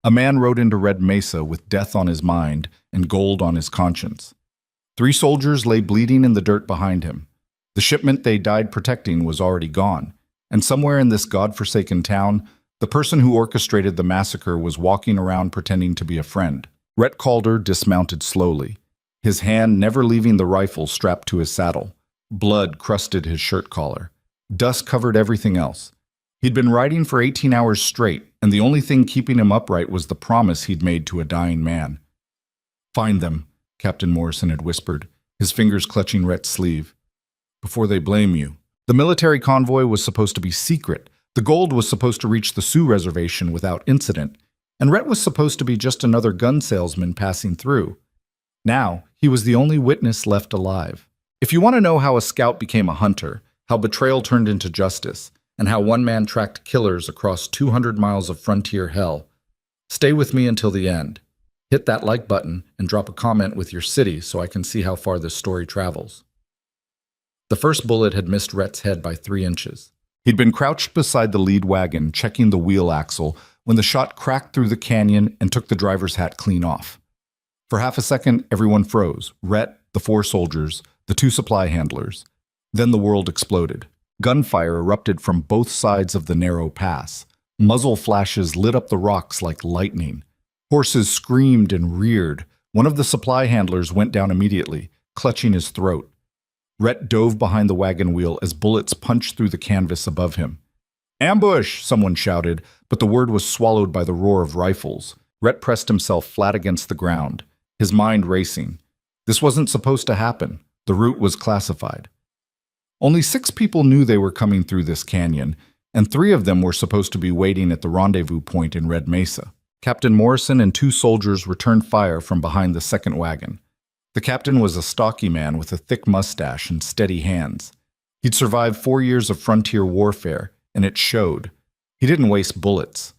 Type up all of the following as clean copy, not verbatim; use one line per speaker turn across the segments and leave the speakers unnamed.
A man rode into Red Mesa with death on his mind and gold on his conscience. 3 soldiers lay bleeding in the dirt behind him. The shipment they died protecting was already gone, and somewhere in this godforsaken town, the person who orchestrated the massacre was walking around pretending to be a friend. Rhett Calder dismounted slowly, his hand never leaving the rifle strapped to his saddle. Blood crusted his shirt collar. Dust covered everything else. He'd been riding for 18 hours straight, and the only thing keeping him upright was the promise he'd made to a dying man. "Find them," Captain Morrison had whispered, his fingers clutching Rhett's sleeve, "before they blame you." The military convoy was supposed to be secret. The gold was supposed to reach the Sioux reservation without incident, and Rhett was supposed to be just another gun salesman passing through. Now, he was the only witness left alive. If you want to know how a scout became a hunter, how betrayal turned into justice, and how one man tracked killers across 200 miles of frontier hell, stay with me until the end. Hit that like button and drop a comment with your city so I can see how far this story travels. The first bullet had missed Rhett's head by 3 inches. He'd been crouched beside the lead wagon, checking the wheel axle, when the shot cracked through the canyon and took the driver's hat clean off. For half a second, everyone froze. Rhett, the 4 soldiers, the 2 supply handlers. Then the world exploded. Gunfire erupted from both sides of the narrow pass. Muzzle flashes lit up the rocks like lightning. Horses screamed and reared. One of the supply handlers went down immediately, clutching his throat. Rhett dove behind the wagon wheel as bullets punched through the canvas above him. "Ambush!" someone shouted, but the word was swallowed by the roar of rifles. Rhett pressed himself flat against the ground, his mind racing. This wasn't supposed to happen. The route was classified. Only 6 people knew they were coming through this canyon, and 3 of them were supposed to be waiting at the rendezvous point in Red Mesa. Captain Morrison and 2 soldiers returned fire from behind the second wagon. The captain was a stocky man with a thick mustache and steady hands. He'd survived 4 years of frontier warfare, and it showed. He didn't waste bullets.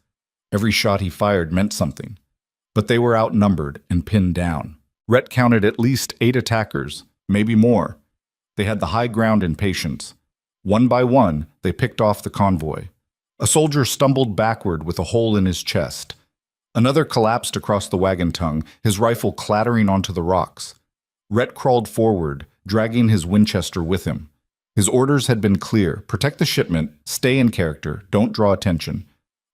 Every shot he fired meant something. But they were outnumbered and pinned down. Rhett counted at least 8 attackers, maybe more. They had the high ground and patience. One by one, they picked off the convoy. A soldier stumbled backward with a hole in his chest. Another collapsed across the wagon tongue, his rifle clattering onto the rocks. Rhett crawled forward, dragging his Winchester with him. His orders had been clear: protect the shipment, stay in character, don't draw attention.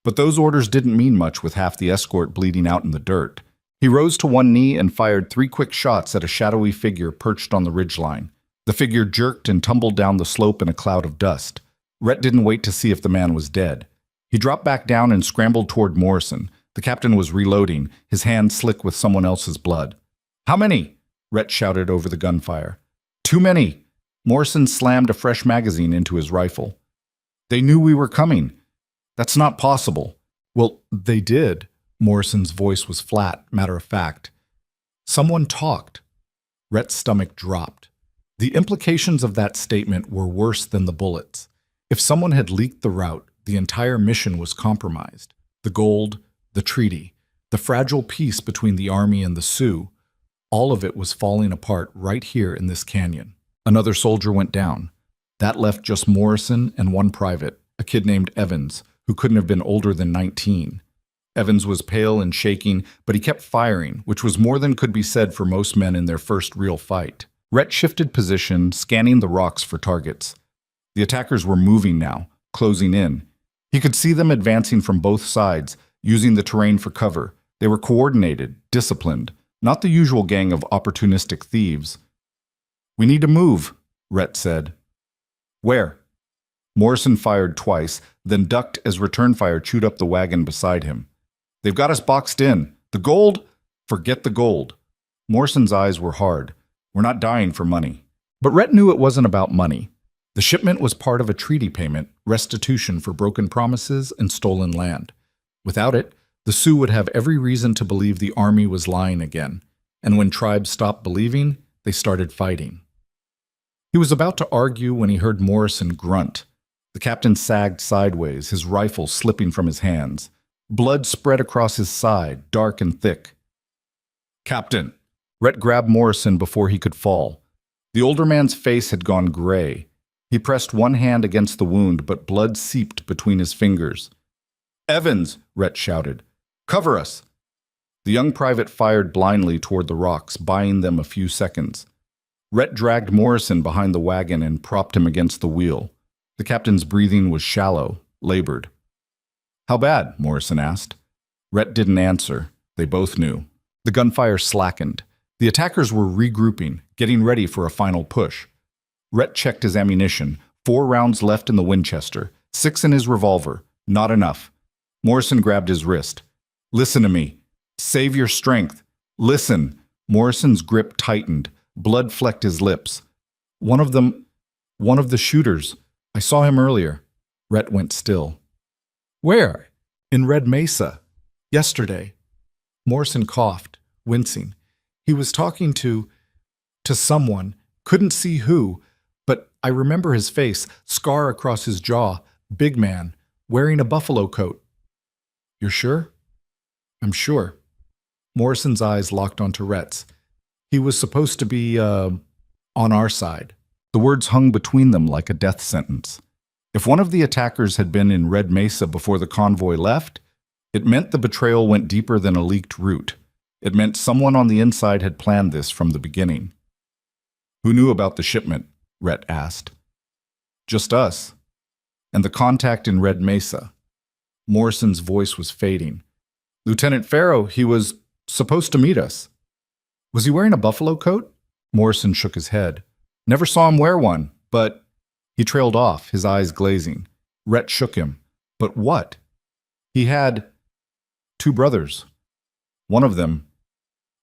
But those orders didn't mean much with half the escort bleeding out in the dirt. He rose to one knee and fired 3 quick shots at a shadowy figure perched on the ridgeline. The figure jerked and tumbled down the slope in a cloud of dust. Rhett didn't wait to see if the man was dead. He dropped back down and scrambled toward Morrison. The captain was reloading, his hand slick with someone else's blood. "How many?" Rhett shouted over the gunfire. "Too many." Morrison slammed a fresh magazine into his rifle. "They knew we were coming. That's not possible." "Well, they did." Morrison's voice was flat, matter-of-fact. "Someone talked." Rhett's stomach dropped. The implications of that statement were worse than the bullets. If someone had leaked the route, the entire mission was compromised. The gold, the treaty, the fragile peace between the army and the Sioux, all of it was falling apart right here in this canyon. Another soldier went down. That left just Morrison and 1 private, a kid named Evans, who couldn't have been older than 19. Evans was pale and shaking, but he kept firing, which was more than could be said for most men in their first real fight. Rhett shifted position, scanning the rocks for targets. The attackers were moving now, closing in. He could see them advancing from both sides, using the terrain for cover. They were coordinated, disciplined, not the usual gang of opportunistic thieves. "We need to move," Rhett said. "Where?" Morrison fired twice, then ducked as return fire chewed up the wagon beside him. "They've got us boxed in. The gold? Forget the gold." Morrison's eyes were hard. "We're not dying for money." But Rhett knew it wasn't about money. The shipment was part of a treaty payment, restitution for broken promises and stolen land. Without it, the Sioux would have every reason to believe the army was lying again. And when tribes stopped believing, they started fighting. He was about to argue when he heard Morrison grunt. The captain sagged sideways, his rifle slipping from his hands. Blood spread across his side, dark and thick. "Captain!" Rhett grabbed Morrison before he could fall. The older man's face had gone gray. He pressed one hand against the wound, but blood seeped between his fingers. "Evans!" Rhett shouted. Cover us! The young private fired blindly toward the rocks, buying them a few seconds. Rhett dragged Morrison behind the wagon and propped him against the wheel. The captain's breathing was shallow, labored. How bad? Morrison asked. Rhett didn't answer. They both knew. The gunfire slackened. The attackers were regrouping, getting ready for a final push. Rhett checked his ammunition. 4 rounds left in the Winchester, 6 in his revolver. Not enough. Morrison grabbed his wrist. Listen to me. Save your strength. Listen. Morrison's grip tightened. Blood flecked his lips. One of the shooters. I saw him earlier. Rhett went still. Where? In Red Mesa. Yesterday. Morrison coughed, wincing. He was talking to someone. Couldn't see who, but I remember his face, scar across his jaw, big man, wearing a buffalo coat. You're sure? I'm sure. Morrison's eyes locked onto Rhett's. He was supposed to be, on our side. The words hung between them like a death sentence. If one of the attackers had been in Red Mesa before the convoy left, it meant the betrayal went deeper than a leaked route. It meant someone on the inside had planned this from the beginning. Who knew about the shipment? Rhett asked. Just us. And the contact in Red Mesa. Morrison's voice was fading. Lieutenant Farrow, he was supposed to meet us. Was he wearing a buffalo coat? Morrison shook his head. Never saw him wear one, but... He trailed off, his eyes glazing. Rhett shook him. But what? He had 2 brothers. One of them,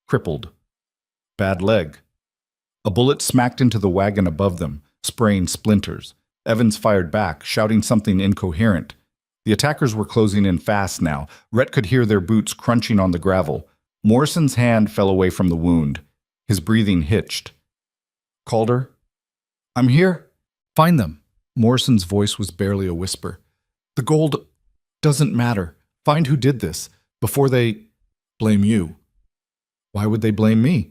crippled. Bad leg. A bullet smacked into the wagon above them, spraying splinters. Evans fired back, shouting something incoherent. The attackers were closing in fast now. Rhett could hear their boots crunching on the gravel. Morrison's hand fell away from the wound. His breathing hitched. Calder? I'm here. Find them. Morrison's voice was barely a whisper. The gold doesn't matter. Find who did this before they blame you. Why would they blame me?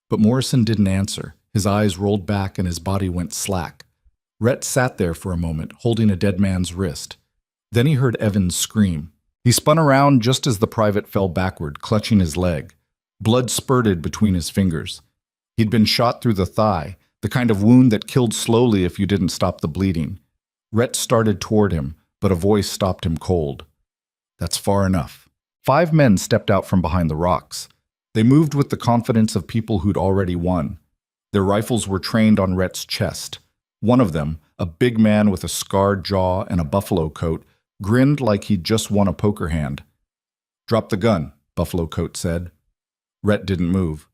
But Morrison didn't answer. His eyes rolled back and his body went slack. Rhett sat there for a moment, holding a dead man's wrist. Then he heard Evans scream. He spun around just as the private fell backward, clutching his leg. Blood spurted between his fingers. He'd been shot through the thigh, the kind of wound that killed slowly if you didn't stop the bleeding. Rhett started toward him, but a voice stopped him cold. That's far enough. 5 men stepped out from behind the rocks. They moved with the confidence of people who'd already won. Their rifles were trained on Rhett's chest. One of them, a big man with a scarred jaw and a buffalo coat, grinned like he'd just won a poker hand. Drop the gun, Buffalo Coat said. Rhett didn't move.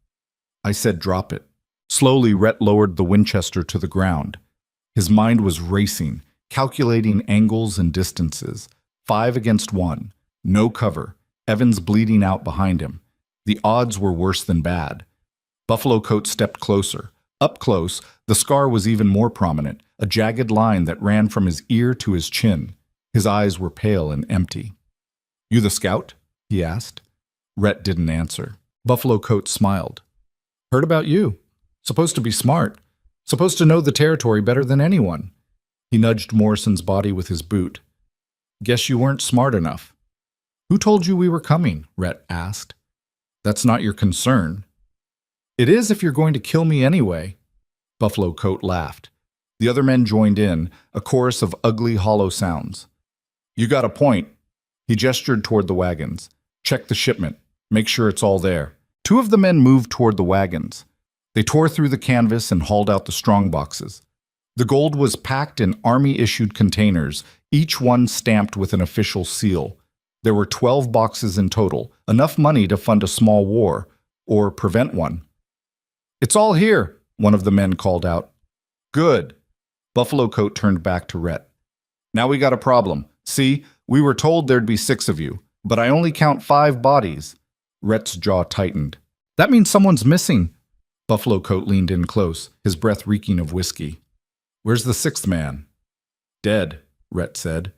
I said drop it. Slowly, Rhett lowered the Winchester to the ground. His mind was racing, calculating angles and distances. 5 against 1. No cover. Evans bleeding out behind him. The odds were worse than bad. Buffalo Coat stepped closer. Up close, the scar was even more prominent, a jagged line that ran from his ear to his chin. His eyes were pale and empty. You the scout? He asked. Rhett didn't answer. Buffalo Coat smiled. Heard about you. Supposed to be smart. Supposed to know the territory better than anyone. He nudged Morrison's body with his boot. Guess you weren't smart enough. Who told you we were coming? Rhett asked. That's not your concern. It is if you're going to kill me anyway. Buffalo Coat laughed. The other men joined in, a chorus of ugly, hollow sounds. You got a point. He gestured toward the wagons. Check the shipment. Make sure it's all there. 2 of the men moved toward the wagons. They tore through the canvas and hauled out the strong boxes. The gold was packed in Army-issued containers, each one stamped with an official seal. There were 12 boxes in total, enough money to fund a small war, or prevent one. It's all here, one of the men called out. Good. Buffalo Coat turned back to Rhett. Now we got a problem. See, we were told there'd be 6 of you, but I only count 5 bodies. Rhett's jaw tightened. That means someone's missing. Buffalo Coat leaned in close, his breath reeking of whiskey. Where's the 6th man? Dead, Rhett said.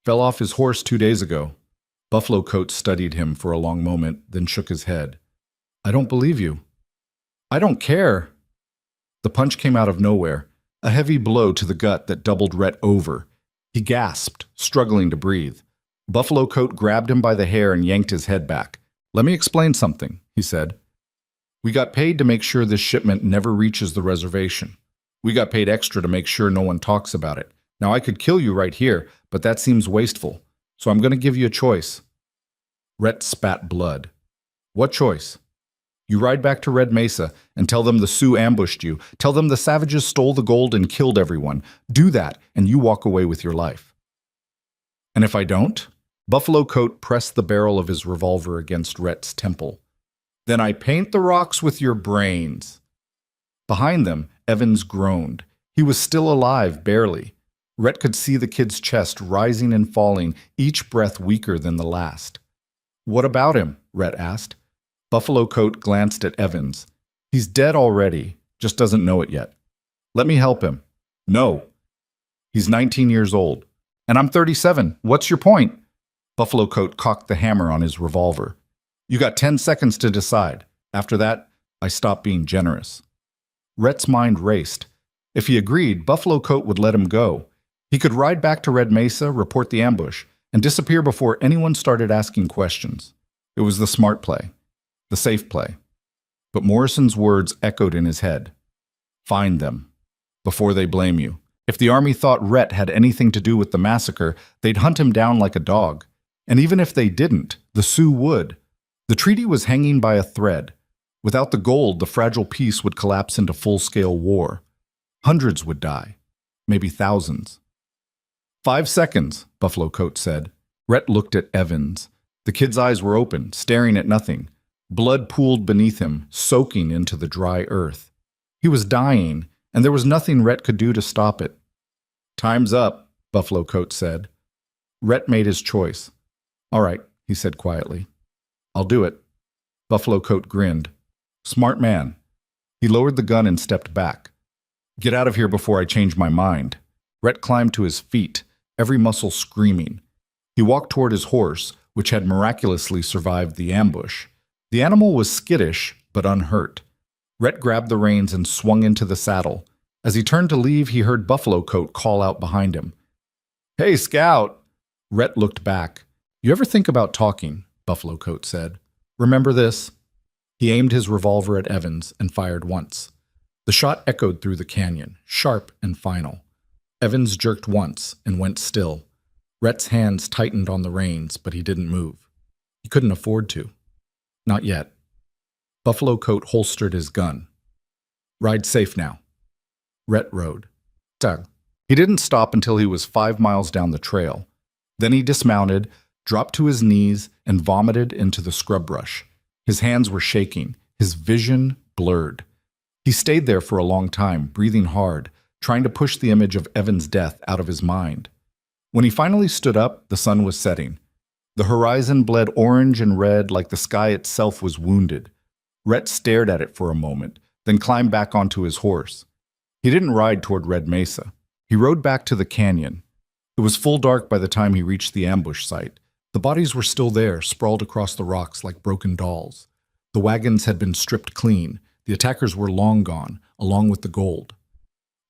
Fell off his horse 2 days ago. Buffalo Coat studied him for a long moment, then shook his head. I don't believe you. I don't care. The punch came out of nowhere, a heavy blow to the gut that doubled Rhett over. He gasped, struggling to breathe. Buffalo Coat grabbed him by the hair and yanked his head back. "Let me explain something," he said. "We got paid to make sure this shipment never reaches the reservation. We got paid extra to make sure no one talks about it. Now, I could kill you right here, but that seems wasteful. So I'm going to give you a choice." Rhett spat blood. "What choice?" "You ride back to Red Mesa and tell them the Sioux ambushed you. Tell them the savages stole the gold and killed everyone. Do that, and you walk away with your life." "And if I don't?" Buffalo Coat pressed the barrel of his revolver against Rhett's temple. "Then I paint the rocks with your brains." Behind them, Evans groaned. He was still alive, barely. Rhett could see the kid's chest rising and falling, each breath weaker than the last. "What about him?" Rhett asked. Buffalo Coat glanced at Evans. "He's dead already, just doesn't know it yet." "Let me help him." "No." "He's 19 years old." "And I'm 37. What's your point?" Buffalo Coat cocked the hammer on his revolver. "You got 10 seconds to decide. After that, I stop being generous." Rhett's mind raced. If he agreed, Buffalo Coat would let him go. He could ride back to Red Mesa, report the ambush, and disappear before anyone started asking questions. It was the smart play, the safe play. But Morrison's words echoed in his head. "Find them, before they blame you." If the army thought Rhett had anything to do with the massacre, they'd hunt him down like a dog. And even if they didn't, the Sioux would. The treaty was hanging by a thread. Without the gold, the fragile peace would collapse into full-scale war. Hundreds would die, maybe thousands. 5 seconds, Buffalo Coat said. Rhett looked at Evans. The kid's eyes were open, staring at nothing. Blood pooled beneath him, soaking into the dry earth. He was dying, and there was nothing Rhett could do to stop it. "Time's up," Buffalo Coat said. Rhett made his choice. "All right," he said quietly. "I'll do it." Buffalo Coat grinned. "Smart man." He lowered the gun and stepped back. "Get out of here before I change my mind." Rhett climbed to his feet, every muscle screaming. He walked toward his horse, which had miraculously survived the ambush. The animal was skittish, but unhurt. Rhett grabbed the reins and swung into the saddle. As he turned to leave, he heard Buffalo Coat call out behind him. "Hey, Scout!" Rhett looked back. "You ever think about talking?" Buffalo Coat said. "Remember this?" He aimed his revolver at Evans and fired once. The shot echoed through the canyon, sharp and final. Evans jerked once and went still. Rhett's hands tightened on the reins, but he didn't move. He couldn't afford to. Not yet. Buffalo Coat holstered his gun. "Ride safe now." Rhett rode. Tug. He didn't stop until he was 5 miles down the trail. Then he dismounted, dropped to his knees, and vomited into the scrub brush. His hands were shaking, his vision blurred. He stayed there for a long time, breathing hard, trying to push the image of Evan's death out of his mind. When he finally stood up, the sun was setting. The horizon bled orange and red like the sky itself was wounded. Rhett stared at it for a moment, then climbed back onto his horse. He didn't ride toward Red Mesa. He rode back to the canyon. It was full dark by the time he reached the ambush site. The bodies were still there, sprawled across the rocks like broken dolls. The wagons had been stripped clean. The attackers were long gone, along with the gold.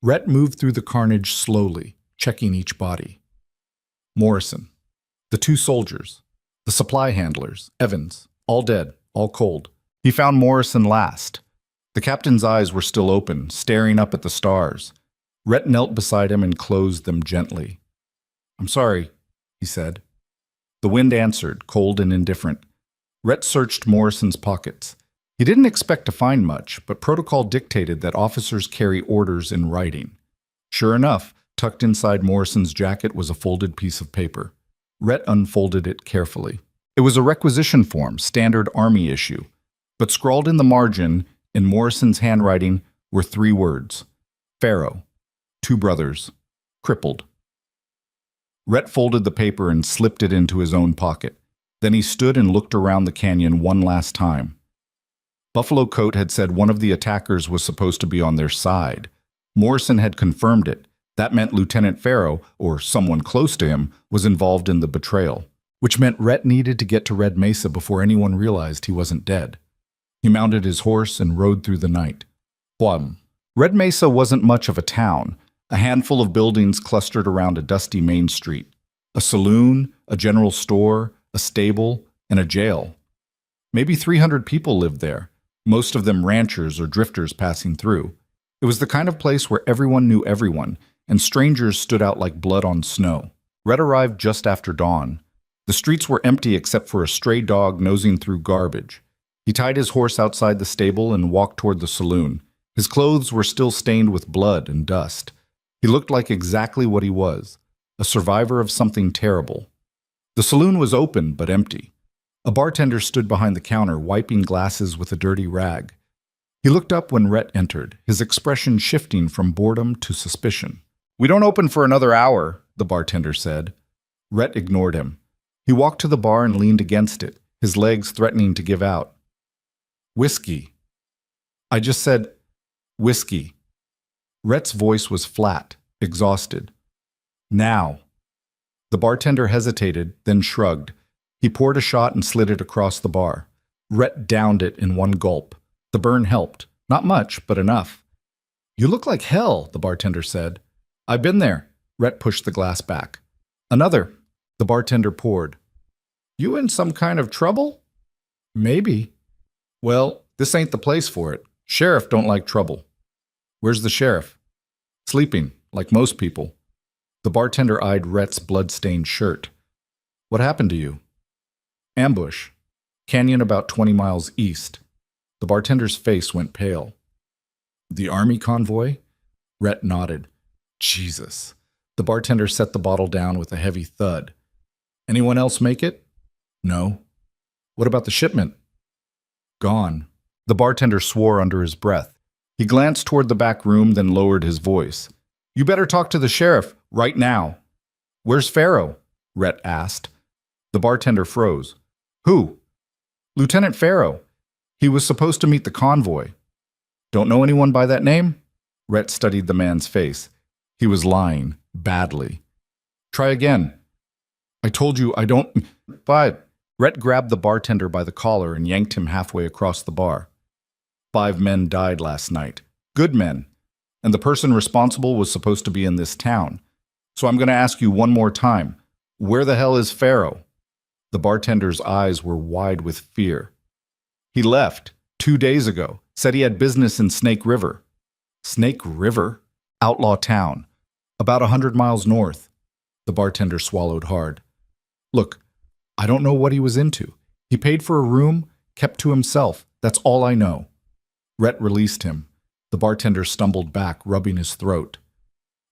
Rhett moved through the carnage slowly, checking each body. Morrison. The 2 soldiers. The supply handlers, Evans, all dead, all cold. He found Morrison last. The captain's eyes were still open, staring up at the stars. Rhett knelt beside him and closed them gently. "I'm sorry," he said. The wind answered, cold and indifferent. Rhett searched Morrison's pockets. He didn't expect to find much, but protocol dictated that officers carry orders in writing. Sure enough, tucked inside Morrison's jacket was a folded piece of paper. Rhett unfolded it carefully. It was a requisition form, standard Army issue. But scrawled in the margin, in Morrison's handwriting, were 3 words. Pharaoh. 2 brothers. Crippled. Rhett folded the paper and slipped it into his own pocket. Then he stood and looked around the canyon one last time. Buffalo Coat had said one of the attackers was supposed to be on their side. Morrison had confirmed it. That meant Lieutenant Pharaoh, or someone close to him, was involved in the betrayal, which meant Rhett needed to get to Red Mesa before anyone realized he wasn't dead. He mounted his horse and rode through the night. Red Mesa wasn't much of a town. A handful of buildings clustered around a dusty main street. A saloon, a general store, a stable, and a jail. Maybe 300 people lived there, most of them ranchers or drifters passing through. It was the kind of place where everyone knew everyone, and strangers stood out like blood on snow. Rhett arrived just after dawn. The streets were empty except for a stray dog nosing through garbage. He tied his horse outside the stable and walked toward the saloon. His clothes were still stained with blood and dust. He looked like exactly what he was, a survivor of something terrible. The saloon was open but empty. A bartender stood behind the counter, wiping glasses with a dirty rag. He looked up when Rhett entered, his expression shifting from boredom to suspicion. "We don't open for another hour," the bartender said. Rhett ignored him. He walked to the bar and leaned against it, his legs threatening to give out. "Whiskey." "I just said whiskey." Rhett's voice was flat, exhausted. "Now." The bartender hesitated, then shrugged. He poured a shot and slid it across the bar. Rhett downed it in one gulp. The burn helped. Not much, but enough. "You look like hell," the bartender said. "I've been there." Rhett pushed the glass back. "Another." The bartender poured. "You in some kind of trouble?" "Maybe." "Well, this ain't the place for it. Sheriff don't like trouble." "Where's the sheriff?" "Sleeping, like most people." The bartender eyed Rhett's blood-stained shirt. "What happened to you?" "Ambush. Canyon about 20 miles east." The bartender's face went pale. "The army convoy?" Rhett nodded. "Jesus." The bartender set the bottle down with a heavy thud. "Anyone else make it?" "No." "What about the shipment?" "Gone." The bartender swore under his breath. He glanced toward the back room, then lowered his voice. "You better talk to the sheriff, right now." "Where's Farrow?" Rhett asked. The bartender froze. "Who?" "Lieutenant Farrow. He was supposed to meet the convoy." "Don't know anyone by that name?" Rhett studied the man's face. He was lying, badly. "Try again." "I told you I don't..." "But..." Rhett grabbed the bartender by the collar and yanked him halfway across the bar. 5 men died last night. Good men. And the person responsible was supposed to be in this town. So I'm going to ask you one more time. Where the hell is Farrow? The bartender's eyes were wide with fear. "He left 2 days ago. Said he had business in Snake River." "Snake River?" "Outlaw town. About 100 miles north." The bartender swallowed hard. "Look, I don't know what he was into. He paid for a room, kept to himself. That's all I know." Rhett released him. The bartender stumbled back, rubbing his throat.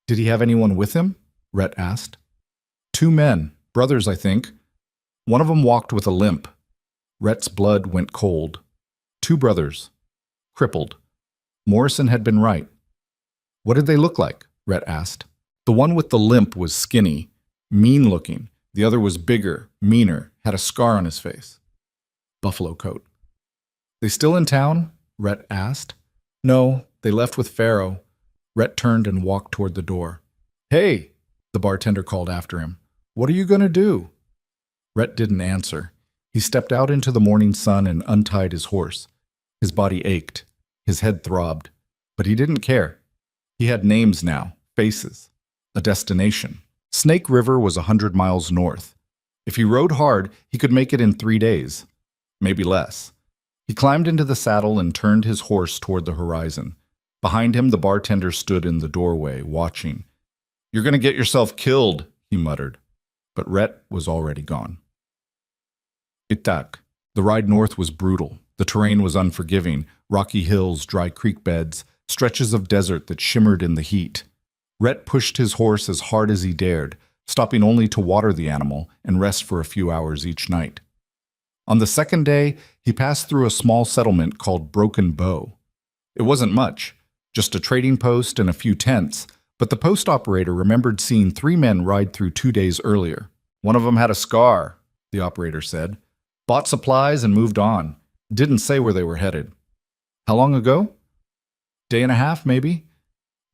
"Did he have anyone with him?" Rhett asked. 2 men, brothers, I think. One of them walked with a limp. Rhett's blood went cold. 2 brothers. Crippled. Morrison had been right. "What did they look like?" Rhett asked. The one with the limp was skinny, mean-looking. The other was bigger, meaner, had a scar on his face. Buffalo coat. "They still in town?" Rhett asked. "No, they left with Farrow." Rhett turned and walked toward the door. "Hey," the bartender called after him. "What are you going to do?" Rhett didn't answer. He stepped out into the morning sun and untied his horse. His body ached. His head throbbed. But he didn't care. He had names now, faces, a destination. Snake River was 100 miles north. If he rode hard, he could make it in 3 days. Maybe less. He climbed into the saddle and turned his horse toward the horizon. Behind him, the bartender stood in the doorway, watching. "You're going to get yourself killed," he muttered. But Rhett was already gone. Itak. The ride north was brutal. The terrain was unforgiving. Rocky hills, dry creek beds, stretches of desert that shimmered in the heat. Rhett pushed his horse as hard as he dared, stopping only to water the animal and rest for a few hours each night. On the second day, he passed through a small settlement called Broken Bow. It wasn't much, just a trading post and a few tents, but the post operator remembered seeing 3 men ride through 2 days earlier. "One of them had a scar," the operator said. "Bought supplies and moved on. Didn't say where they were headed." "How long ago?" "Day and a half, maybe."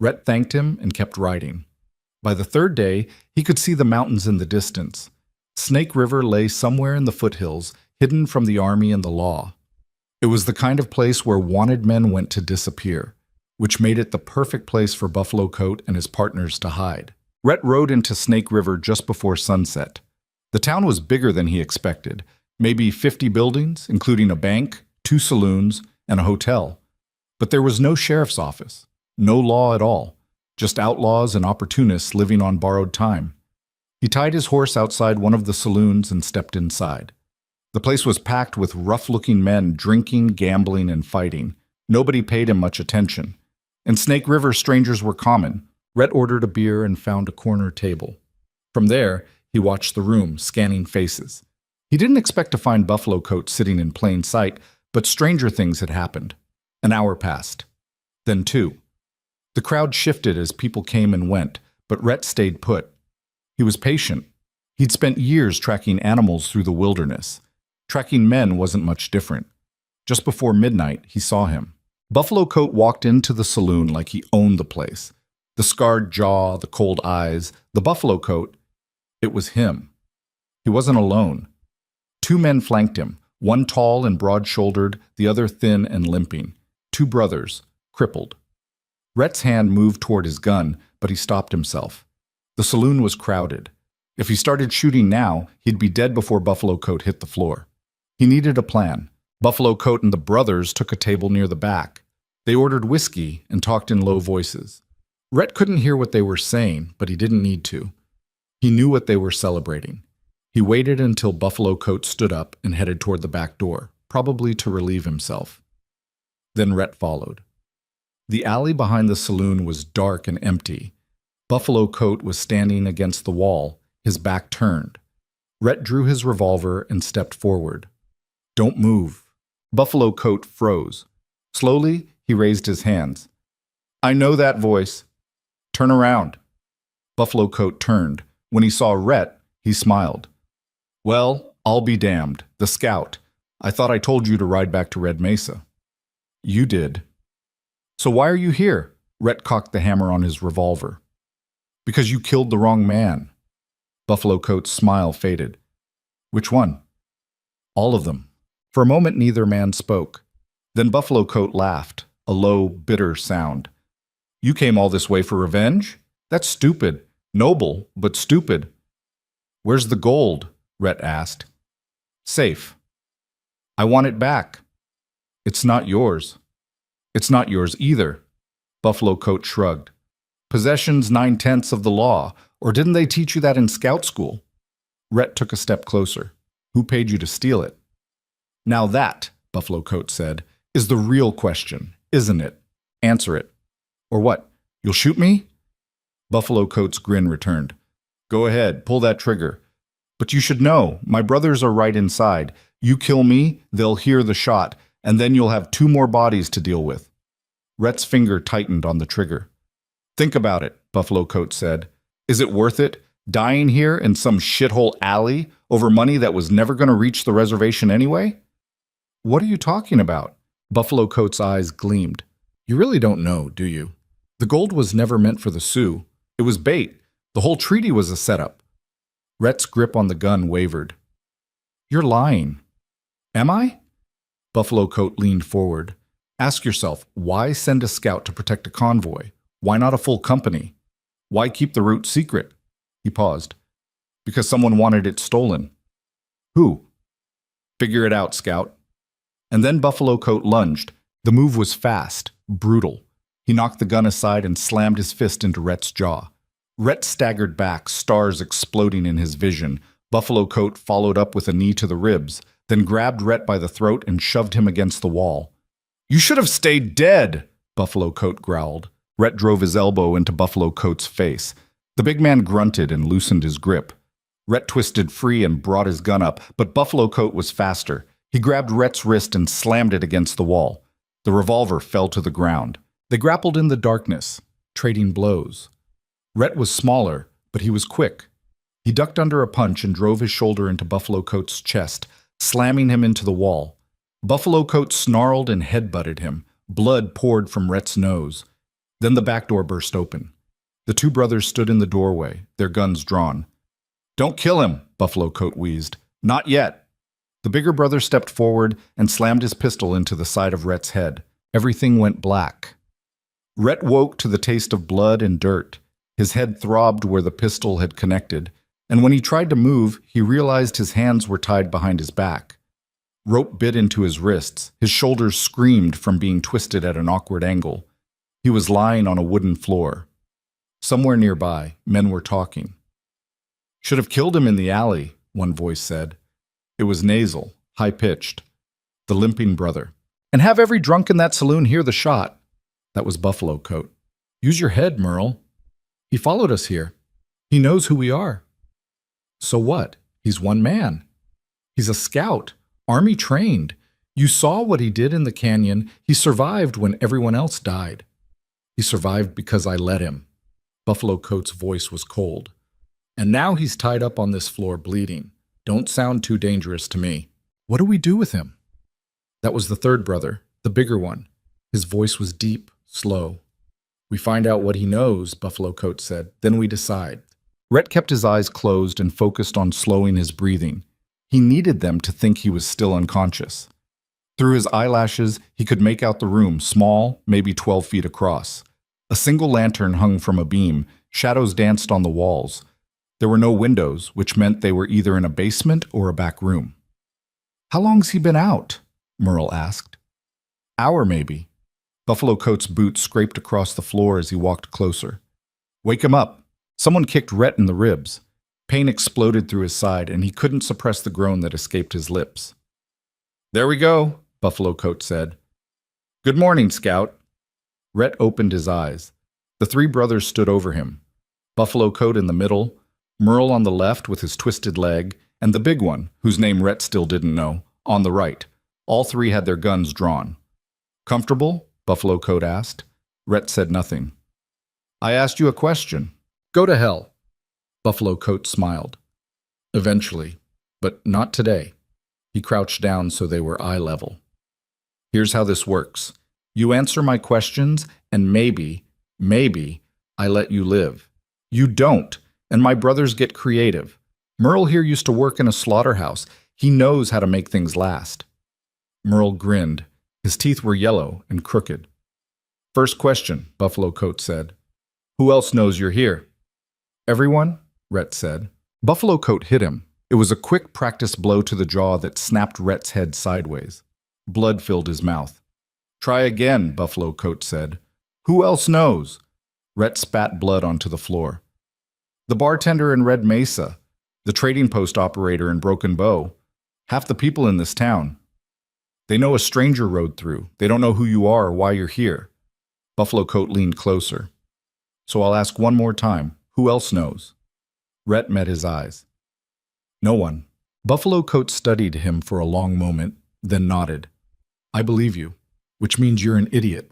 Rhett thanked him and kept riding. By the 3rd day, he could see the mountains in the distance. Snake River lay somewhere in the foothills, hidden from the army and the law. It was the kind of place where wanted men went to disappear, which made it the perfect place for Buffalo Coat and his partners to hide. Rhett rode into Snake River just before sunset. The town was bigger than he expected, maybe 50 buildings, including a bank, 2 saloons, and a hotel. But there was no sheriff's office, no law at all, just outlaws and opportunists living on borrowed time. He tied his horse outside one of the saloons and stepped inside. The place was packed with rough-looking men drinking, gambling, and fighting. Nobody paid him much attention. In Snake River, strangers were common. Rhett ordered a beer and found a corner table. From there, he watched the room, scanning faces. He didn't expect to find Buffalo Coat sitting in plain sight, but stranger things had happened. An hour passed. Then 2. The crowd shifted as people came and went, but Rhett stayed put. He was patient. He'd spent years tracking animals through the wilderness. Tracking men wasn't much different. Just before midnight, he saw him. Buffalo Coat walked into the saloon like he owned the place. The scarred jaw, the cold eyes, the buffalo coat. It was him. He wasn't alone. 2 men flanked him, one tall and broad-shouldered, the other thin and limping. 2 brothers, crippled. Rhett's hand moved toward his gun, but he stopped himself. The saloon was crowded. If he started shooting now, he'd be dead before Buffalo Coat hit the floor. He needed a plan. Buffalo Coat and the brothers took a table near the back. They ordered whiskey and talked in low voices. Rhett couldn't hear what they were saying, but he didn't need to. He knew what they were celebrating. He waited until Buffalo Coat stood up and headed toward the back door, probably to relieve himself. Then Rhett followed. The alley behind the saloon was dark and empty. Buffalo Coat was standing against the wall, his back turned. Rhett drew his revolver and stepped forward. "Don't move." Buffalo Coat froze. Slowly, he raised his hands. "I know that voice. Turn around." Buffalo Coat turned. When he saw Rhett, he smiled. "Well, I'll be damned. The scout. I thought I told you to ride back to Red Mesa." "You did." "So why are you here?" Rhett cocked the hammer on his revolver. "Because you killed the wrong man." Buffalo Coat's smile faded. "Which one?" "All of them." For a moment, neither man spoke. Then Buffalo Coat laughed, a low, bitter sound. "You came all this way for revenge? That's stupid. Noble, but stupid." "Where's the gold?" Rhett asked. "Safe." "I want it back." "It's not yours." "It's not yours either." Buffalo Coat shrugged. "Possession's 9/10 of the law, or didn't they teach you that in scout school?" Rhett took a step closer. "Who paid you to steal it?" "Now that," Buffalo Coat said, "is the real question, isn't it? Answer it." "Or what? You'll shoot me?" Buffalo Coat's grin returned. "Go ahead, pull that trigger. But you should know, my brothers are right inside. You kill me, they'll hear the shot, and then you'll have 2 more bodies to deal with." Rhett's finger tightened on the trigger. "Think about it," Buffalo Coat said. "Is it worth it, dying here in some shithole alley over money that was never going to reach the reservation anyway?" "What are you talking about?" Buffalo Coat's eyes gleamed. "You really don't know, do you? The gold was never meant for the Sioux. It was bait. The whole treaty was a setup." Rhett's grip on the gun wavered. "You're lying." "Am I?" Buffalo Coat leaned forward. "Ask yourself, why send a scout to protect a convoy? Why not a full company? Why keep the route secret?" He paused. "Because someone wanted it stolen." "Who?" "Figure it out, Scout." And then Buffalo Coat lunged. The move was fast, brutal. He knocked the gun aside and slammed his fist into Rhett's jaw. Rhett staggered back, stars exploding in his vision. Buffalo Coat followed up with a knee to the ribs, then grabbed Rhett by the throat and shoved him against the wall. "You should have stayed dead," Buffalo Coat growled. Rhett drove his elbow into Buffalo Coat's face. The big man grunted and loosened his grip. Rhett twisted free and brought his gun up, but Buffalo Coat was faster. He grabbed Rhett's wrist and slammed it against the wall. The revolver fell to the ground. They grappled in the darkness, trading blows. Rhett was smaller, but he was quick. He ducked under a punch and drove his shoulder into Buffalo Coat's chest, slamming him into the wall. Buffalo Coat snarled and headbutted him. Blood poured from Rhett's nose. Then the back door burst open. The 2 brothers stood in the doorway, their guns drawn. "Don't kill him," Buffalo Coat wheezed. "Not yet." The bigger brother stepped forward and slammed his pistol into the side of Rhett's head. Everything went black. Rhett woke to the taste of blood and dirt. His head throbbed where the pistol had connected, and when he tried to move, he realized his hands were tied behind his back. Rope bit into his wrists, his shoulders screamed from being twisted at an awkward angle. He was lying on a wooden floor. Somewhere nearby, men were talking. "Should have killed him in the alley," one voice said. It was nasal, high-pitched. The limping brother. "And have every drunk in that saloon hear the shot." That was Buffalo Coat. "Use your head, Merle. He followed us here. He knows who we are." "So what? He's one man. He's a scout, army trained. You saw what he did in the canyon. He survived when everyone else died. He survived because I let him." Buffalo Coat's voice was cold. "And now he's tied up on this floor bleeding. Don't sound too dangerous to me. What do we do with him?" That was the third brother, the bigger one. His voice was deep, slow. "We find out what he knows," Buffalo Coat said. "Then we decide." Rhett kept his eyes closed and focused on slowing his breathing. He needed them to think he was still unconscious. Through his eyelashes, he could make out the room, small, maybe 12 feet across. A single lantern hung from a beam. Shadows danced on the walls. There were no windows, which meant they were either in a basement or a back room. "How long's he been out?" Merle asked. "Hour, maybe." Buffalo Coat's boots scraped across the floor as he walked closer. "Wake him up." Someone kicked Rhett in the ribs. Pain exploded through his side, and he couldn't suppress the groan that escaped his lips. "There we go," Buffalo Coat said. "Good morning, Scout." Rhett opened his eyes. The three brothers stood over him. Buffalo Coat in the middle, Merle on the left with his twisted leg, and the big one, whose name Rhett still didn't know, on the right. All three had their guns drawn. "Comfortable?" Buffalo Coat asked. Rhett said nothing. "I asked you a question." "Go to hell." Buffalo Coat smiled. "Eventually, but not today." He crouched down so they were eye level. "Here's how this works. You answer my questions, and maybe, I let you live. You don't, and my brothers get creative. Merle here used to work in a slaughterhouse. He knows how to make things last." Merle grinned. His teeth were yellow and crooked. "First question," Buffalo Coat said. "Who else knows you're here?" "Everyone," Rhett said. Buffalo Coat hit him. It was a quick practice blow to the jaw that snapped Rhett's head sideways. Blood filled his mouth. "Try again," Buffalo Coat said. "Who else knows?" Rhett spat blood onto the floor. "The bartender in Red Mesa, the trading post operator in Broken Bow, half the people in this town. They know a stranger rode through. They don't know who you are or why you're here." Buffalo Coat leaned closer. "So I'll ask one more time. Who else knows?" Rhett met his eyes. "No one." Buffalo Coat studied him for a long moment, then nodded. "I believe you, which means you're an idiot.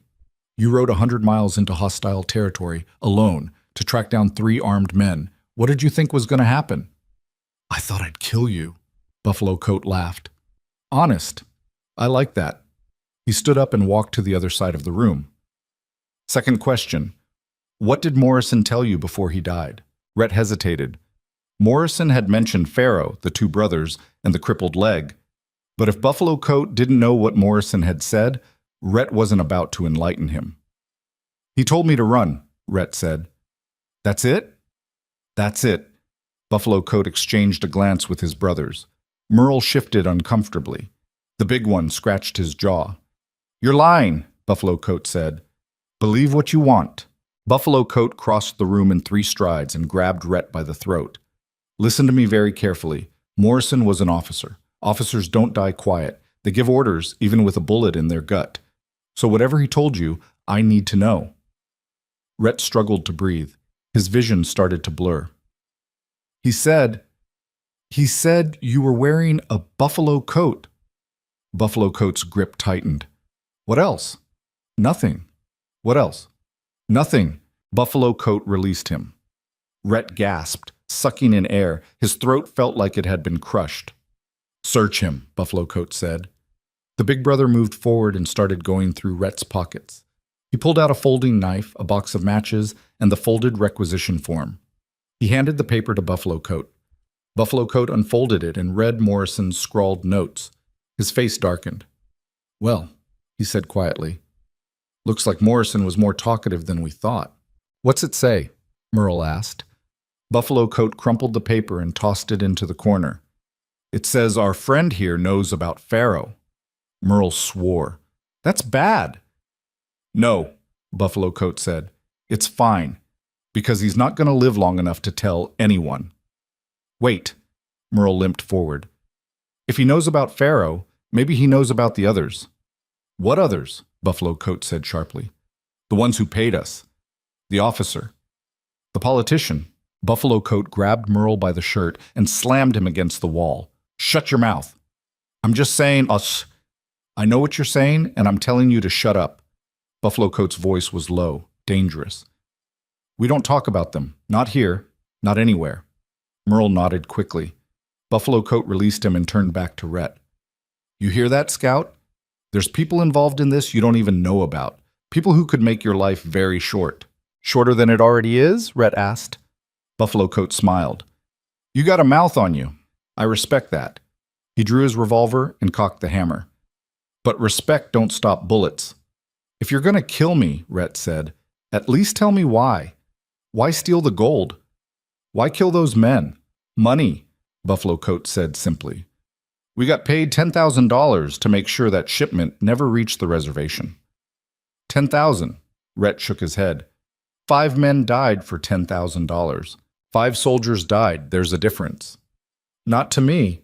You rode 100 miles into hostile territory, alone, to track down 3 armed men. What did you think was going to happen?" "I thought I'd kill you." Buffalo Coat laughed. "Honest. I like that." He stood up and walked to the other side of the room. "Second question. What did Morrison tell you before he died?" Rhett hesitated. Morrison had mentioned Pharaoh, the 2 brothers, and the crippled leg. But if Buffalo Coat didn't know what Morrison had said, Rhett wasn't about to enlighten him. "He told me to run," Rhett said. "That's it?" "That's it." Buffalo Coat exchanged a glance with his brothers. Merle shifted uncomfortably. The big one scratched his jaw. "You're lying," Buffalo Coat said. "Believe what you want." Buffalo Coat crossed the room in 3 strides and grabbed Rhett by the throat. "Listen to me very carefully. Morrison was an officer. Officers don't die quiet. They give orders, even with a bullet in their gut. So whatever he told you, I need to know." Rhett struggled to breathe. His vision started to blur. He said you were wearing a buffalo coat." Buffalo Coat's grip tightened. "What else?" "Nothing." "What else?" "Nothing." Buffalo Coat released him. Rhett gasped, sucking in air. His throat felt like it had been crushed. "Search him," Buffalo Coat said. The big brother moved forward and started going through Rhett's pockets. He pulled out a folding knife, a box of matches, and the folded requisition form. He handed the paper to Buffalo Coat. Buffalo Coat unfolded it and read Morrison's scrawled notes. His face darkened. "Well," he said quietly, "looks like Morrison was more talkative than we thought." "What's it say?" Merle asked. Buffalo Coat crumpled the paper and tossed it into the corner. It says our friend here knows about Pharaoh. Merle swore. That's bad. No, Buffalo Coat said. It's fine, because he's not going to live long enough to tell anyone. Wait, Merle limped forward. If he knows about Pharaoh, maybe he knows about the others. What others? Buffalo Coat said sharply. The ones who paid us. The officer. The politician. Buffalo Coat grabbed Merle by the shirt and slammed him against the wall. Shut your mouth. I'm just saying us. I know what you're saying, and I'm telling you to shut up. Buffalo Coat's voice was low, dangerous. We don't talk about them. Not here. Not anywhere. Merle nodded quickly. Buffalo Coat released him and turned back to Rhett. You hear that, Scout? There's people involved in this you don't even know about. People who could make your life very short. Shorter than it already is? Rhett asked. Buffalo Coat smiled. You got a mouth on you. I respect that. He drew his revolver and cocked the hammer. But respect don't stop bullets. If you're going to kill me, Rhett said, at least tell me why. Why steal the gold? Why kill those men? Money, Buffalo Coat said simply. We got paid $10,000 to make sure that shipment never reached the reservation. 10,000, Rhett shook his head. 5 men died for $10,000. 5 soldiers died, there's a difference. Not to me.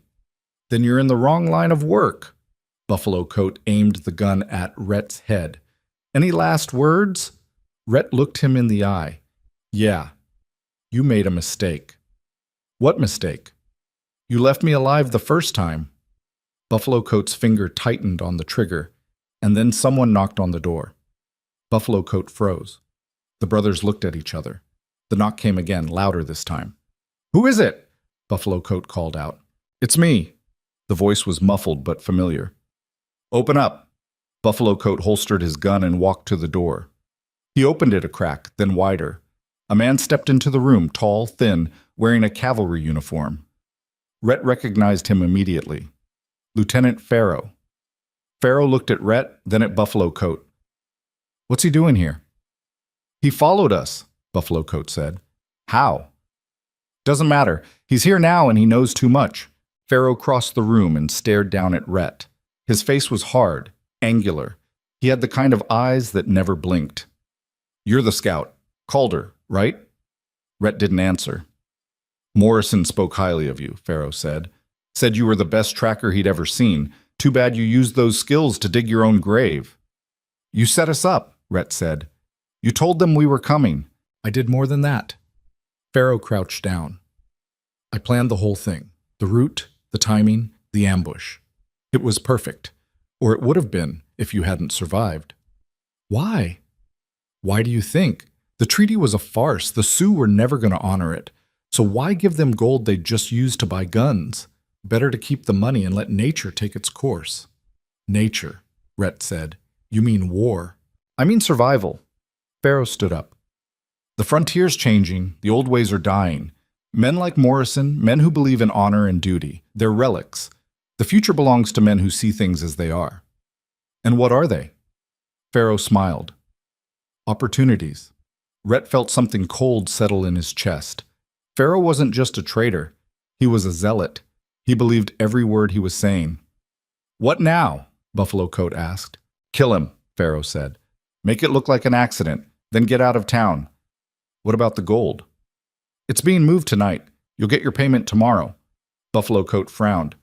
Then you're in the wrong line of work. Buffalo Coat aimed the gun at Rhett's head. Any last words? Rhett looked him in the eye. Yeah, you made a mistake. What mistake? You left me alive the first time. Buffalo Coat's finger tightened on the trigger, and then someone knocked on the door. Buffalo Coat froze. The brothers looked at each other. The knock came again, louder this time. Who is it? Buffalo Coat called out. It's me. The voice was muffled but familiar. Open up. Buffalo Coat holstered his gun and walked to the door. He opened it a crack, then wider. A man stepped into the room, tall, thin, wearing a cavalry uniform. Rhett recognized him immediately. Lieutenant Pharaoh. Pharaoh looked at Rhett, then at Buffalo Coat. What's he doing here? He followed us, Buffalo Coat said. How? Doesn't matter. He's here now and he knows too much. Pharaoh crossed the room and stared down at Rhett. His face was hard, angular. He had the kind of eyes that never blinked. You're the scout. Calder, right? Rhett didn't answer. Morrison spoke highly of you, Pharaoh said. Said you were the best tracker he'd ever seen. Too bad you used those skills to dig your own grave. You set us up, Rhett said. You told them we were coming. I did more than that. Pharaoh crouched down. I planned the whole thing. The route, the timing, the ambush. It was perfect. Or it would have been if you hadn't survived. Why? Why do you think? The treaty was a farce. The Sioux were never going to honor it. So why give them gold they'd just used to buy guns? Better to keep the money and let nature take its course. Nature, Rhett said. You mean war. I mean survival. Pharaoh stood up. The frontier's changing. The old ways are dying. Men like Morrison, men who believe in honor and duty, they're relics. The future belongs to men who see things as they are. And what are they? Pharaoh smiled. Opportunities. Rhett felt something cold settle in his chest. Pharaoh wasn't just a traitor. He was a zealot. He believed every word he was saying. What now? Buffalo Coat asked. Kill him, Pharaoh said. Make it look like an accident, then get out of town. What about the gold? It's being moved tonight. You'll get your payment tomorrow. Buffalo Coat frowned.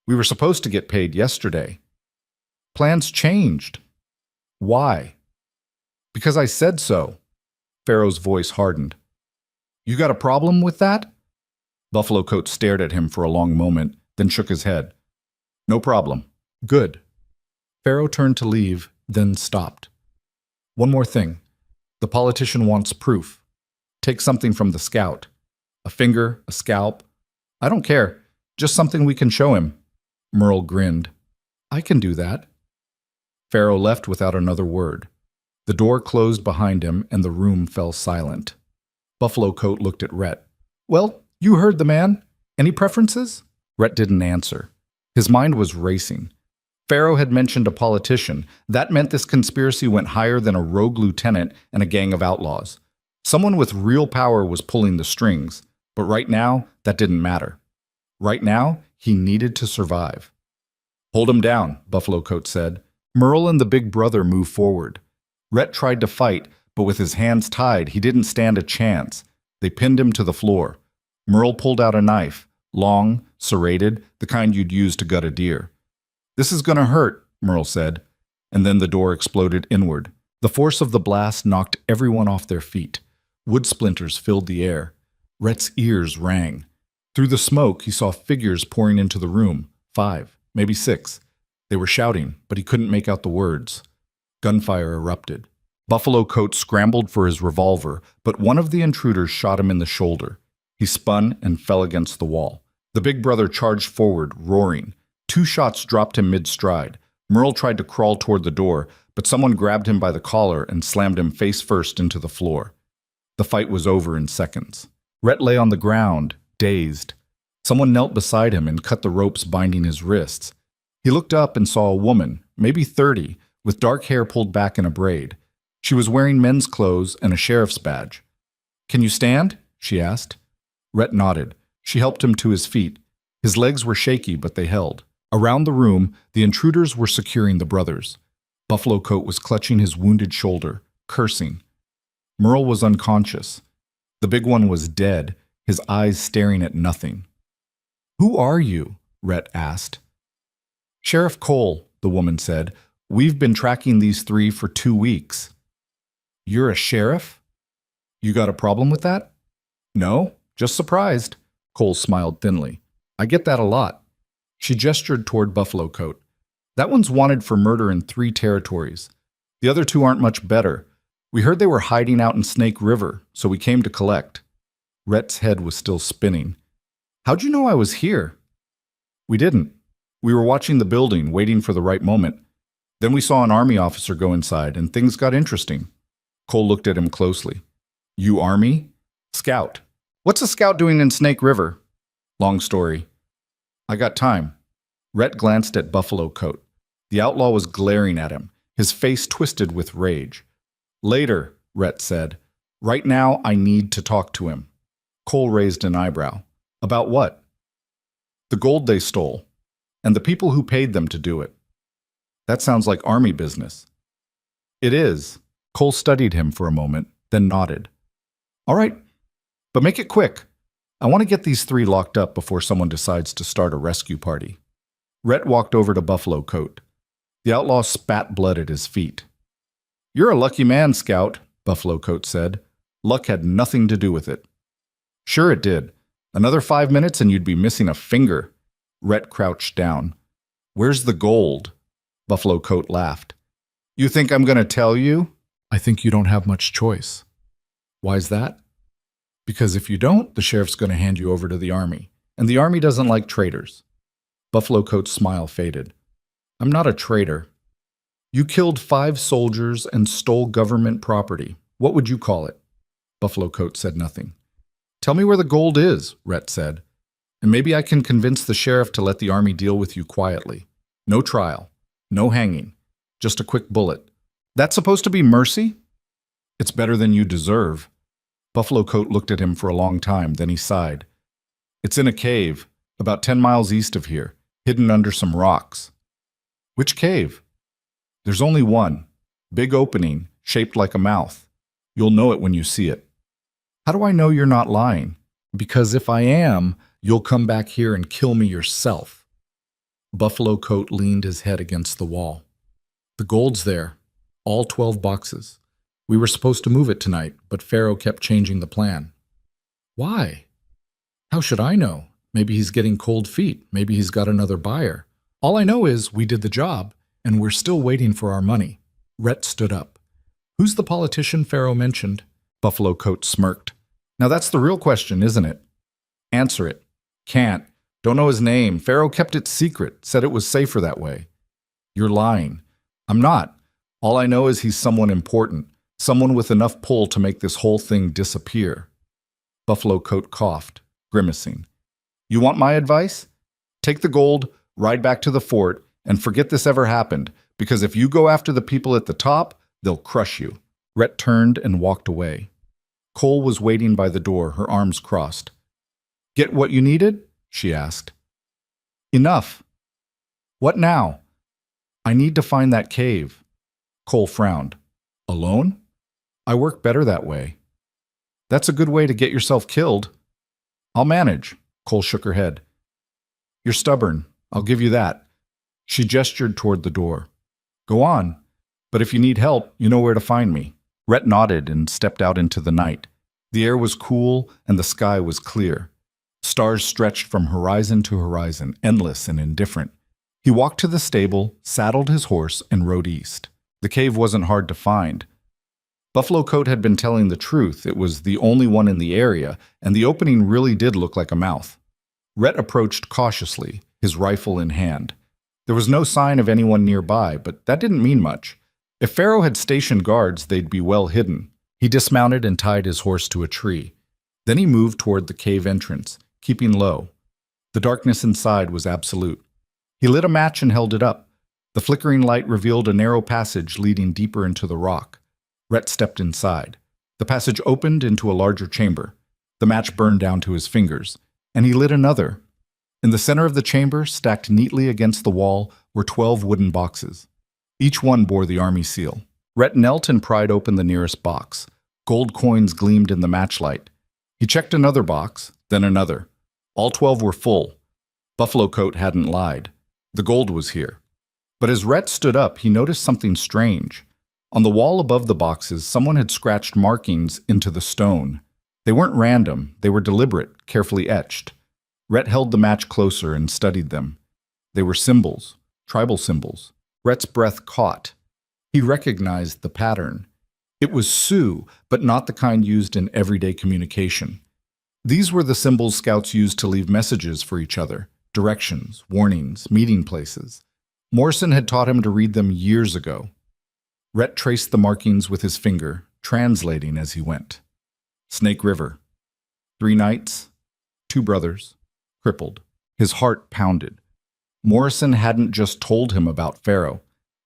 We were supposed to get paid yesterday. Plans changed. Why? Because I said so. Pharaoh's voice hardened. You got a problem with that? Buffalo Coat stared at him for a long moment, then shook his head. No problem. Good. Pharaoh turned to leave, then stopped. One more thing. The politician wants proof. Take something from the scout. A finger, a scalp. I don't care. Just something we can show him. Merle grinned. I can do that. Pharaoh left without another word. The door closed behind him and the room fell silent. Buffalo Coat looked at Rhett. Well, you heard the man. Any preferences? Rhett didn't answer. His mind was racing. Pharaoh had mentioned a politician. That meant this conspiracy went higher than a rogue lieutenant and a gang of outlaws. Someone with real power was pulling the strings, but right now, that didn't matter. Right now, he needed to survive. Hold him down, Buffalo Coat said. Merle and the big brother moved forward. Rhett tried to fight, but with his hands tied, he didn't stand a chance. They pinned him to the floor. Merle pulled out a knife, long, serrated, the kind you'd use to gut a deer. This is gonna hurt, Merle said, and then the door exploded inward. The force of the blast knocked everyone off their feet. Wood splinters filled the air. Rhett's ears rang. Through the smoke, he saw figures pouring into the room. 5, maybe 6. They were shouting, but he couldn't make out the words. Gunfire erupted. Buffalo Coat scrambled for his revolver, but one of the intruders shot him in the shoulder. He spun and fell against the wall. The big brother charged forward, roaring. 2 shots dropped him mid-stride. Merle tried to crawl toward the door, but someone grabbed him by the collar and slammed him face first into the floor. The fight was over in seconds. Rhett lay on the ground, dazed. Someone knelt beside him and cut the ropes binding his wrists. He looked up and saw a woman, maybe 30, with dark hair pulled back in a braid. She was wearing men's clothes and a sheriff's badge. "Can you stand?" she asked. Rhett nodded. She helped him to his feet. His legs were shaky, but they held. Around the room, the intruders were securing the brothers. Buffalo Coat was clutching his wounded shoulder, cursing. Merle was unconscious. The big one was dead, his eyes staring at nothing. "Who are you?" Rhett asked. "Sheriff Cole," the woman said. "We've been tracking these 3 for 2 weeks." "You're a sheriff? You got a problem with that?" "No, just surprised." Cole smiled thinly. "I get that a lot." She gestured toward Buffalo Coat. "That one's wanted for murder in 3 territories. The other 2 aren't much better. We heard they were hiding out in Snake River, so we came to collect." Rhett's head was still spinning. "How'd you know I was here?" "We didn't. We were watching the building, waiting for the right moment. Then we saw an army officer go inside, and things got interesting." Cole looked at him closely. "You army?" "Scout." "What's a scout doing in Snake River?" "Long story." "I got time." Rhett glanced at Buffalo Coat. The outlaw was glaring at him, his face twisted with rage. "Later," Rhett said. "Right now, I need to talk to him." Cole raised an eyebrow. "About what?" "The gold they stole, and the people who paid them to do it." "That sounds like army business." "It is." Cole studied him for a moment, then nodded. "All right, but make it quick. I want to get these 3 locked up before someone decides to start a rescue party." Rhett walked over to Buffalo Coat. The outlaw spat blood at his feet. "You're a lucky man, Scout," Buffalo Coat said. "Luck had nothing to do with it." "Sure it did. Another 5 minutes and you'd be missing a finger." Rhett crouched down. "Where's the gold?" Buffalo Coat laughed. "You think I'm going to tell you?" "I think you don't have much choice." "Why's that?" "Because if you don't, the sheriff's going to hand you over to the army, and the army doesn't like traitors." Buffalo Coat's smile faded. "I'm not a traitor." "You killed 5 soldiers and stole government property. What would you call it?" Buffalo Coat said nothing. "Tell me where the gold is," Rhett said, "and maybe I can convince the sheriff to let the army deal with you quietly. No trial, no hanging, just a quick bullet. That's supposed to be mercy?" "It's better than you deserve." Buffalo Coat looked at him for a long time, then he sighed. "It's in a cave, about 10 miles east of here, hidden under some rocks." "Which cave?" "There's only one. Big opening, shaped like a mouth. You'll know it when you see it." "How do I know you're not lying?" "Because if I am, you'll come back here and kill me yourself." Buffalo Coat leaned his head against the wall. "The gold's there, all 12 boxes. We were supposed to move it tonight, but Pharaoh kept changing the plan." "Why?" "How should I know? Maybe he's getting cold feet. Maybe he's got another buyer. All I know is we did the job, and we're still waiting for our money." Rhett stood up. "Who's the politician Pharaoh mentioned?" Buffalo Coat smirked. "Now that's the real question, isn't it?" "Answer it." "Can't. Don't know his name. Pharaoh kept it secret, said it was safer that way." "You're lying." "I'm not. All I know is he's someone important, someone with enough pull to make this whole thing disappear." Buffalo Coat coughed, grimacing. "You want my advice? Take the gold, ride back to the fort, and forget this ever happened, because if you go after the people at the top, they'll crush you." Rhett turned and walked away. Cole was waiting by the door, her arms crossed. "Get what you needed?" she asked. "Enough." "What now?" "I need to find that cave." Cole frowned. "Alone?" "I work better that way." "That's a good way to get yourself killed." "I'll manage." Cole shook her head. "You're stubborn. I'll give you that." She gestured toward the door. "Go on. But if you need help, you know where to find me." Rhett nodded and stepped out into the night. The air was cool and the sky was clear. Stars stretched from horizon to horizon, endless and indifferent. He walked to the stable, saddled his horse, and rode east. The cave wasn't hard to find. Buffalo Coat had been telling the truth. It was the only one in the area, and the opening really did look like a mouth. Rhett approached cautiously, his rifle in hand. There was no sign of anyone nearby, but that didn't mean much. If Pharaoh had stationed guards, they'd be well hidden. He dismounted and tied his horse to a tree. Then he moved toward the cave entrance, keeping low. The darkness inside was absolute. He lit a match and held it up. The flickering light revealed a narrow passage leading deeper into the rock. Rhett stepped inside. The passage opened into a larger chamber. The match burned down to his fingers, and he lit another. In the center of the chamber, stacked neatly against the wall, were 12 wooden boxes. Each one bore the army seal. Rhett knelt and pried open the nearest box. Gold coins gleamed in the matchlight. He checked another box, then another. All 12 were full. Buffalo Coat hadn't lied. The gold was here. But as Rhett stood up, he noticed something strange. On the wall above the boxes, someone had scratched markings into the stone. They weren't random. They were deliberate, carefully etched. Rhett held the match closer and studied them. They were symbols, tribal symbols. Rhett's breath caught. He recognized the pattern. It was Sioux, but not the kind used in everyday communication. These were the symbols scouts used to leave messages for each other, directions, warnings, meeting places. Morrison had taught him to read them years ago. Rhett traced the markings with his finger, translating as he went. Snake River. 3 nights, 2 brothers, crippled. His heart pounded. Morrison hadn't just told him about Pharaoh.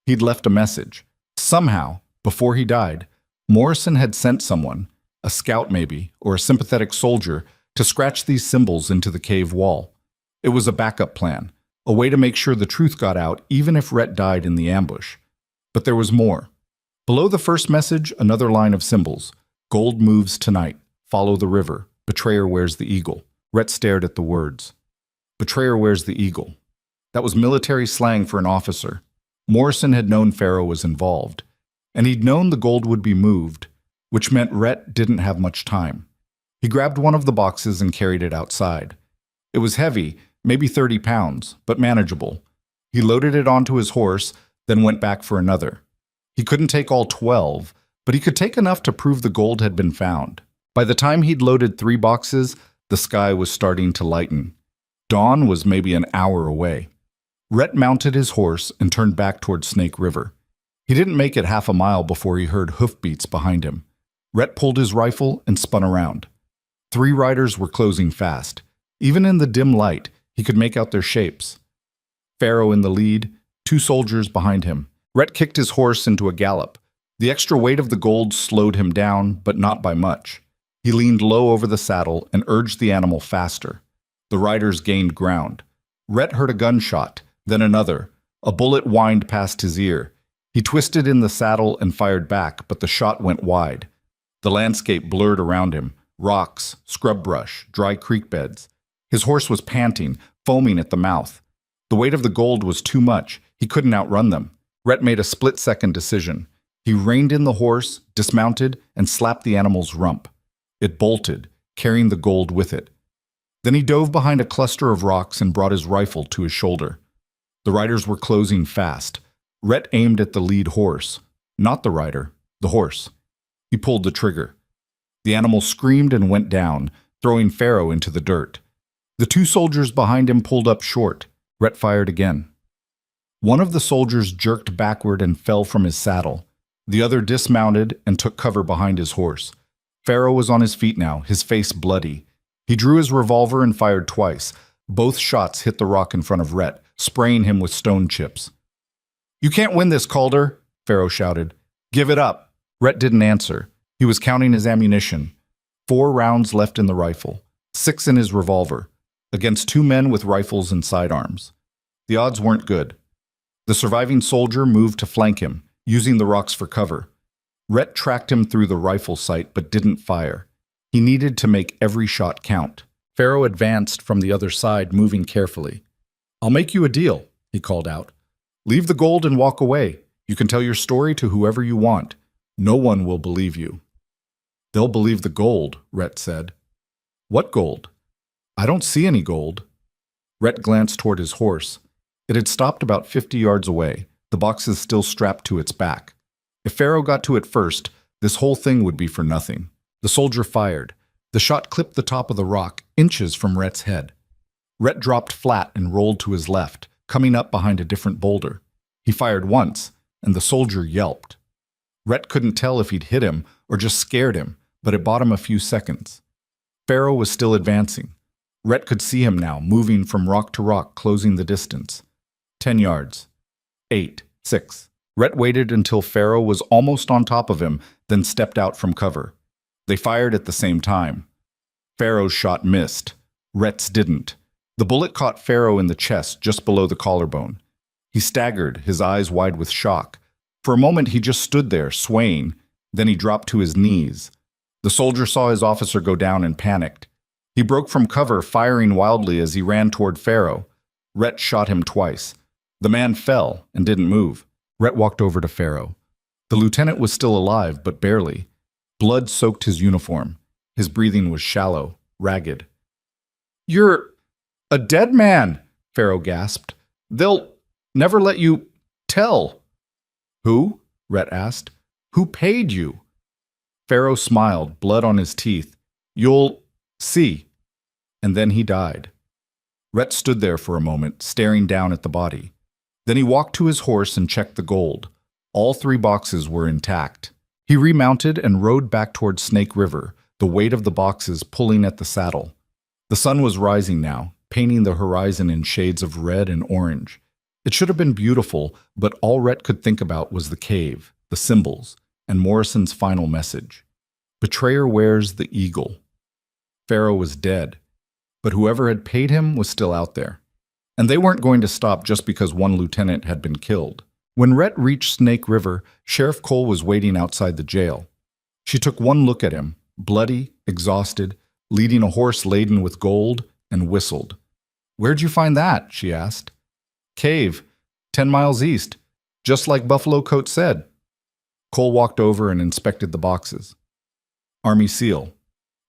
He'd left a message. Somehow, before he died, Morrison had sent someone, a scout maybe, or a sympathetic soldier, to scratch these symbols into the cave wall. It was a backup plan, a way to make sure the truth got out even if Rhett died in the ambush. But there was more. Below the first message, another line of symbols. Gold moves tonight. Follow the river. Betrayer wears the eagle. Rhett stared at the words. Betrayer wears the eagle. That was military slang for an officer. Morrison had known Pharaoh was involved, and he'd known the gold would be moved, which meant Rhett didn't have much time. He grabbed one of the boxes and carried it outside. It was heavy, maybe 30 pounds, but manageable. He loaded it onto his horse, then went back for another. He couldn't take all 12, but he could take enough to prove the gold had been found. By the time he'd loaded 3 boxes, the sky was starting to lighten. Dawn was maybe an hour away. Rhett mounted his horse and turned back toward Snake River. He didn't make it half a mile before he heard hoofbeats behind him. Rhett pulled his rifle and spun around. 3 riders were closing fast. Even in the dim light, he could make out their shapes. Pharaoh in the lead, 2 soldiers behind him. Rhett kicked his horse into a gallop. The extra weight of the gold slowed him down, but not by much. He leaned low over the saddle and urged the animal faster. The riders gained ground. Rhett heard a gunshot, then another. A bullet whined past his ear. He twisted in the saddle and fired back, but the shot went wide. The landscape blurred around him. Rocks, scrub brush, dry creek beds. His horse was panting, foaming at the mouth. The weight of the gold was too much. He couldn't outrun them. Rhett made a split-second decision. He reined in the horse, dismounted, and slapped the animal's rump. It bolted, carrying the gold with it. Then he dove behind a cluster of rocks and brought his rifle to his shoulder. The riders were closing fast. Rhett aimed at the lead horse. Not the rider, the horse. He pulled the trigger. The animal screamed and went down, throwing Pharaoh into the dirt. The 2 soldiers behind him pulled up short. Rhett fired again. One of the soldiers jerked backward and fell from his saddle. The other dismounted and took cover behind his horse. Pharaoh was on his feet now, his face bloody. He drew his revolver and fired twice. Both shots hit the rock in front of Rhett, spraying him with stone chips. "You can't win this, Calder," Pharaoh shouted. "Give it up." Rhett didn't answer. He was counting his ammunition. 4 rounds left in the rifle, 6 in his revolver, against 2 men with rifles and sidearms. The odds weren't good. The surviving soldier moved to flank him, using the rocks for cover. Rhett tracked him through the rifle sight but didn't fire. He needed to make every shot count. Pharaoh advanced from the other side, moving carefully. "I'll make you a deal," he called out. "Leave the gold and walk away. You can tell your story to whoever you want. No one will believe you." "They'll believe the gold," Rhett said. "What gold?" "I don't see any gold." Rhett glanced toward his horse. It had stopped about 50 yards away, the boxes still strapped to its back. If Pharaoh got to it first, this whole thing would be for nothing. The soldier fired. The shot clipped the top of the rock, inches from Rhett's head. Rhett dropped flat and rolled to his left, coming up behind a different boulder. He fired once, and the soldier yelped. Rhett couldn't tell if he'd hit him or just scared him, but it bought him a few seconds. Pharaoh was still advancing. Rhett could see him now, moving from rock to rock, closing the distance. 10 yards. 8, 6. Rhett waited until Pharaoh was almost on top of him, then stepped out from cover. They fired at the same time. Pharaoh's shot missed. Rhett's didn't. The bullet caught Pharaoh in the chest, just below the collarbone. He staggered, his eyes wide with shock. For a moment he just stood there, swaying. Then he dropped to his knees. The soldier saw his officer go down and panicked. He broke from cover, firing wildly as he ran toward Pharaoh. Rhett shot him twice. The man fell and didn't move. Rhett walked over to Pharaoh. The lieutenant was still alive, but barely. Blood soaked his uniform. His breathing was shallow, ragged. "You're a dead man," Pharaoh gasped. "They'll never let you tell." "Who?" Rhett asked. "Who paid you?" Pharaoh smiled, blood on his teeth. "You'll see." And then he died. Rhett stood there for a moment, staring down at the body. Then he walked to his horse and checked the gold. All 3 boxes were intact. He remounted and rode back toward Snake River, the weight of the boxes pulling at the saddle. The sun was rising now, painting the horizon in shades of red and orange. It should have been beautiful, but all Rhett could think about was the cave, the symbols, and Morrison's final message. Betrayer wears the eagle. Pharaoh was dead, but whoever had paid him was still out there. And they weren't going to stop just because one lieutenant had been killed. When Rhett reached Snake River, Sheriff Cole was waiting outside the jail. She took one look at him, bloody, exhausted, leading a horse laden with gold, and whistled. "Where'd you find that?" she asked. "Cave, 10 miles east, just like Buffalo Coat said." Cole walked over and inspected the boxes. "Army SEAL.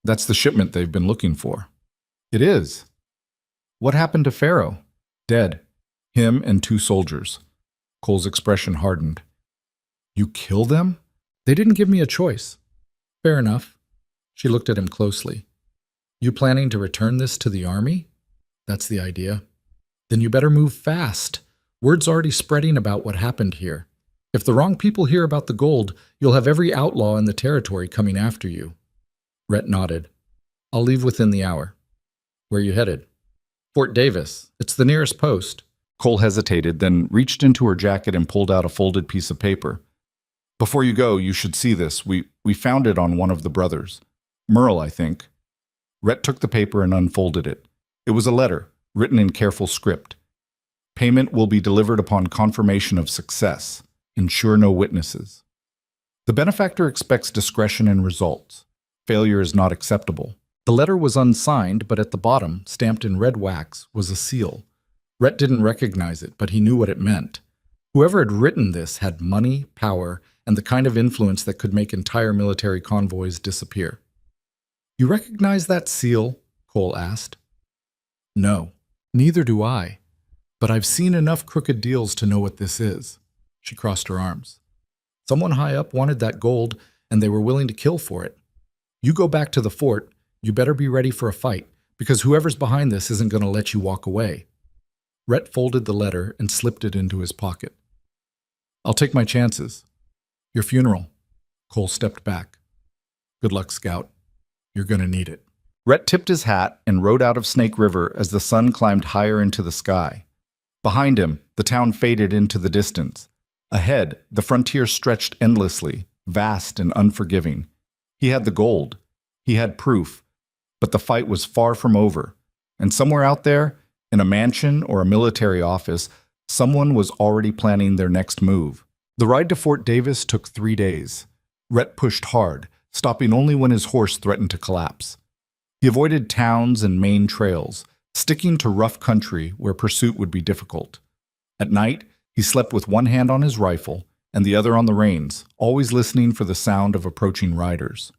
That's the shipment they've been looking for." "It is." "What happened to Pharaoh?" "Dead. Him and 2 soldiers." Cole's expression hardened. "You kill them?" "They didn't give me a choice." "Fair enough." She looked at him closely. "You planning to return this to the army?" "That's the idea." "Then you better move fast. Word's already spreading about what happened here. If the wrong people hear about the gold, you'll have every outlaw in the territory coming after you." Rhett nodded. "I'll leave within the hour." "Where you headed?" "Fort Davis. It's the nearest post." Cole hesitated, then reached into her jacket and pulled out a folded piece of paper. "Before you go, you should see this. We found it on one of the brothers. Merle, I think." Rhett took the paper and unfolded it. It was a letter, written in careful script. "Payment will be delivered upon confirmation of success. Ensure no witnesses. The benefactor expects discretion and results. Failure is not acceptable." The letter was unsigned, but at the bottom, stamped in red wax, was a seal. Rhett didn't recognize it, but he knew what it meant. Whoever had written this had money, power, and the kind of influence that could make entire military convoys disappear. "You recognize that seal?" Cole asked. "No, neither do I. But I've seen enough crooked deals to know what this is." She crossed her arms. "Someone high up wanted that gold, and they were willing to kill for it. You go back to the fort, you better be ready for a fight, because whoever's behind this isn't going to let you walk away." Rhett folded the letter and slipped it into his pocket. "I'll take my chances." "Your funeral." Cole stepped back. "Good luck, Scout. You're going to need it." Rhett tipped his hat and rode out of Snake River as the sun climbed higher into the sky. Behind him, the town faded into the distance. Ahead, the frontier stretched endlessly, vast and unforgiving. He had the gold. He had proof, but the fight was far from over. And somewhere out there, in a mansion or a military office, someone was already planning their next move. The ride to Fort Davis took 3 days. Rhett pushed hard, stopping only when his horse threatened to collapse. He avoided towns and main trails, sticking to rough country where pursuit would be difficult. At night, he slept with one hand on his rifle and the other on the reins, always listening for the sound of approaching riders.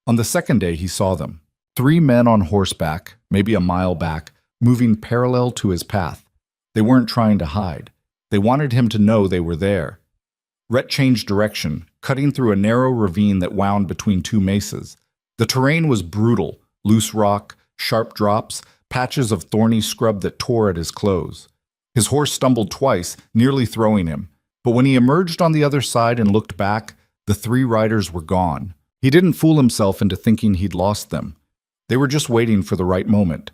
On the second day, he saw them. 3 men on horseback, maybe a mile back, moving parallel to his path. They weren't trying to hide. They wanted him to know they were there. Rhett changed direction, cutting through a narrow ravine that wound between 2 mesas. The terrain was brutal, loose rock, sharp drops, patches of thorny scrub that tore at his clothes. His horse stumbled twice, nearly throwing him. But when he emerged on the other side and looked back, the 3 riders were gone. He didn't fool himself into thinking he'd lost them. They were just waiting for the right moment.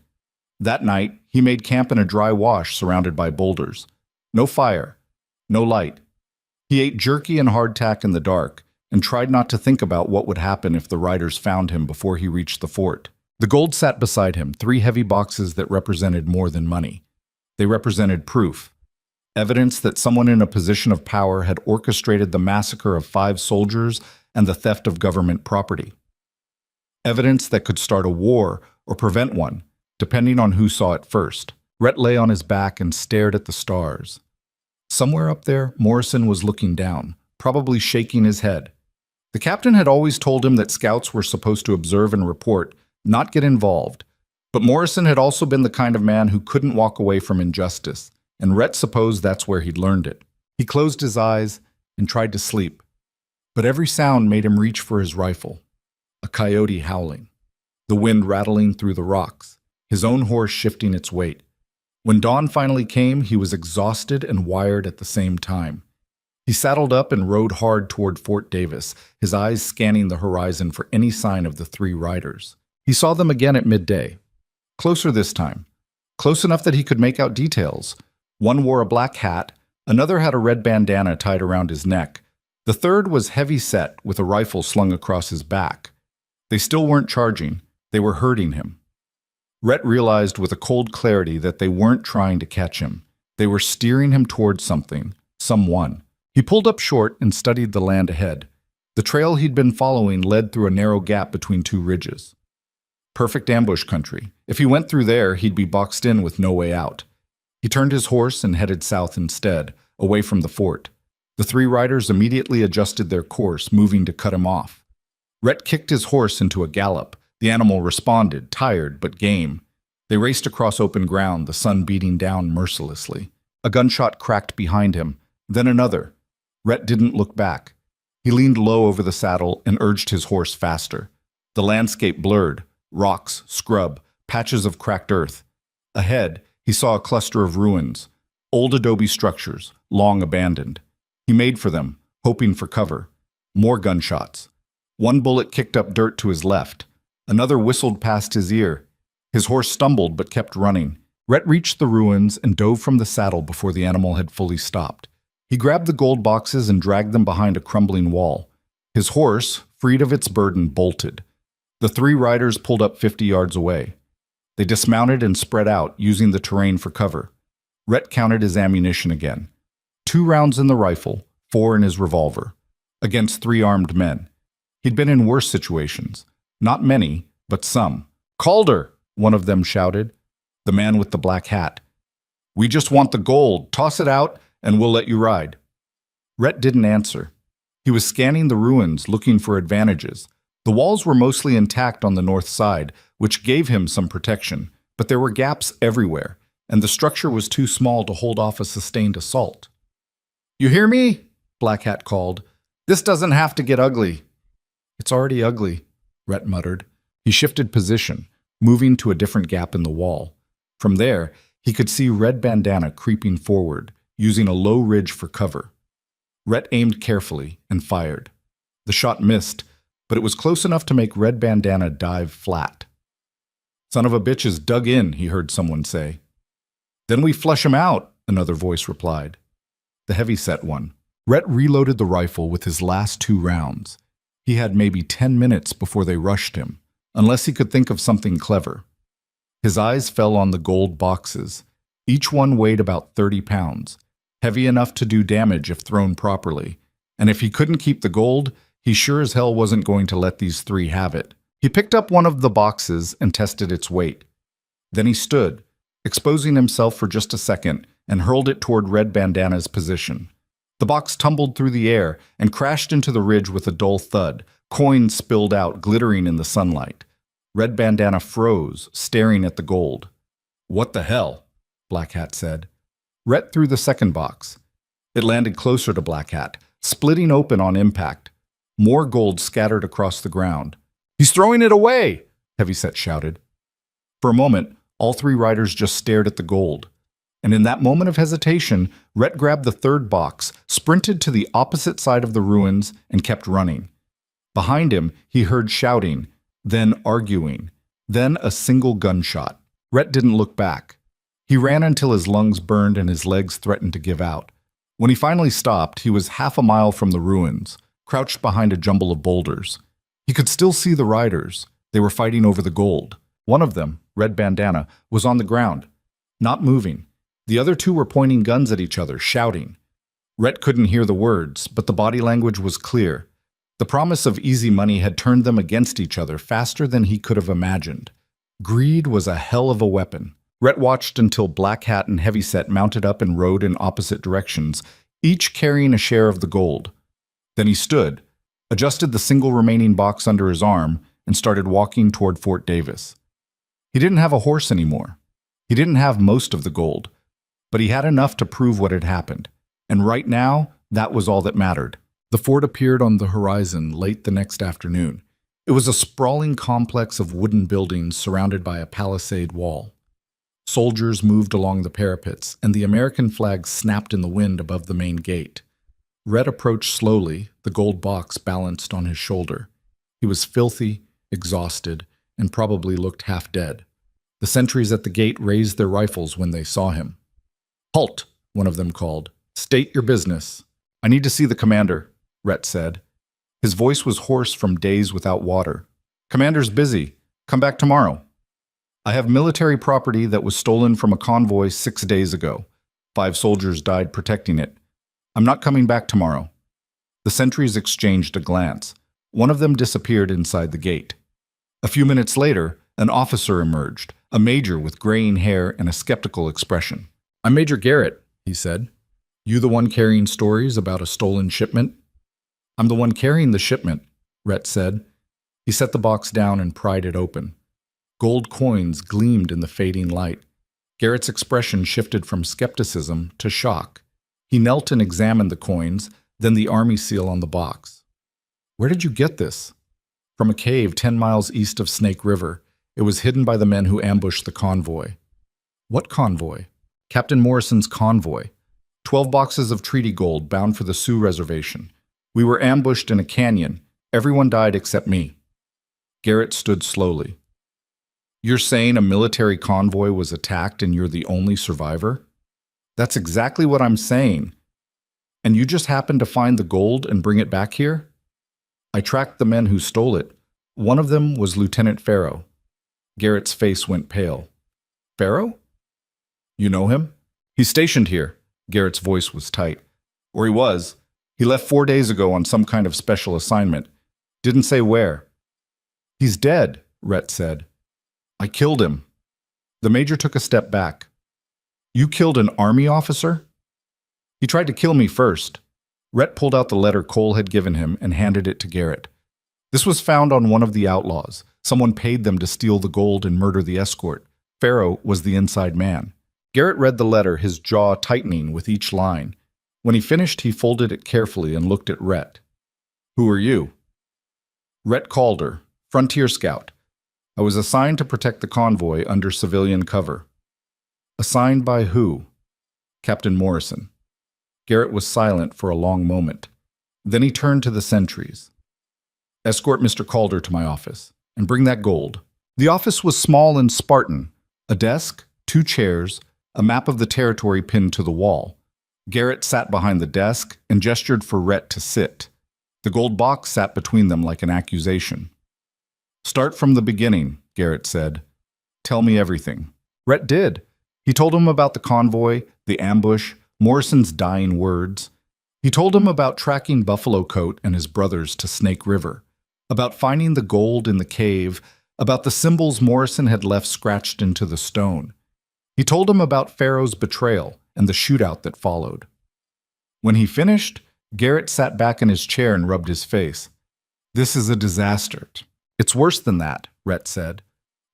That night, he made camp in a dry wash surrounded by boulders. No fire, no light. He ate jerky and hardtack in the dark and tried not to think about what would happen if the riders found him before he reached the fort. The gold sat beside him, 3 heavy boxes that represented more than money. They represented proof. Evidence that someone in a position of power had orchestrated the massacre of 5 soldiers and the theft of government property. Evidence that could start a war or prevent one, depending on who saw it first. Rhett lay on his back and stared at the stars. Somewhere up there, Morrison was looking down, probably shaking his head. The captain had always told him that scouts were supposed to observe and report, not get involved. But Morrison had also been the kind of man who couldn't walk away from injustice, and Rhett supposed that's where he'd learned it. He closed his eyes and tried to sleep. But every sound made him reach for his rifle. A coyote howling, the wind rattling through the rocks, his own horse shifting its weight. When dawn finally came, he was exhausted and wired at the same time. He saddled up and rode hard toward Fort Davis, his eyes scanning the horizon for any sign of the 3 riders. He saw them again at midday. Closer this time. Close enough that he could make out details. One wore a black hat, another had a red bandana tied around his neck. The third was heavy set with a rifle slung across his back. They still weren't charging. They were hurting him. Rhett realized with a cold clarity that they weren't trying to catch him. They were steering him towards something, someone. He pulled up short and studied the land ahead. The trail he'd been following led through a narrow gap between 2 ridges. Perfect ambush country. If he went through there, he'd be boxed in with no way out. He turned his horse and headed south instead, away from the fort. The 3 riders immediately adjusted their course, moving to cut him off. Rhett kicked his horse into a gallop. The animal responded, tired but game. They raced across open ground, the sun beating down mercilessly. A gunshot cracked behind him, then another. Rhett didn't look back. He leaned low over the saddle and urged his horse faster. The landscape blurred, rocks, scrub, patches of cracked earth. Ahead, he saw a cluster of ruins, old adobe structures, long abandoned. He made for them, hoping for cover. More gunshots. One bullet kicked up dirt to his left. Another whistled past his ear. His horse stumbled but kept running. Rhett reached the ruins and dove from the saddle before the animal had fully stopped. He grabbed the gold boxes and dragged them behind a crumbling wall. His horse, freed of its burden, bolted. The 3 riders pulled up 50 yards away. They dismounted and spread out, using the terrain for cover. Rhett counted his ammunition again. 2 rounds in the rifle, 4 in his revolver. Against 3 armed men. He'd been in worse situations. Not many, but some. "Calder!" one of them shouted. The man with the black hat. "We just want the gold. Toss it out, and we'll let you ride." Rhett didn't answer. He was scanning the ruins, looking for advantages. The walls were mostly intact on the north side, which gave him some protection, but there were gaps everywhere, and the structure was too small to hold off a sustained assault. "You hear me?" Black Hat called. "This doesn't have to get ugly." "It's already ugly," Rhett muttered. He shifted position, moving to a different gap in the wall. From there, he could see Red Bandana creeping forward, using a low ridge for cover. Rhett aimed carefully and fired. The shot missed, but it was close enough to make Red Bandana dive flat. "Son of a bitch is dug in," he heard someone say. "Then we flush him out," another voice replied. The heavy-set one. Rhett reloaded the rifle with his last 2 rounds. He had maybe 10 minutes before they rushed him. unless he could think of something clever. His eyes fell on the gold boxes. Each one weighed about 30 pounds, heavy enough to do damage if thrown properly. And if he couldn't keep the gold, he sure as hell wasn't going to let these three have it. He picked up one of the boxes and tested its weight. Then he stood, exposing himself for just a second, and hurled it toward Red Bandana's position. The box tumbled through the air and crashed into the ridge with a dull thud. Coins spilled out, glittering in the sunlight. Red Bandana froze, staring at the gold. "What the hell?" Black Hat said. Rhett threw the second box. It landed closer to Black Hat, splitting open on impact. More gold scattered across the ground. "He's throwing it away!" Heavyset shouted. For a moment, all three riders just stared at the gold. And in that moment of hesitation, Rhett grabbed the third box, sprinted to the opposite side of the ruins, and kept running. Behind him, he heard shouting, then arguing, then a single gunshot. Rhett didn't look back. He ran until his lungs burned and his legs threatened to give out. When he finally stopped, he was half a mile from the ruins, crouched behind a jumble of boulders. He could still see the riders. They were fighting over the gold. One of them, Red Bandana, was on the ground, not moving. The other two were pointing guns at each other, shouting. Rhett couldn't hear the words, but the body language was clear. The promise of easy money had turned them against each other faster than he could have imagined. Greed was a hell of a weapon. Rhett watched until Black Hat and Heavyset mounted up and rode in opposite directions, each carrying a share of the gold. Then he stood, adjusted the single remaining box under his arm, and started walking toward Fort Davis. He didn't have a horse anymore. He didn't have most of the gold, but he had enough to prove what had happened. And right now, that was all that mattered. The fort appeared on the horizon late the next afternoon. It was a sprawling complex of wooden buildings surrounded by a palisade wall. Soldiers moved along the parapets, and the American flag snapped in the wind above the main gate. Rhett approached slowly, the gold box balanced on his shoulder. He was filthy, exhausted, and probably looked half dead. The sentries at the gate raised their rifles when they saw him. "Halt," one of them called. "State your business." "I need to see the commander," Rhett said. His voice was hoarse from days without water. "Commander's busy. Come back tomorrow." "I have military property that was stolen from a convoy 6 days ago. 5 soldiers died protecting it. I'm not coming back tomorrow." The sentries exchanged a glance. One of them disappeared inside the gate. A few minutes later, an officer emerged, a major with graying hair and a skeptical expression. "I'm Major Garrett," he said. "You the one carrying stories about a stolen shipment?" "I'm the one carrying the shipment," Rhett said. He set the box down and pried it open. Gold coins gleamed in the fading light. Garrett's expression shifted from skepticism to shock. He knelt and examined the coins, then the army seal on the box. "Where did you get this?" "From a cave 10 miles east of Snake River. It was hidden by the men who ambushed the convoy." "What convoy?" "Captain Morrison's convoy. 12 boxes of treaty gold bound for the Sioux Reservation. We were ambushed in a canyon. Everyone died except me." Garrett stood slowly. "You're saying a military convoy was attacked and you're the only survivor?" "That's exactly what I'm saying. And you just happened to find the gold and bring it back here?" "I tracked the men who stole it. One of them was Lieutenant Farrow." Garrett's face went pale. "Farrow? You know him?" "He's stationed here." Garrett's voice was tight. "Or he was. He left 4 days ago on some kind of special assignment. Didn't say where." "He's dead," Rhett said. "I killed him." The major took a step back. "You killed an army officer?" "He tried to kill me first." Rhett pulled out the letter Cole had given him and handed it to Garrett. "This was found on one of the outlaws. Someone paid them to steal the gold and murder the escort. Farrow was the inside man." Garrett read the letter, his jaw tightening with each line. When he finished, he folded it carefully and looked at Rhett. "Who are you?" "Rhett Calder, Frontier Scout. I was assigned to protect the convoy under civilian cover." "Assigned by who?" "Captain Morrison." Garrett was silent for a long moment. Then he turned to the sentries. "Escort Mr. Calder to my office, and bring that gold." The office was small and Spartan. A desk, 2 chairs, a map of the territory pinned to the wall. Garrett sat behind the desk and gestured for Rhett to sit. The gold box sat between them like an accusation. Start from the beginning, Garrett said. Tell me everything. Rhett did. He told him about the convoy, the ambush, Morrison's dying words. He told him about tracking Buffalo Coat and his brothers to Snake River, about finding the gold in the cave, about the symbols Morrison had left scratched into the stone. He told him about Pharaoh's betrayal and the shootout that followed. When he finished, Garrett sat back in his chair and rubbed his face. This is a disaster. It's worse than that, Rhett said.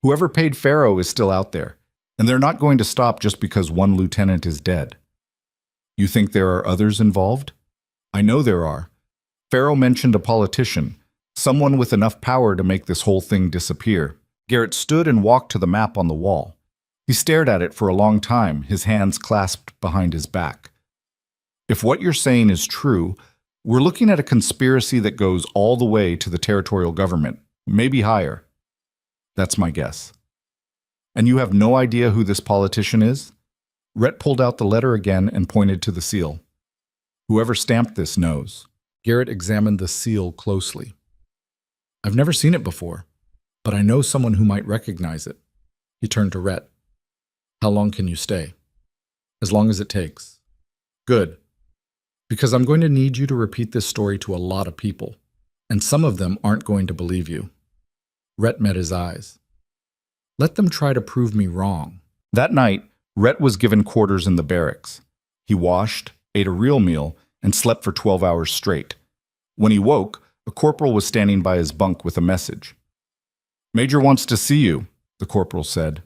Whoever paid Pharaoh is still out there, and they're not going to stop just because one lieutenant is dead. You think there are others involved? I know there are. Pharaoh mentioned a politician, someone with enough power to make this whole thing disappear. Garrett stood and walked to the map on the wall. He stared at it for a long time, his hands clasped behind his back. If what you're saying is true, we're looking at a conspiracy that goes all the way to the territorial government, maybe higher. That's my guess. And you have no idea who this politician is? Rhett pulled out the letter again and pointed to the seal. Whoever stamped this knows. Garrett examined the seal closely. I've never seen it before, but I know someone who might recognize it. He turned to Rhett. How long can you stay? As long as it takes. Good. Because I'm going to need you to repeat this story to a lot of people, and some of them aren't going to believe you. Rhett met his eyes. Let them try to prove me wrong. That night, Rhett was given quarters in the barracks. He washed, ate a real meal, and slept for 12 hours straight. When he woke, a corporal was standing by his bunk with a message. Major wants to see you, the corporal said.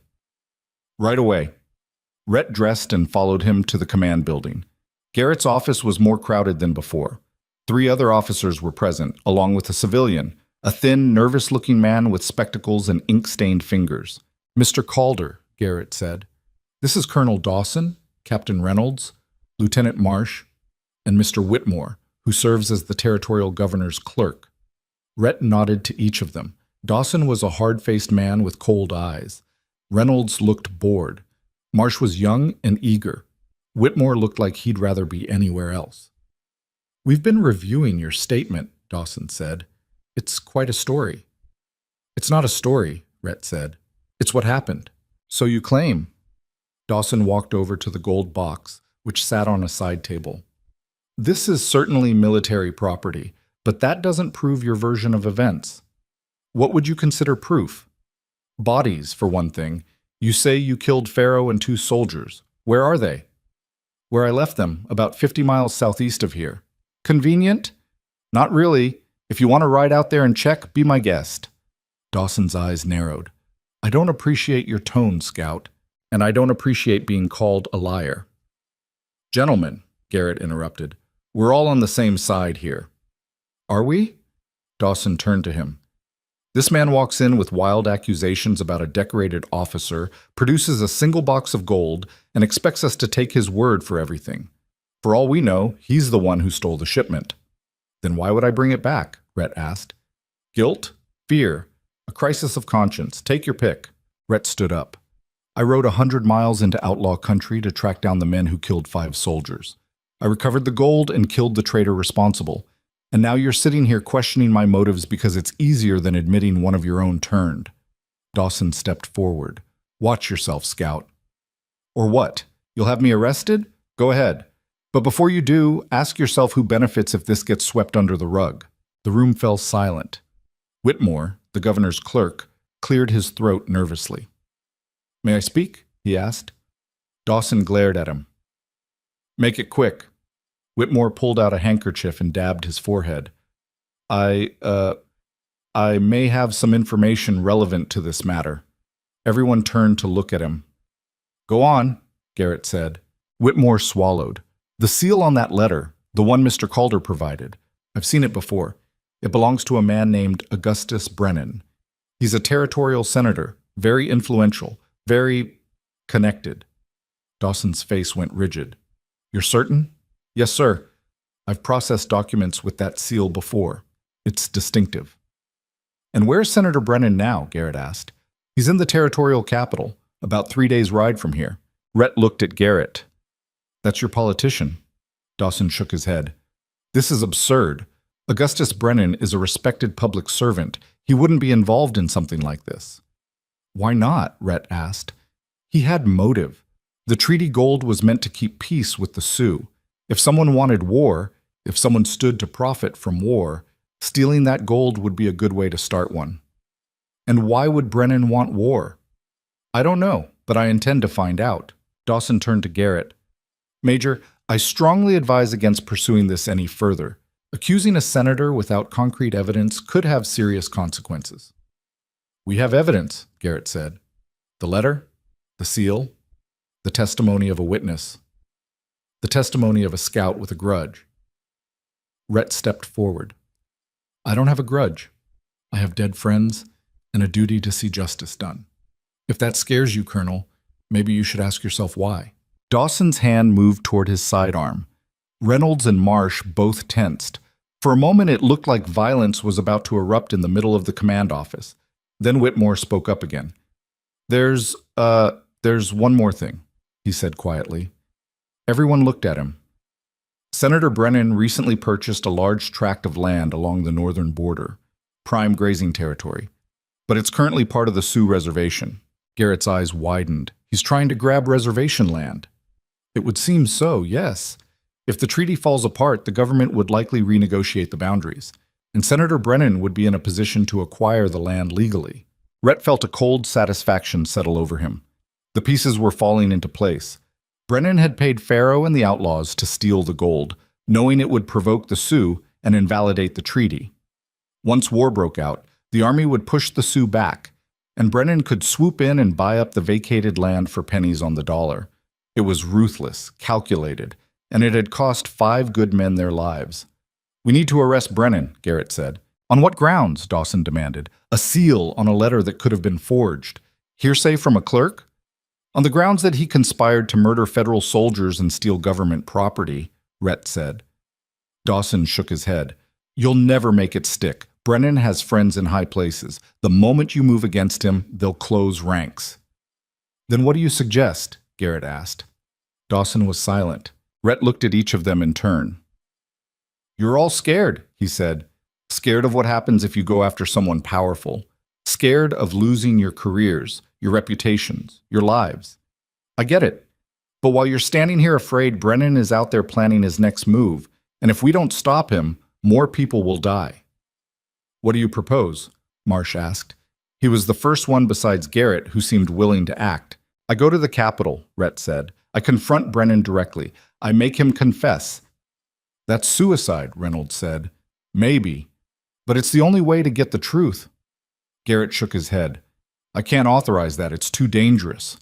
Right away. Rhett dressed and followed him to the command building. Garrett's office was more crowded than before. 3 other officers were present, along with a civilian, a thin, nervous-looking man with spectacles and ink-stained fingers. Mr. Calder, Garrett said. This is Colonel Dawson, Captain Reynolds, Lieutenant Marsh, and Mr. Whitmore, who serves as the territorial governor's clerk. Rhett nodded to each of them. Dawson was a hard-faced man with cold eyes. Reynolds looked bored. Marsh was young and eager. Whitmore looked like he'd rather be anywhere else. We've been reviewing your statement, Dawson said. It's quite a story. It's not a story, Rhett said. It's what happened. So you claim. Dawson walked over to the gold box, which sat on a side table. This is certainly military property, but that doesn't prove your version of events. What would you consider proof? Bodies, for one thing. You say you killed Pharaoh and 2 soldiers. Where are they? Where I left them, about 50 miles southeast of here. Convenient? Not really. If you want to ride out there and check, be my guest. Dawson's eyes narrowed. I don't appreciate your tone, Scout, and I don't appreciate being called a liar. Gentlemen, Garrett interrupted, we're all on the same side here. Are we? Dawson turned to him. This man walks in with wild accusations about a decorated officer, produces a single box of gold, and expects us to take his word for everything. For all we know, he's the one who stole the shipment. Then why would I bring it back? Rhett asked. Guilt? Fear? A crisis of conscience? Take your pick. Rhett stood up. I rode 100 miles into outlaw country to track down the men who killed 5 soldiers. I recovered the gold and killed the traitor responsible. And now you're sitting here questioning my motives because it's easier than admitting one of your own turned. Dawson stepped forward. Watch yourself, Scout. Or what? You'll have me arrested? Go ahead. But before you do, ask yourself who benefits if this gets swept under the rug. The room fell silent. Whitmore, the governor's clerk, cleared his throat nervously. May I speak? He asked. Dawson glared at him. Make it quick. Whitmore pulled out a handkerchief and dabbed his forehead. I may have some information relevant to this matter. Everyone turned to look at him. Go on, Garrett said. Whitmore swallowed. The seal on that letter, the one Mr. Calder provided. I've seen it before. It belongs to a man named Augustus Brennan. He's a territorial senator, very influential, very connected. Dawson's face went rigid. You're certain? Yes, sir. I've processed documents with that seal before. It's distinctive. And where's Senator Brennan now? Garrett asked. He's in the territorial capital, about 3 days' ride from here. Rhett looked at Garrett. That's your politician. Dawson shook his head. This is absurd. Augustus Brennan is a respected public servant. He wouldn't be involved in something like this. Why not? Rhett asked. He had motive. The treaty gold was meant to keep peace with the Sioux. If someone wanted war, if someone stood to profit from war, stealing that gold would be a good way to start one. And why would Brennan want war? I don't know, but I intend to find out. Dawson turned to Garrett. Major, I strongly advise against pursuing this any further. Accusing a senator without concrete evidence could have serious consequences. We have evidence, Garrett said. The letter, the seal, the testimony of a witness, the testimony of a scout with a grudge. Rhett stepped forward. I don't have a grudge. I have dead friends and a duty to see justice done. If that scares you, Colonel, maybe you should ask yourself why. Dawson's hand moved toward his sidearm. Reynolds and Marsh both tensed. For a moment it looked like violence was about to erupt in the middle of the command office. Then Whitmore spoke up again. There's one more thing, he said quietly. Everyone looked at him. Senator Brennan recently purchased a large tract of land along the northern border, prime grazing territory. But it's currently part of the Sioux reservation. Garrett's eyes widened. He's trying to grab reservation land. It would seem so, yes. If the treaty falls apart, the government would likely renegotiate the boundaries, and Senator Brennan would be in a position to acquire the land legally. Rhett felt a cold satisfaction settle over him. The pieces were falling into place. Brennan had paid Farrow and the outlaws to steal the gold, knowing it would provoke the Sioux and invalidate the treaty. Once war broke out, the army would push the Sioux back, and Brennan could swoop in and buy up the vacated land for pennies on the dollar. It was ruthless, calculated, and it had cost 5 good men their lives. We need to arrest Brennan, Garrett said. On what grounds? Dawson demanded. A seal on a letter that could have been forged. Hearsay from a clerk? On the grounds that he conspired to murder federal soldiers and steal government property, Rhett said. Dawson shook his head. You'll never make it stick. Brennan has friends in high places. The moment you move against him, they'll close ranks. Then what do you suggest? Garrett asked. Dawson was silent. Rhett looked at each of them in turn. You're all scared, he said. Scared of what happens if you go after someone powerful. Scared of losing your careers, your reputations, your lives. I get it. But while you're standing here afraid, Brennan is out there planning his next move, and if we don't stop him, more people will die. What do you propose? Marsh asked. He was the first one besides Garrett who seemed willing to act. I go to the Capitol, Rhett said. I confront Brennan directly. I make him confess. That's suicide, Reynolds said. Maybe. But it's the only way to get the truth. Garrett shook his head. I can't authorize that. It's too dangerous.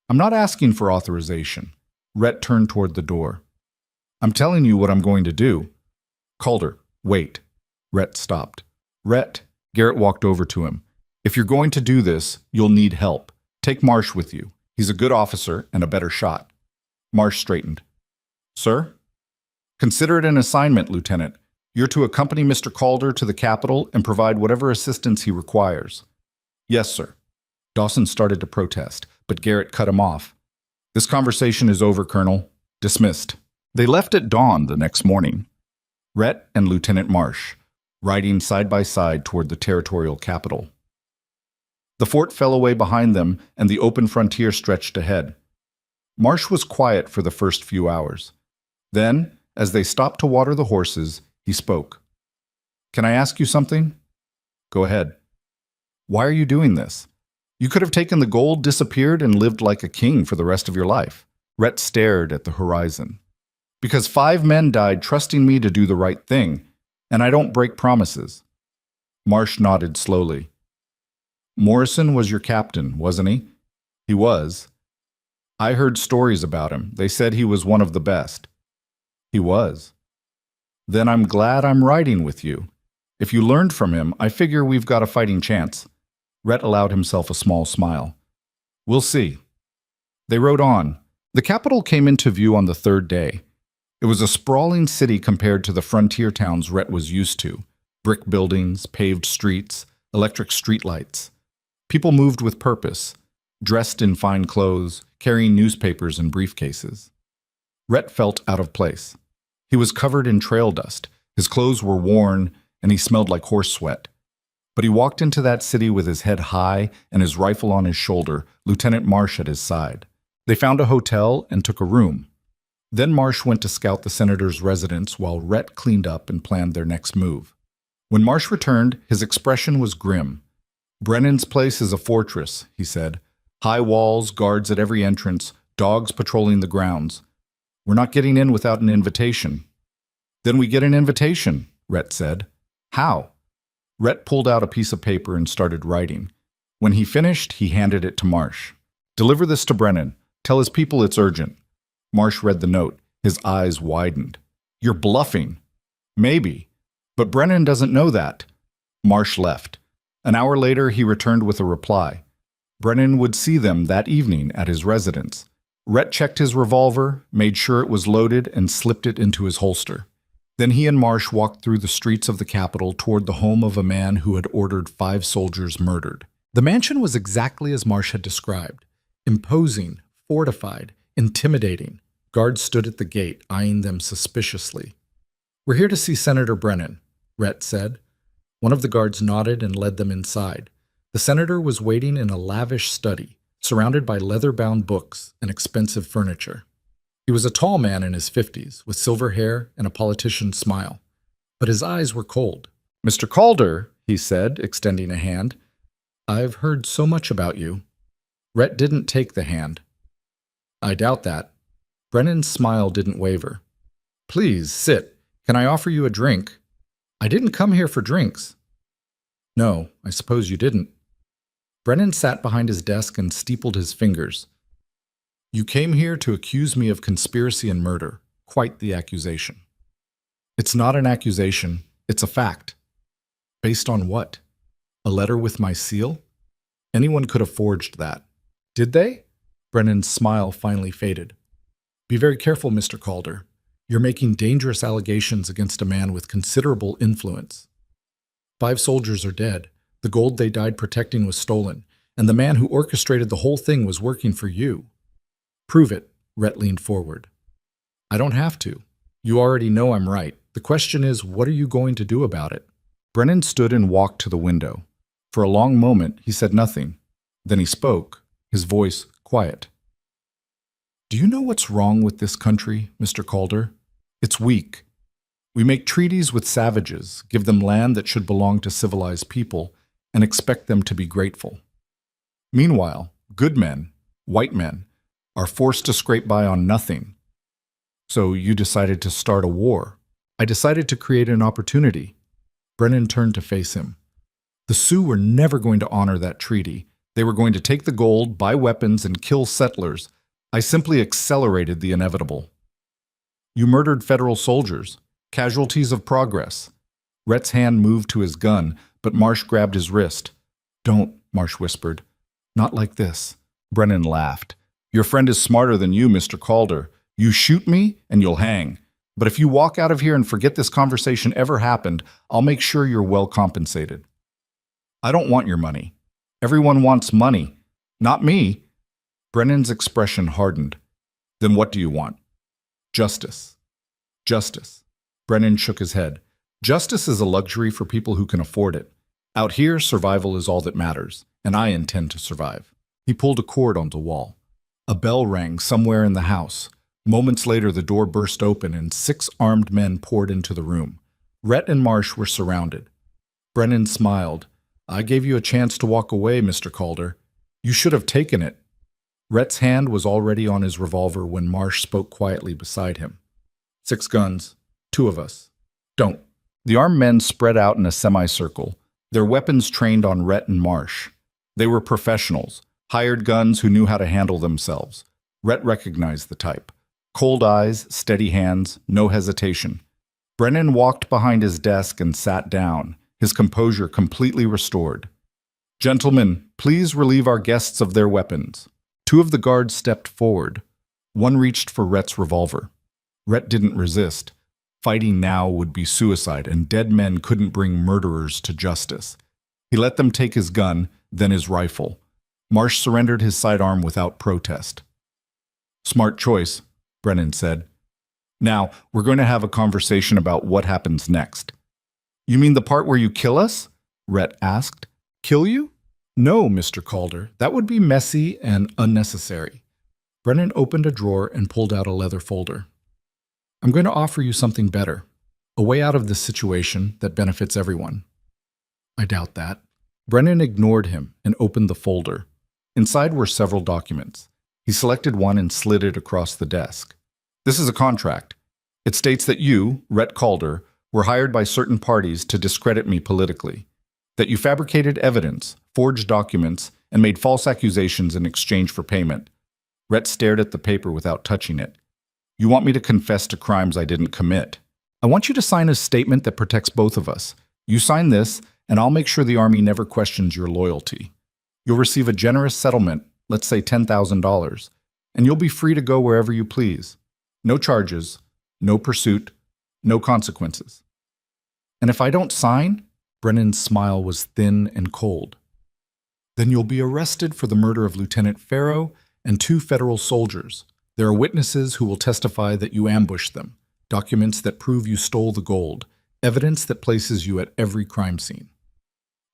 I'm not asking for authorization. Rhett turned toward the door. I'm telling you what I'm going to do. Calder, wait. Rhett stopped. Rhett, Garrett walked over to him. If you're going to do this, you'll need help. Take Marsh with you. He's a good officer and a better shot. Marsh straightened. Sir? Consider it an assignment, Lieutenant. You're to accompany Mr. Calder to the Capitol and provide whatever assistance he requires. Yes, sir. Dawson started to protest, but Garrett cut him off. This conversation is over, Colonel. Dismissed. They left at dawn the next morning. Rhett and Lieutenant Marsh, riding side by side toward the territorial capital. The fort fell away behind them, and the open frontier stretched ahead. Marsh was quiet for the first few hours. Then, as they stopped to water the horses, he spoke. Can I ask you something? Go ahead. Why are you doing this? You could have taken the gold, disappeared, and lived like a king for the rest of your life. Rhett stared at the horizon. Because 5 men died trusting me to do the right thing, and I don't break promises. Marsh nodded slowly. Morrison was your captain, wasn't he? He was. I heard stories about him. They said he was one of the best. He was. Then I'm glad I'm riding with you. If you learned from him, I figure we've got a fighting chance. Rhett allowed himself a small smile. We'll see. They rode on. The capital came into view on the 3rd day. It was a sprawling city compared to the frontier towns Rhett was used to. Brick buildings, paved streets, electric streetlights. People moved with purpose, dressed in fine clothes, carrying newspapers and briefcases. Rhett felt out of place. He was covered in trail dust. His clothes were worn, and he smelled like horse sweat. But he walked into that city with his head high and his rifle on his shoulder, Lieutenant Marsh at his side. They found a hotel and took a room. Then Marsh went to scout the senator's residence while Rhett cleaned up and planned their next move. When Marsh returned, his expression was grim. "Brennan's place is a fortress," he said. "High walls, guards at every entrance, dogs patrolling the grounds. We're not getting in without an invitation." "Then we get an invitation," Rhett said. "How?" Rhett pulled out a piece of paper and started writing. When he finished, he handed it to Marsh. "Deliver this to Brennan. Tell his people it's urgent." Marsh read the note. His eyes widened. "You're bluffing." "Maybe. But Brennan doesn't know that." Marsh left. An hour later, he returned with a reply. Brennan would see them that evening at his residence. Rhett checked his revolver, made sure it was loaded, and slipped it into his holster. Then he and Marsh walked through the streets of the capital toward the home of a man who had ordered 5 soldiers murdered. The mansion was exactly as Marsh had described. Imposing, fortified, intimidating. Guards stood at the gate, eyeing them suspiciously. "We're here to see Senator Brennan," Rhett said. One of the guards nodded and led them inside. The senator was waiting in a lavish study, surrounded by leather-bound books and expensive furniture. He was a tall man in his 50s, with silver hair and a politician's smile. But his eyes were cold. "Mr. Calder," he said, extending a hand. "I've heard so much about you." Rhett didn't take the hand. "I doubt that." Brennan's smile didn't waver. "Please, sit. Can I offer you a drink?" "I didn't come here for drinks." "No, I suppose you didn't." Brennan sat behind his desk and steepled his fingers. "You came here to accuse me of conspiracy and murder. Quite the accusation." "It's not an accusation. It's a fact." "Based on what? A letter with my seal? Anyone could have forged that." "Did they?" Brennan's smile finally faded. "Be very careful, Mr. Calder. You're making dangerous allegations against a man with considerable influence. 5 soldiers are dead. The gold they died protecting was stolen, and the man who orchestrated the whole thing was working for you." "Prove it," Rhett leaned forward. "I don't have to. You already know I'm right. The question is, what are you going to do about it?" Brennan stood and walked to the window. For a long moment, he said nothing. Then he spoke, his voice quiet. "Do you know what's wrong with this country, Mr. Calder? It's weak. We make treaties with savages, give them land that should belong to civilized people, and expect them to be grateful. Meanwhile, good men, white men, are forced to scrape by on nothing. So you decided to start a war. I decided to create an opportunity." Brennan turned to face him. "The Sioux were never going to honor that treaty. They were going to take the gold, buy weapons, and kill settlers. I simply accelerated the inevitable." "You murdered federal soldiers, casualties of progress." Rhett's hand moved to his gun, but Marsh grabbed his wrist. "Don't," Marsh whispered. "Not like this." Brennan laughed. "Your friend is smarter than you, Mr. Calder. You shoot me, and you'll hang. But if you walk out of here and forget this conversation ever happened, I'll make sure you're well compensated." "I don't want your money. Everyone wants money. Not me." Brennan's expression hardened. "Then what do you want?" "Justice." "Justice." Brennan shook his head. "Justice is a luxury for people who can afford it. Out here, survival is all that matters, and I intend to survive." He pulled a cord on the wall. A bell rang somewhere in the house. Moments later, the door burst open and 6 armed men poured into the room. Rhett and Marsh were surrounded. Brennan smiled. "I gave you a chance to walk away, Mr. Calder. You should have taken it." Rhett's hand was already on his revolver when Marsh spoke quietly beside him. 6 guns. 2 of us. Don't." The armed men spread out in a semicircle, their weapons trained on Rhett and Marsh. They were professionals, hired guns who knew how to handle themselves. Rhett recognized the type. Cold eyes, steady hands, no hesitation. Brennan walked behind his desk and sat down, his composure completely restored. "Gentlemen, please relieve our guests of their weapons." 2 of the guards stepped forward. One reached for Rhett's revolver. Rhett didn't resist. Fighting now would be suicide, and dead men couldn't bring murderers to justice. He let them take his gun, then his rifle. Marsh surrendered his sidearm without protest. "Smart choice," Brennan said. Now, we're going to have a conversation about what happens next. You mean the part where you kill us? Rhett asked. Kill you? No, Mr. Calder. That would be messy and unnecessary. Brennan opened a drawer and pulled out a leather folder. I'm going to offer you something better. A way out of this situation that benefits everyone. I doubt that. Brennan ignored him and opened the folder. Inside were several documents. He selected one and slid it across the desk. This is a contract. It states that you, Rhett Calder, were hired by certain parties to discredit me politically. That you fabricated evidence, forged documents, and made false accusations in exchange for payment. Rhett stared at the paper without touching it. You want me to confess to crimes I didn't commit. I want you to sign a statement that protects both of us. You sign this, and I'll make sure the Army never questions your loyalty. You'll receive a generous settlement, let's say $10,000, and you'll be free to go wherever you please. No charges, no pursuit, no consequences. And if I don't sign, Brennan's smile was thin and cold. Then you'll be arrested for the murder of Lieutenant Farrow and 2 federal soldiers. There are witnesses who will testify that you ambushed them, documents that prove you stole the gold, evidence that places you at every crime scene.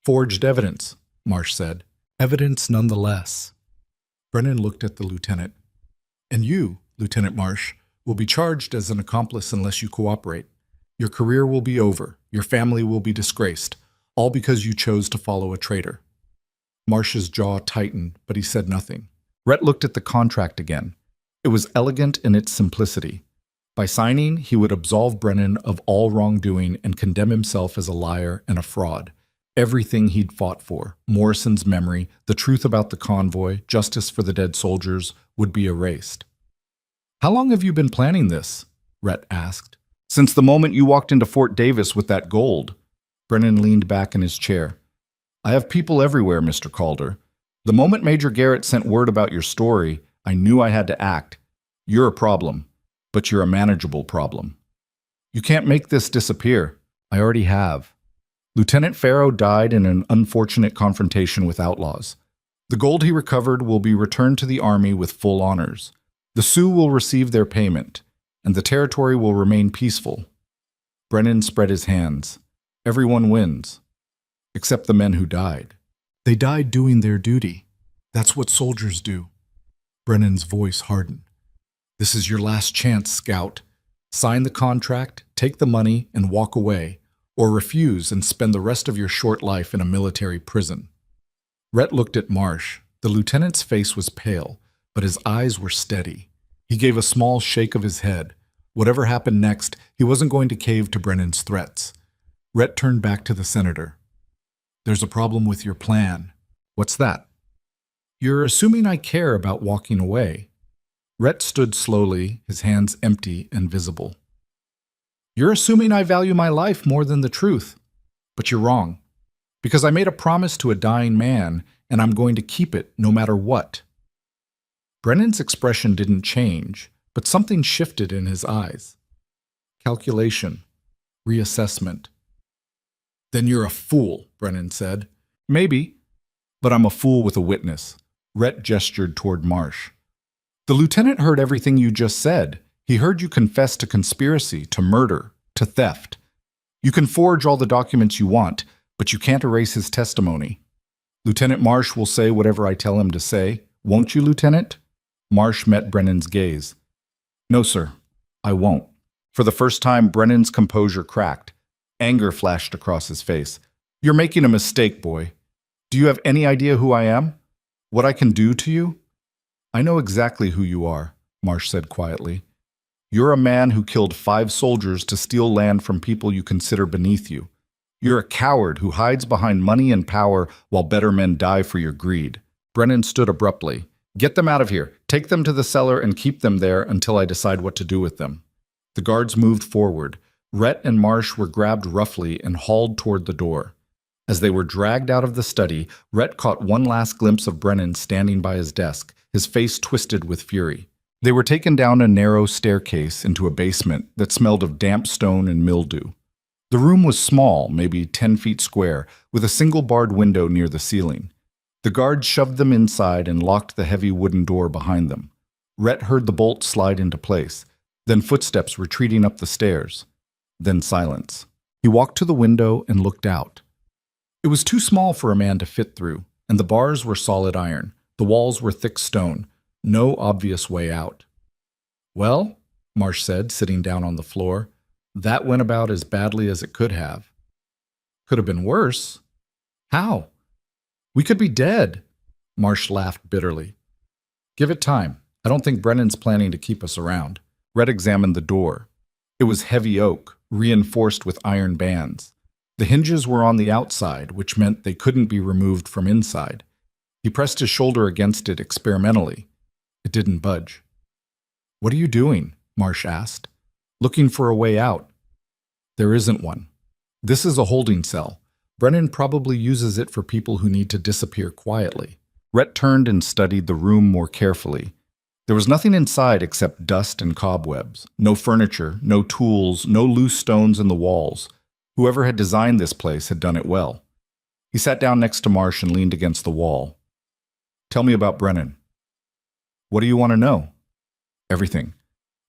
Forged evidence, Marsh said. Evidence nonetheless. Brennan looked at the lieutenant. And you, Lieutenant Marsh, will be charged as an accomplice unless you cooperate. Your career will be over. Your family will be disgraced, all because you chose to follow a traitor. Marsh's jaw tightened, but he said nothing. Rhett looked at the contract again. It was elegant in its simplicity. By signing, he would absolve Brennan of all wrongdoing and condemn himself as a liar and a fraud. Everything he'd fought for, Morrison's memory, the truth about the convoy, justice for the dead soldiers, would be erased. How long have you been planning this? Rhett asked. Since the moment you walked into Fort Davis with that gold. Brennan leaned back in his chair. I have people everywhere, Mr. Calder. The moment Major Garrett sent word about your story, I knew I had to act. You're a problem, but you're a manageable problem. You can't make this disappear. I already have. Lieutenant Farrow died in an unfortunate confrontation with outlaws. The gold he recovered will be returned to the Army with full honors. The Sioux will receive their payment, and the territory will remain peaceful. Brennan spread his hands. Everyone wins, except the men who died. They died doing their duty. That's what soldiers do. Brennan's voice hardened. This is your last chance, Scout. Sign the contract, take the money, and walk away, or refuse and spend the rest of your short life in a military prison. Rhett looked at Marsh. The lieutenant's face was pale, but his eyes were steady. He gave a small shake of his head. Whatever happened next, he wasn't going to cave to Brennan's threats. Rhett turned back to the senator. There's a problem with your plan. What's that? You're assuming I care about walking away. Rhett stood slowly, his hands empty and visible. You're assuming I value my life more than the truth. But you're wrong. Because I made a promise to a dying man, and I'm going to keep it no matter what. Brennan's expression didn't change, but something shifted in his eyes. Calculation. Reassessment. Then you're a fool, Brennan said. Maybe, but I'm a fool with a witness. Rhett gestured toward Marsh. The lieutenant heard everything you just said. He heard you confess to conspiracy, to murder, to theft. You can forge all the documents you want, but you can't erase his testimony. Lieutenant Marsh will say whatever I tell him to say. Won't you, Lieutenant? Marsh met Brennan's gaze. No, sir, I won't. For the first time, Brennan's composure cracked. Anger flashed across his face. You're making a mistake, boy. Do you have any idea who I am? What I can do to you? I know exactly who you are, Marsh said quietly. You're a man who killed 5 soldiers to steal land from people you consider beneath you. You're a coward who hides behind money and power while better men die for your greed. Brennan stood abruptly. Get them out of here. Take them to the cellar and keep them there until I decide what to do with them. The guards moved forward. Rhett and Marsh were grabbed roughly and hauled toward the door. As they were dragged out of the study, Rhett caught one last glimpse of Brennan standing by his desk, his face twisted with fury. They were taken down a narrow staircase into a basement that smelled of damp stone and mildew. The room was small, maybe 10 feet square, with a single barred window near the ceiling. The guards shoved them inside and locked the heavy wooden door behind them. Rhett heard the bolt slide into place. Then footsteps retreating up the stairs. Then silence. He walked to the window and looked out. It was too small for a man to fit through, and the bars were solid iron. The walls were thick stone. No obvious way out. "Well," Marsh said, sitting down on the floor, "that went about as badly as it could have." "Could have been worse." "How?" "We could be dead." Marsh laughed bitterly. "Give it time. I don't think Brennan's planning to keep us around." Rhett examined the door. It was heavy oak, reinforced with iron bands. The hinges were on the outside, which meant they couldn't be removed from inside. He pressed his shoulder against it experimentally. It didn't budge. "What are you doing?" Marsh asked. "Looking for a way out." "There isn't one. This is a holding cell. Brennan probably uses it for people who need to disappear quietly." Rhett turned and studied the room more carefully. There was nothing inside except dust and cobwebs. No furniture, no tools, no loose stones in the walls. Whoever had designed this place had done it well. He sat down next to Marsh and leaned against the wall. "Tell me about Brennan." "What do you want to know?" "Everything.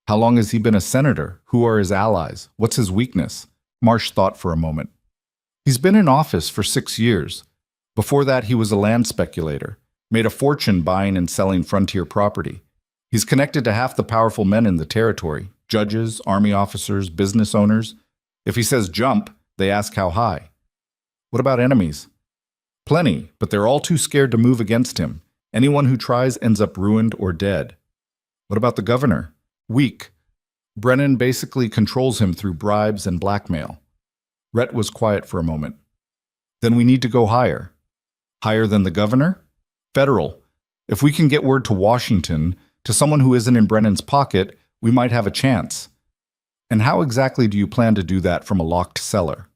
How long has he been a senator? Who are his allies? What's his weakness?" Marsh thought for a moment. "He's been in office for 6 years. Before that, he was a land speculator, made a fortune buying and selling frontier property. He's connected to half the powerful men in the territory, judges, army officers, business owners. If he says jump, they ask how high." "What about enemies?" "Plenty, but they're all too scared to move against him. Anyone who tries ends up ruined or dead." "What about the governor?" "Weak. Brennan basically controls him through bribes and blackmail." Rhett was quiet for a moment. "Then we need to go higher." "Higher than the governor?" "Federal. If we can get word to Washington, to someone who isn't in Brennan's pocket, we might have a chance." "And how exactly do you plan to do that from a locked cellar?"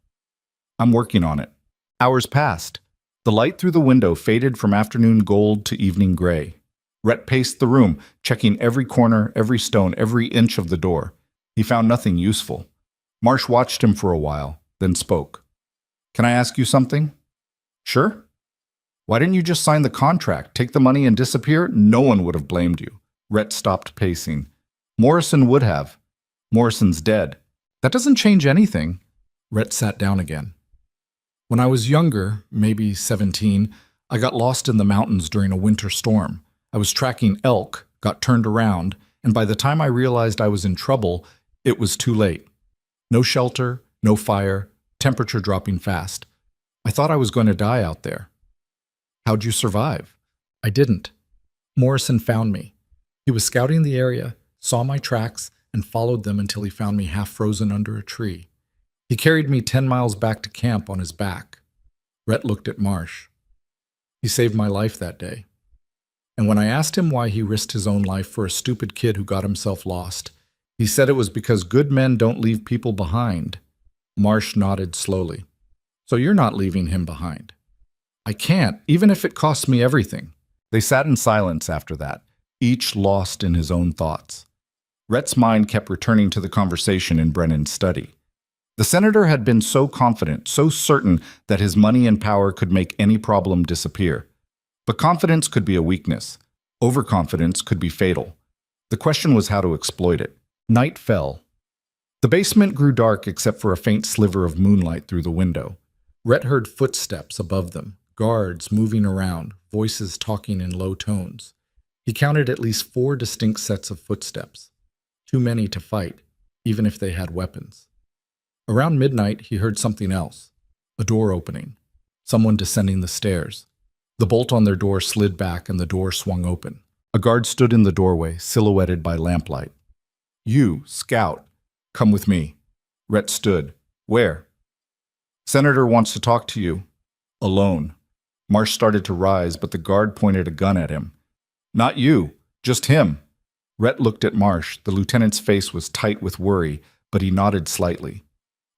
"I'm working on it." Hours passed. The light through the window faded from afternoon gold to evening gray. Rhett paced the room, checking every corner, every stone, every inch of the door. He found nothing useful. Marsh watched him for a while, then spoke. "Can I ask you something?" "Sure." "Why didn't you just sign the contract, take the money and disappear? No one would have blamed you." Rhett stopped pacing. "Morrison would have. Morrison's dead." "That doesn't change anything." Rhett sat down again. "When I was younger, maybe 17, I got lost in the mountains during a winter storm. I was tracking elk, got turned around, and by the time I realized I was in trouble, it was too late. No shelter, no fire, temperature dropping fast. I thought I was going to die out there." "How'd you survive?" "I didn't. Morrison found me. He was scouting the area, saw my tracks, and followed them until he found me half frozen under a tree. He carried me 10 miles back to camp on his back." Rhett looked at Marsh. "He saved my life that day. And when I asked him why he risked his own life for a stupid kid who got himself lost, he said it was because good men don't leave people behind." Marsh nodded slowly. "So you're not leaving him behind?" "I can't, even if it costs me everything." They sat in silence after that, each lost in his own thoughts. Rhett's mind kept returning to the conversation in Brennan's study. The senator had been so confident, so certain that his money and power could make any problem disappear. But confidence could be a weakness. Overconfidence could be fatal. The question was how to exploit it. Night fell. The basement grew dark except for a faint sliver of moonlight through the window. Rhett heard footsteps above them, guards moving around, voices talking in low tones. He counted at least 4 distinct sets of footsteps. Too many to fight, even if they had weapons. Around midnight, he heard something else. A door opening. Someone descending the stairs. The bolt on their door slid back and the door swung open. A guard stood in the doorway, silhouetted by lamplight. "You, scout, come with me." Rhett stood. "Where?" "Senator wants to talk to you." "Alone." Marsh started to rise, but the guard pointed a gun at him. "Not you, just him." Rhett looked at Marsh. The lieutenant's face was tight with worry, but he nodded slightly.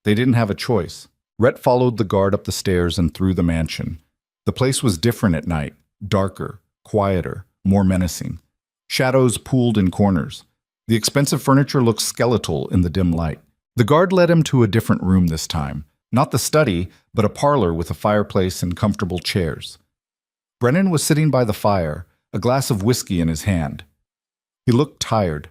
They didn't have a choice. Rhett followed the guard up the stairs and through the mansion. The place was different at night, darker, quieter, more menacing. Shadows pooled in corners. The expensive furniture looked skeletal in the dim light. The guard led him to a different room this time. Not the study, but a parlor with a fireplace and comfortable chairs. Brennan was sitting by the fire, a glass of whiskey in his hand. He looked tired.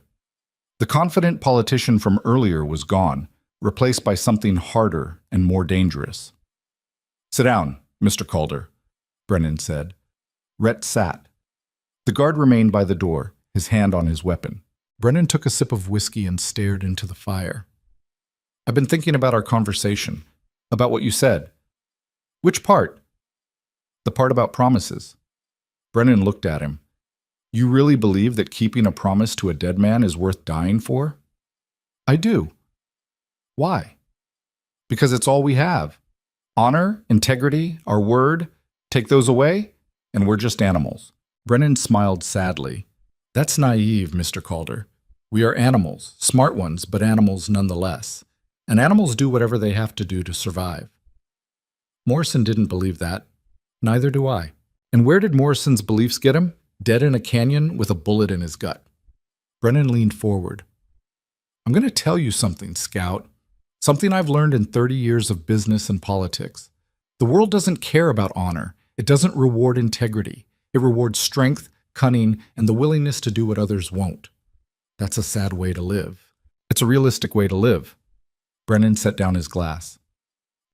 The confident politician from earlier was gone, replaced by something harder and more dangerous. "Sit down, Mr. Calder," Brennan said. Rhett sat. The guard remained by the door, his hand on his weapon. Brennan took a sip of whiskey and stared into the fire. "I've been thinking about our conversation, about what you said." "Which part?" "The part about promises." Brennan looked at him. "You really believe that keeping a promise to a dead man is worth dying for?" "I do." "Why?" "Because it's all we have. Honor, integrity, our word, take those away, and we're just animals." Brennan smiled sadly. "That's naive, Mr. Calder. We are animals, smart ones, but animals nonetheless. And animals do whatever they have to do to survive." Morrison didn't believe that. Neither do I. And where did Morrison's beliefs get him? Dead in a canyon with a bullet in his gut. Brennan leaned forward. "I'm going to tell you something, Scout. Something I've learned in 30 years of business and politics. The world doesn't care about honor. It doesn't reward integrity. It rewards strength, cunning, and the willingness to do what others won't. That's a sad way to live. It's a realistic way to live." Brennan set down his glass.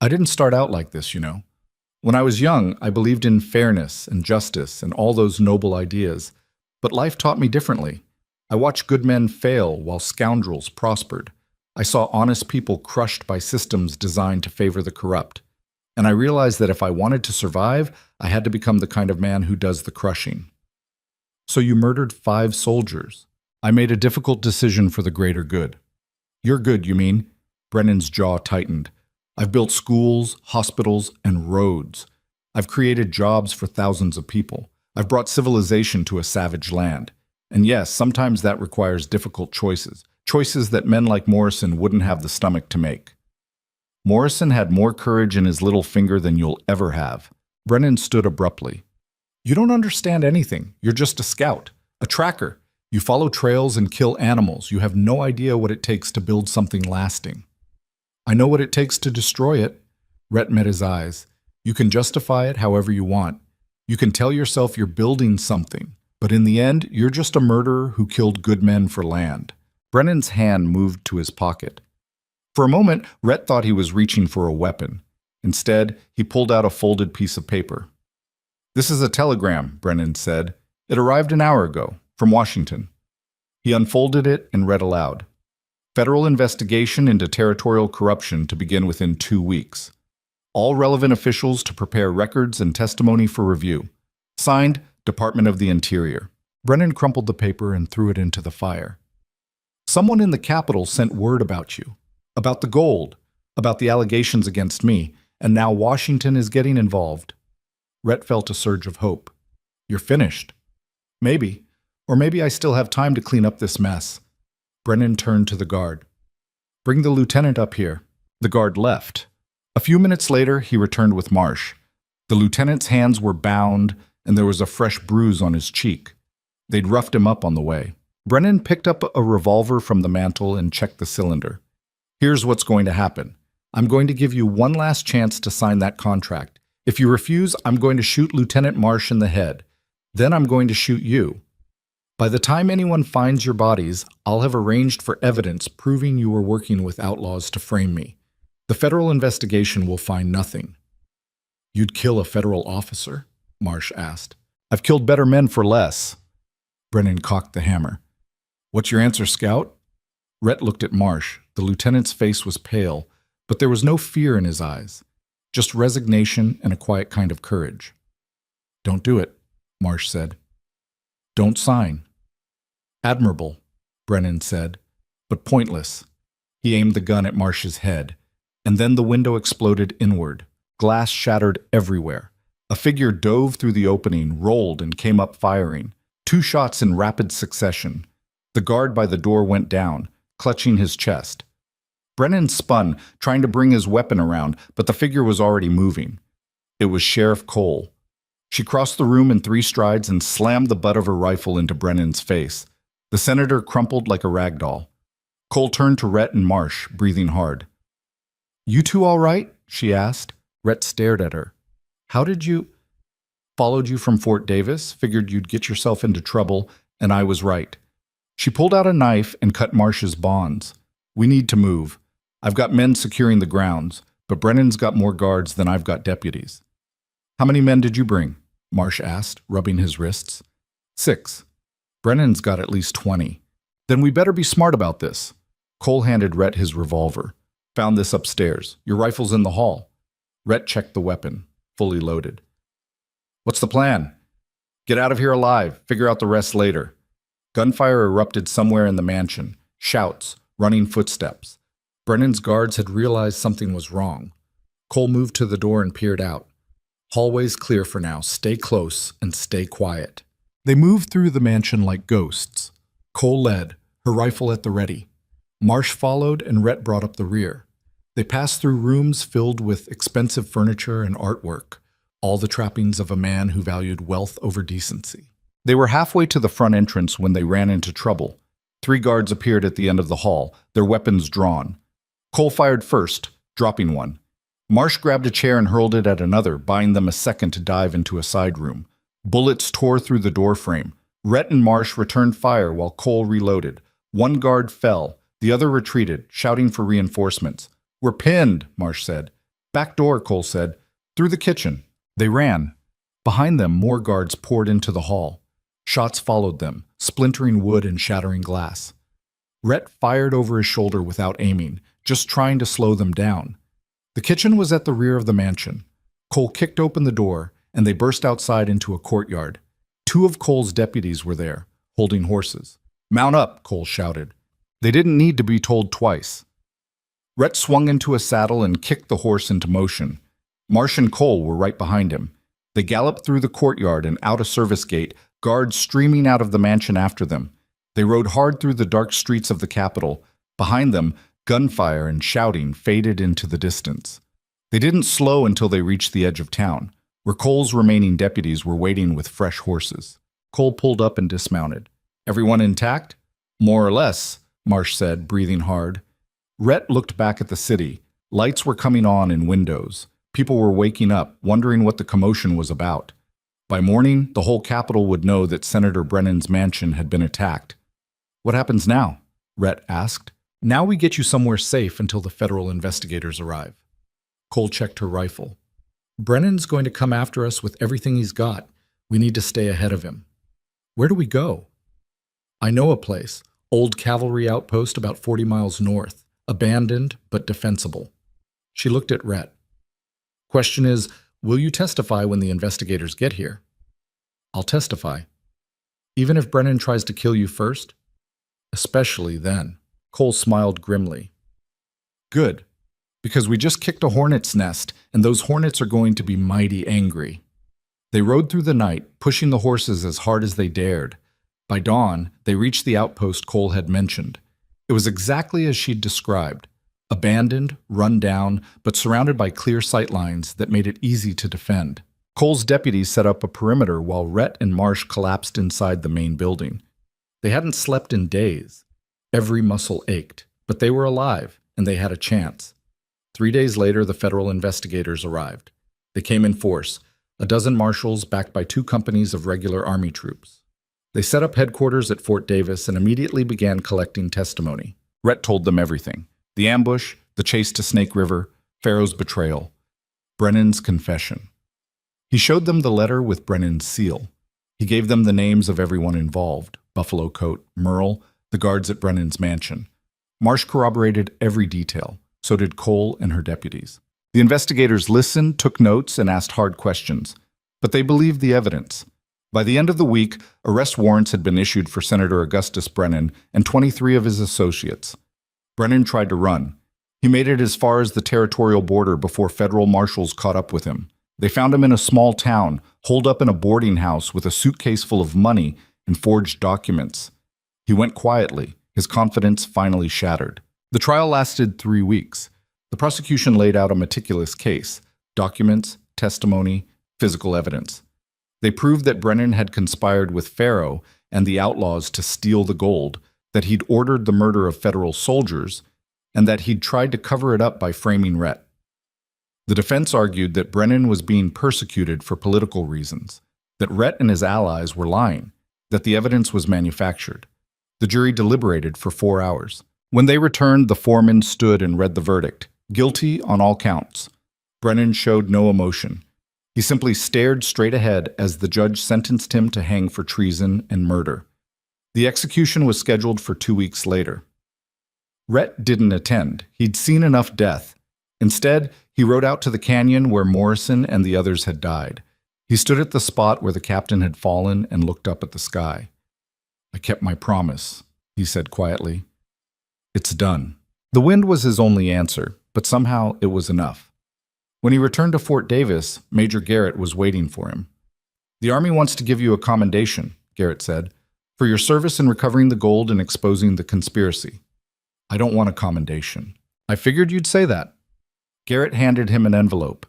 "I didn't start out like this, you know. When I was young, I believed in fairness and justice and all those noble ideas, but life taught me differently. I watched good men fail while scoundrels prospered. I saw honest people crushed by systems designed to favor the corrupt. And I realized that if I wanted to survive, I had to become the kind of man who does the crushing." "So you murdered 5 soldiers. I made a difficult decision for the greater good." "Your good, you mean?" Brennan's jaw tightened. "I've built schools, hospitals, and roads. I've created jobs for thousands of people. I've brought civilization to a savage land. And yes, sometimes that requires difficult choices, choices that men like Morrison wouldn't have the stomach to make." Morrison had more courage in his little finger than you'll ever have. Brennan stood abruptly. "You don't understand anything. You're just a scout, a tracker. You follow trails and kill animals. You have no idea what it takes to build something lasting." "I know what it takes to destroy it." Rhett met his eyes. "You can justify it however you want. You can tell yourself you're building something, but in the end, you're just a murderer who killed good men for land." Brennan's hand moved to his pocket. For a moment, Rhett thought he was reaching for a weapon. Instead, he pulled out a folded piece of paper. "This is a telegram," Brennan said. "It arrived an hour ago, from Washington." He unfolded it and read aloud. "Federal investigation into territorial corruption to begin within 2 weeks. All relevant officials to prepare records and testimony for review. Signed, Department of the Interior." Brennan crumpled the paper and threw it into the fire. "Someone in the Capitol sent word about you, about the gold, about the allegations against me, and now Washington is getting involved." Rhett felt a surge of hope. "You're finished." "Maybe. Or maybe I still have time to clean up this mess." Brennan turned to the guard. "Bring the lieutenant up here." The guard left. A few minutes later, he returned with Marsh. The lieutenant's hands were bound, and there was a fresh bruise on his cheek. They'd roughed him up on the way. Brennan picked up a revolver from the mantel and checked the cylinder. "Here's what's going to happen. I'm going to give you one last chance to sign that contract. If you refuse, I'm going to shoot Lieutenant Marsh in the head. Then I'm going to shoot you. By the time anyone finds your bodies, I'll have arranged for evidence proving you were working with outlaws to frame me. The federal investigation will find nothing." "You'd kill a federal officer?" Marsh asked. "I've killed better men for less." Brennan cocked the hammer. "What's your answer, Scout?" Rhett looked at Marsh. The lieutenant's face was pale, but there was no fear in his eyes, just resignation and a quiet kind of courage. "Don't do it," Marsh said. "Don't sign." "Admirable," Brennan said, "but pointless." He aimed the gun at Marsh's head, and then the window exploded inward. Glass shattered everywhere. A figure dove through the opening, rolled, and came up firing. 2 shots in rapid succession. The guard by the door went down, clutching his chest. Brennan spun, trying to bring his weapon around, but the figure was already moving. It was Sheriff Cole. She crossed the room in 3 strides and slammed the butt of her rifle into Brennan's face. The senator crumpled like a rag doll. Cole turned to Rhett and Marsh, breathing hard. "You two all right?" she asked. Rhett stared at her. "How did you—" "Followed you from Fort Davis, figured you'd get yourself into trouble, and I was right. She pulled out a knife and cut Marsh's bonds. We need to move. I've got men securing the grounds, but Brennan's got more guards than I've got deputies. How many men did you bring? Marsh asked, rubbing his wrists. 6. Brennan's got at least 20. Then we better be smart about this. Cole handed Rhett his revolver. Found this upstairs. Your rifle's in the hall. Rhett checked the weapon, fully loaded. What's the plan? Get out of here alive. Figure out the rest later. Gunfire erupted somewhere in the mansion. Shouts, running footsteps. Brennan's guards had realized something was wrong. Cole moved to the door and peered out. Hallway's clear for now. Stay close and stay quiet. They moved through the mansion like ghosts. Cole led, her rifle at the ready. Marsh followed and Rhett brought up the rear. They passed through rooms filled with expensive furniture and artwork, all the trappings of a man who valued wealth over decency. They were halfway to the front entrance when they ran into trouble. 3 guards appeared at the end of the hall, their weapons drawn. Cole fired first, dropping one. Marsh grabbed a chair and hurled it at another, buying them a second to dive into a side room. Bullets tore through the doorframe. Rhett and Marsh returned fire while Cole reloaded. One guard fell. The other retreated, shouting for reinforcements. We're pinned, Marsh said. Back door, Cole said. Through the kitchen. They ran. Behind them, more guards poured into the hall. Shots followed them, splintering wood and shattering glass. Rhett fired over his shoulder without aiming, just trying to slow them down. The kitchen was at the rear of the mansion. Cole kicked open the door, and they burst outside into a courtyard. 2 of Cole's deputies were there, holding horses. Mount up, Cole shouted. They didn't need to be told twice. Rhett swung into a saddle and kicked the horse into motion. Marsh and Cole were right behind him. They galloped through the courtyard and out a service gate, guards streaming out of the mansion after them. They rode hard through the dark streets of the capital. Behind them, gunfire and shouting faded into the distance. They didn't slow until they reached the edge of town, where Cole's remaining deputies were waiting with fresh horses. Cole pulled up and dismounted. Everyone intact? More or less, Marsh said, breathing hard. Rhett looked back at the city. Lights were coming on in windows. People were waking up, wondering what the commotion was about. By morning, the whole capital would know that Senator Brennan's mansion had been attacked. What happens now? Rhett asked. Now we get you somewhere safe until the federal investigators arrive. Cole checked her rifle. Brennan's going to come after us with everything he's got. We need to stay ahead of him. Where do we go? I know a place. Old cavalry outpost about 40 miles north. Abandoned, but defensible. She looked at Rhett. Question is, will you testify when the investigators get here? I'll testify. Even if Brennan tries to kill you first? Especially then. Cole smiled grimly. Good, because we just kicked a hornet's nest, and those hornets are going to be mighty angry. They rode through the night, pushing the horses as hard as they dared. By dawn, they reached the outpost Cole had mentioned. It was exactly as she'd described. Abandoned, run down, but surrounded by clear sight lines that made it easy to defend. Cole's deputies set up a perimeter while Rhett and Marsh collapsed inside the main building. They hadn't slept in days. Every muscle ached, but they were alive, and they had a chance. 3 days later, the federal investigators arrived. They came in force, a dozen marshals backed by 2 companies of regular army troops. They set up headquarters at Fort Davis and immediately began collecting testimony. Rhett told them everything. The ambush, the chase to Snake River, Pharaoh's betrayal, Brennan's confession. He showed them the letter with Brennan's seal. He gave them the names of everyone involved, Buffalo Coat, Merle, the guards at Brennan's mansion. Marsh corroborated every detail. So did Cole and her deputies. The investigators listened, took notes, and asked hard questions. But they believed the evidence. By the end of the week, arrest warrants had been issued for Senator Augustus Brennan and 23 of his associates. Brennan tried to run. He made it as far as the territorial border before federal marshals caught up with him. They found him in a small town, holed up in a boarding house with a suitcase full of money and forged documents. He went quietly, his confidence finally shattered. The trial lasted 3 weeks. The prosecution laid out a meticulous case: documents, testimony, physical evidence. They proved that Brennan had conspired with Pharaoh and the outlaws to steal the gold, that he'd ordered the murder of federal soldiers, and that he'd tried to cover it up by framing Rhett. The defense argued that Brennan was being persecuted for political reasons, that Rhett and his allies were lying, that the evidence was manufactured. The jury deliberated for 4 hours. When they returned, the foreman stood and read the verdict. Guilty on all counts. Brennan showed no emotion. He simply stared straight ahead as the judge sentenced him to hang for treason and murder. The execution was scheduled for 2 weeks later. Rhett didn't attend. He'd seen enough death. Instead, he rode out to the canyon where Morrison and the others had died. He stood at the spot where the captain had fallen and looked up at the sky. "I kept my promise," he said quietly. "It's done." The wind was his only answer, but somehow it was enough. When he returned to Fort Davis, Major Garrett was waiting for him. "The Army wants to give you a commendation," Garrett said, "for your service in recovering the gold and exposing the conspiracy." "I don't want a commendation." "I figured you'd say that." Garrett handed him an envelope.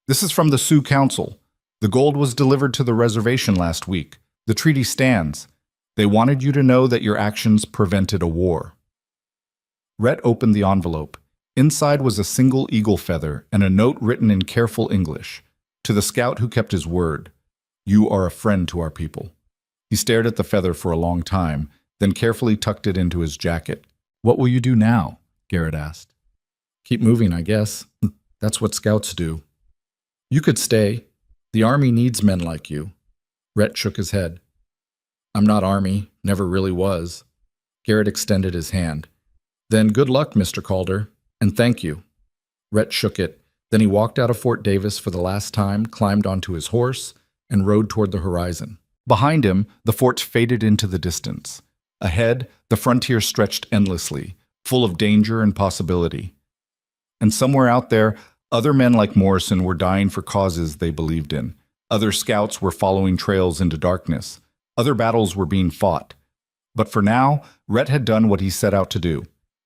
"This is from the Sioux Council. The gold was delivered to the reservation last week. The treaty stands. They wanted you to know that your actions prevented a war." Rhett opened the envelope. Inside was a single eagle feather and a note written in careful English. "To the scout who kept his word. You are a friend to our people." He stared at the feather for a long time, then carefully tucked it into his jacket. "What will you do now?" Garrett asked. "Keep moving, I guess. That's what scouts do." "You could stay. The Army needs men like you." Rhett shook his head. "I'm not Army, never really was." Garrett extended his hand. "Then good luck, Mr. Calder, and thank you." Rhett shook it. Then he walked out of Fort Davis for the last time, climbed onto his horse, and rode toward the horizon. Behind him, the fort faded into the distance. Ahead, the frontier stretched endlessly, full of danger and possibility. And somewhere out there, other men like Morrison were dying for causes they believed in. Other scouts were following trails into darkness. Other battles were being fought. But for now, Rhett had done what he set out to do.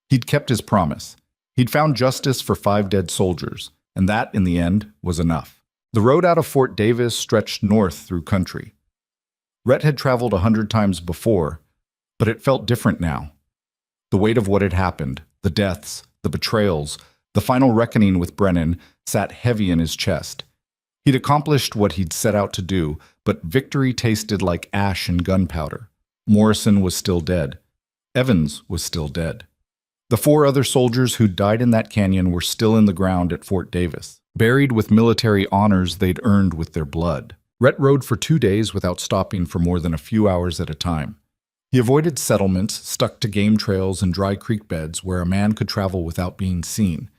He'd kept his promise. He'd found justice for 5 dead soldiers, and that, in the end, was enough. The road out of Fort Davis stretched north through country. Rhett had traveled 100 times before, but it felt different now. The weight of what had happened, the deaths, the betrayals, the final reckoning with Brennan, sat heavy in his chest. He'd accomplished what he'd set out to do, but victory tasted like ash and gunpowder. Morrison was still dead. Evans was still dead. The 4 other soldiers who'd died in that canyon were still in the ground at Fort Davis, buried with military honors they'd earned with their blood. Rhett rode for 2 days without stopping for more than a few hours at a time. He avoided settlements, stuck to game trails and dry creek beds where a man could travel without being seen.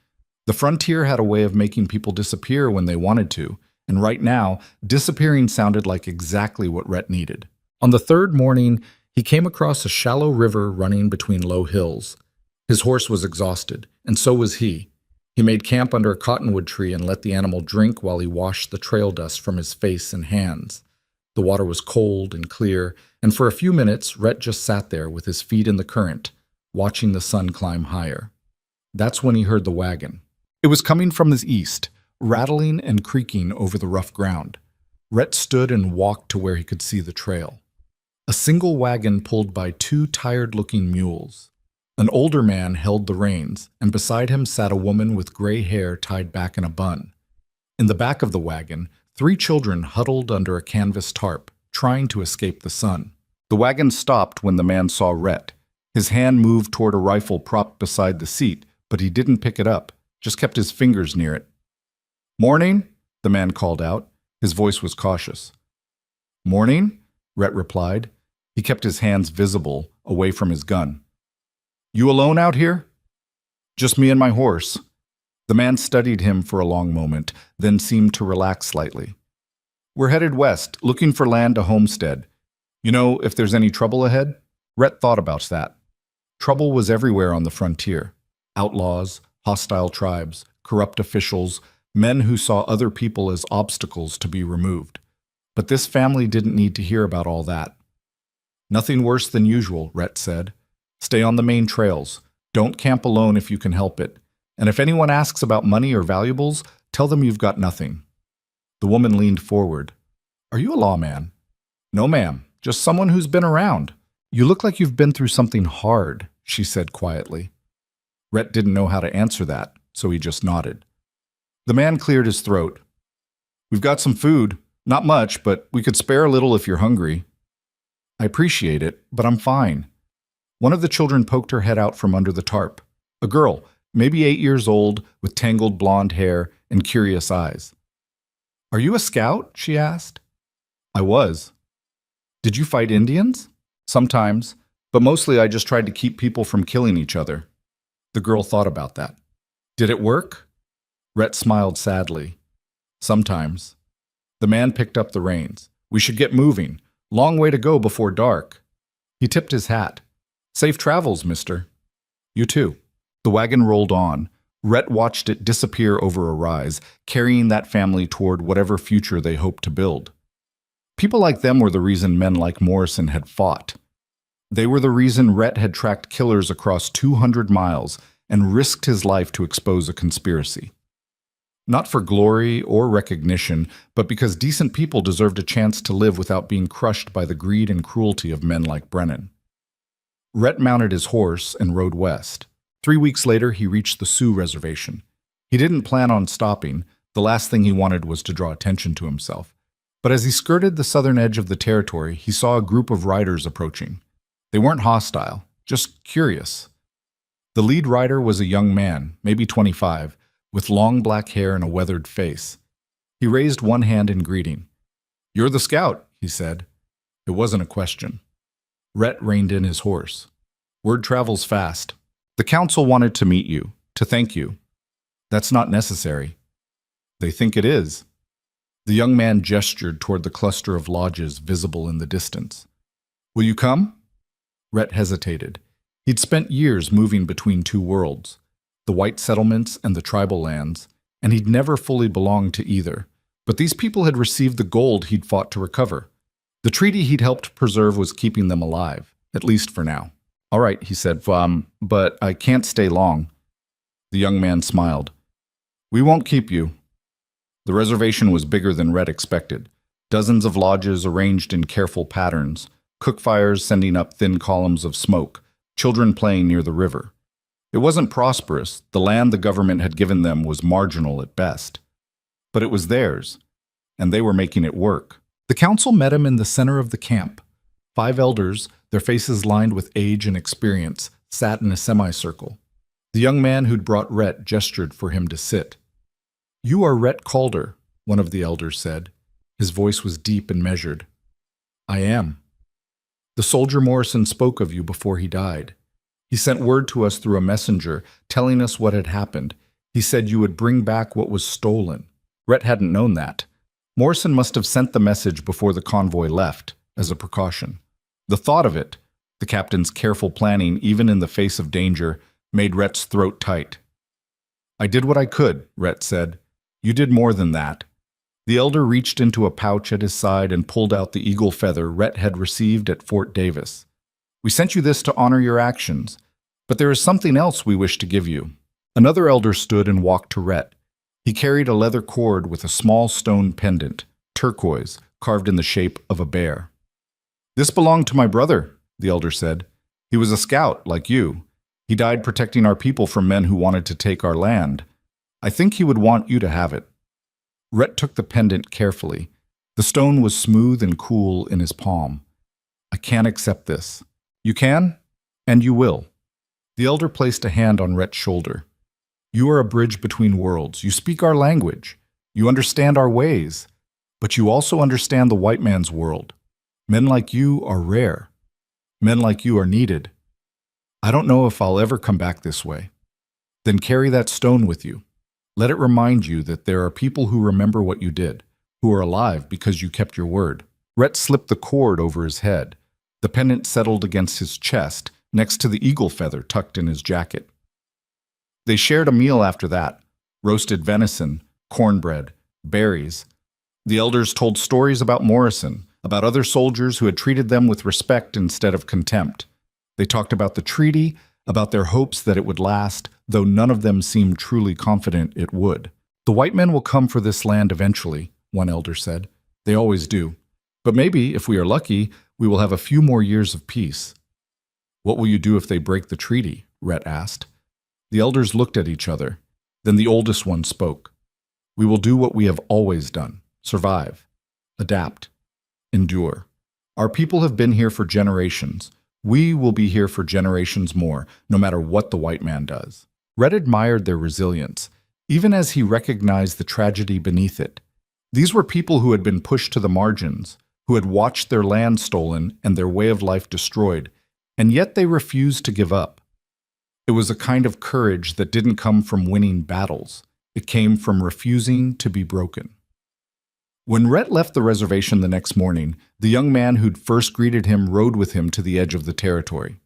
The frontier had a way of making people disappear when they wanted to, and right now, disappearing sounded like exactly what Rhett needed. On the 3rd morning, he came across a shallow river running between low hills. His horse was exhausted, and so was he. He made camp under a cottonwood tree and let the animal drink while he washed the trail dust from his face and hands. The water was cold and clear, and for a few minutes, Rhett just sat there with his feet in the current, watching the sun climb higher. That's when he heard the wagon. It was coming from the east, rattling and creaking over the rough ground. Rhett stood and walked to where he could see the trail. A single wagon pulled by 2 tired-looking mules. An older man held the reins, and beside him sat a woman with gray hair tied back in a bun. In the back of the wagon, 3 children huddled under a canvas tarp, trying to escape the sun. The wagon stopped when the man saw Rhett. His hand moved toward a rifle propped beside the seat, but he didn't pick it up, just kept his fingers near it. "Morning," the man called out. His voice was cautious. "Morning," Rhett replied. He kept his hands visible, away from his gun. "You alone out here?" "Just me and my horse." The man studied him for a long moment, then seemed to relax slightly. "We're headed west, looking for land to homestead. You know if there's any trouble ahead?" Rhett thought about that. Trouble was everywhere on the frontier. Outlaws, hostile tribes, corrupt officials, men who saw other people as obstacles to be removed. But this family didn't need to hear about all that. "Nothing worse than usual," Rhett said. "Stay on the main trails. Don't camp alone if you can help it. And if anyone asks about money or valuables, tell them you've got nothing." The woman leaned forward. "Are you a lawman?" "No, ma'am. Just someone who's been around." "You look like you've been through something hard," she said quietly. Rhett didn't know how to answer that, so he just nodded. The man cleared his throat. "We've got some food. Not much, but we could spare a little if you're hungry." "I appreciate it, but I'm fine." One of the children poked her head out from under the tarp. A girl, maybe 8 years old, with tangled blonde hair and curious eyes. "Are you a scout?" she asked. "I was." "Did you fight Indians?" "Sometimes, but mostly I just tried to keep people from killing each other." The girl thought about that. "Did it work?" Rhett smiled sadly. "Sometimes." The man picked up the reins. "We should get moving. Long way to go before dark." He tipped his hat. "Safe travels, mister." "You too." The wagon rolled on. Rhett watched it disappear over a rise, carrying that family toward whatever future they hoped to build. People like them were the reason men like Morrison had fought. They were the reason Rhett had tracked killers across 200 miles and risked his life to expose a conspiracy. Not for glory or recognition, but because decent people deserved a chance to live without being crushed by the greed and cruelty of men like Brennan. Rhett mounted his horse and rode west. 3 weeks later, he reached the Sioux reservation. He didn't plan on stopping. The last thing he wanted was to draw attention to himself. But as he skirted the southern edge of the territory, he saw a group of riders approaching. They weren't hostile, just curious. The lead rider was a young man, maybe 25, with long black hair and a weathered face. He raised one hand in greeting. "You're the scout," he said. It wasn't a question. Rhett reined in his horse. "Word travels fast. The council wanted to meet you, to thank you." "That's not necessary." "They think it is." The young man gestured toward the cluster of lodges visible in the distance. "Will you come?" Rhett hesitated. He'd spent years moving between two worlds, the white settlements and the tribal lands, and he'd never fully belonged to either. But these people had received the gold he'd fought to recover. The treaty he'd helped preserve was keeping them alive, at least for now. "All right," he said, but I can't stay long." The young man smiled. "We won't keep you." The reservation was bigger than Rhett expected. Dozens of lodges arranged in careful patterns, cook fires sending up thin columns of smoke, children playing near the river. It wasn't prosperous. The land the government had given them was marginal at best. But it was theirs, and they were making it work. The council met him in the center of the camp. 5 elders, their faces lined with age and experience, sat in a semicircle. The young man who'd brought Rhett gestured for him to sit. "You are Rhett Calder," one of the elders said. His voice was deep and measured. "I am. The soldier Morrison spoke of you before he died. He sent word to us through a messenger, telling us what had happened. He said you would bring back what was stolen." Rhett hadn't known that. Morrison must have sent the message before the convoy left, as a precaution. The thought of it, the captain's careful planning even in the face of danger, made Rhett's throat tight. "I did what I could," Rhett said. "You did more than that." The elder reached into a pouch at his side and pulled out the eagle feather Rhett had received at Fort Davis. "We sent you this to honor your actions, but there is something else we wish to give you." Another elder stood and walked to Rhett. He carried a leather cord with a small stone pendant, turquoise, carved in the shape of a bear. "This belonged to my brother," the elder said. "He was a scout, like you. He died protecting our people from men who wanted to take our land. I think he would want you to have it." Rhett took the pendant carefully. The stone was smooth and cool in his palm. "I can't accept this." "You can, and you will." The elder placed a hand on Rhett's shoulder. "You are a bridge between worlds. You speak our language. You understand our ways. But you also understand the white man's world. Men like you are rare. Men like you are needed. I don't know if I'll ever come back this way." "Then carry that stone with you. Let it remind you that there are people who remember what you did, who are alive because you kept your word." Rhett slipped the cord over his head. The pendant settled against his chest, next to the eagle feather tucked in his jacket. They shared a meal after that: roasted venison, cornbread, berries. The elders told stories about Morrison, about other soldiers who had treated them with respect instead of contempt. They talked about the treaty, about their hopes that it would last, though none of them seemed truly confident it would. "The white men will come for this land eventually," one elder said. "They always do. But maybe, if we are lucky, we will have a few more years of peace." "What will you do if they break the treaty?" Rhett asked. The elders looked at each other. Then the oldest one spoke. "We will do what we have always done: survive, adapt, endure. Our people have been here for generations. We will be here for generations more, no matter what the white man does. Rhett admired their resilience, even as he recognized the tragedy beneath it. These were people who had been pushed to the margins, who had watched their land stolen and their way of life destroyed, and yet they refused to give up. It was a kind of courage that didn't come from winning battles. It came from refusing to be broken. When Rhett left the reservation the next morning, the young man who'd first greeted him rode with him to the edge of the territory.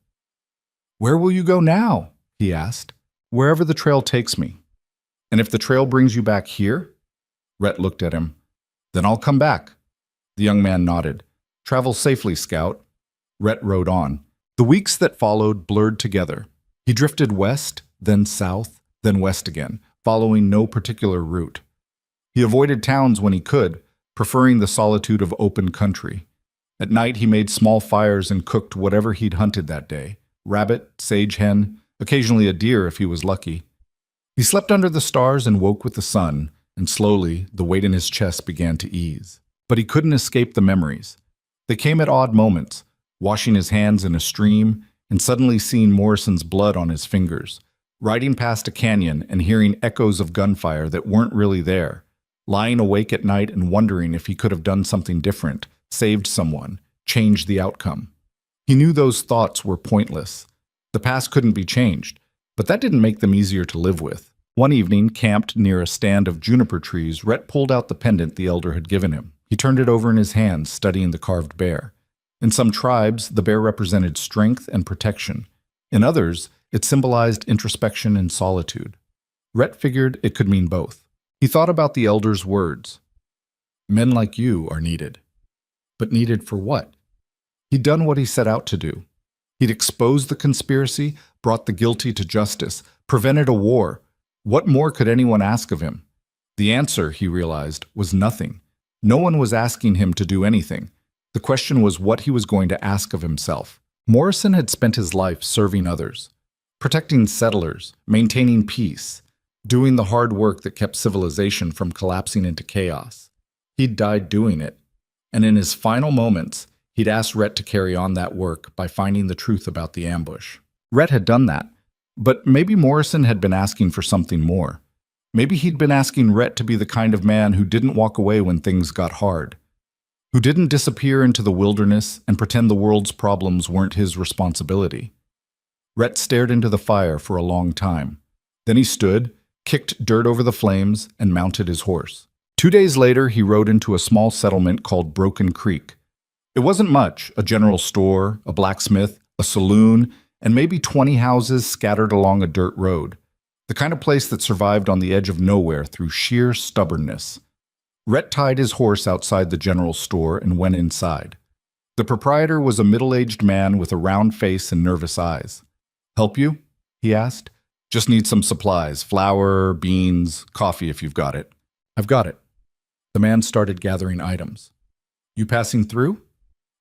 "Where will you go now?" he asked. "Wherever the trail takes me." "And if the trail brings you back here?" Rhett looked at him. "Then I'll come back." The young man nodded. "Travel safely, Scout." Rhett rode on. The weeks that followed blurred together. He drifted west, then south, then west again, following no particular route. He avoided towns when he could, preferring the solitude of open country. At night he made small fires and cooked whatever he'd hunted that day: rabbit, sage hen, occasionally a deer if he was lucky. He slept under the stars and woke with the sun, and slowly the weight in his chest began to ease. But he couldn't escape the memories. They came at odd moments, washing his hands in a stream and suddenly seeing Morrison's blood on his fingers, riding past a canyon and hearing echoes of gunfire that weren't really there, lying awake at night and wondering if he could have done something different, saved someone, changed the outcome. He knew those thoughts were pointless. The past couldn't be changed, but that didn't make them easier to live with. One evening, camped near a stand of juniper trees, Rhett pulled out the pendant the elder had given him. He turned it over in his hands, studying the carved bear. In some tribes, the bear represented strength and protection. In others, it symbolized introspection and solitude. Rhett figured it could mean both. He thought about the elder's words. Men like you are needed. But needed for what? He'd done what he set out to do. He'd exposed the conspiracy, brought the guilty to justice, prevented a war. What more could anyone ask of him? The answer, he realized, was nothing. No one was asking him to do anything. The question was what he was going to ask of himself. Morrison had spent his life serving others, protecting settlers, maintaining peace, doing the hard work that kept civilization from collapsing into chaos. He'd died doing it, and in his final moments, he'd asked Rhett to carry on that work by finding the truth about the ambush. Rhett had done that, but maybe Morrison had been asking for something more. Maybe he'd been asking Rhett to be the kind of man who didn't walk away when things got hard, who didn't disappear into the wilderness and pretend the world's problems weren't his responsibility. Rhett stared into the fire for a long time. Then he stood, kicked dirt over the flames, and mounted his horse. 2 days later, he rode into a small settlement called Broken Creek. It wasn't much: a general store, a blacksmith, a saloon, and maybe 20 houses scattered along a dirt road. The kind of place that survived on the edge of nowhere through sheer stubbornness. Rhett tied his horse outside the general store and went inside. The proprietor was a middle-aged man with a round face and nervous eyes. "Help you?" he asked. "Just need some supplies: flour, beans, coffee if you've got it." "I've got it." The man started gathering items. "You passing through?"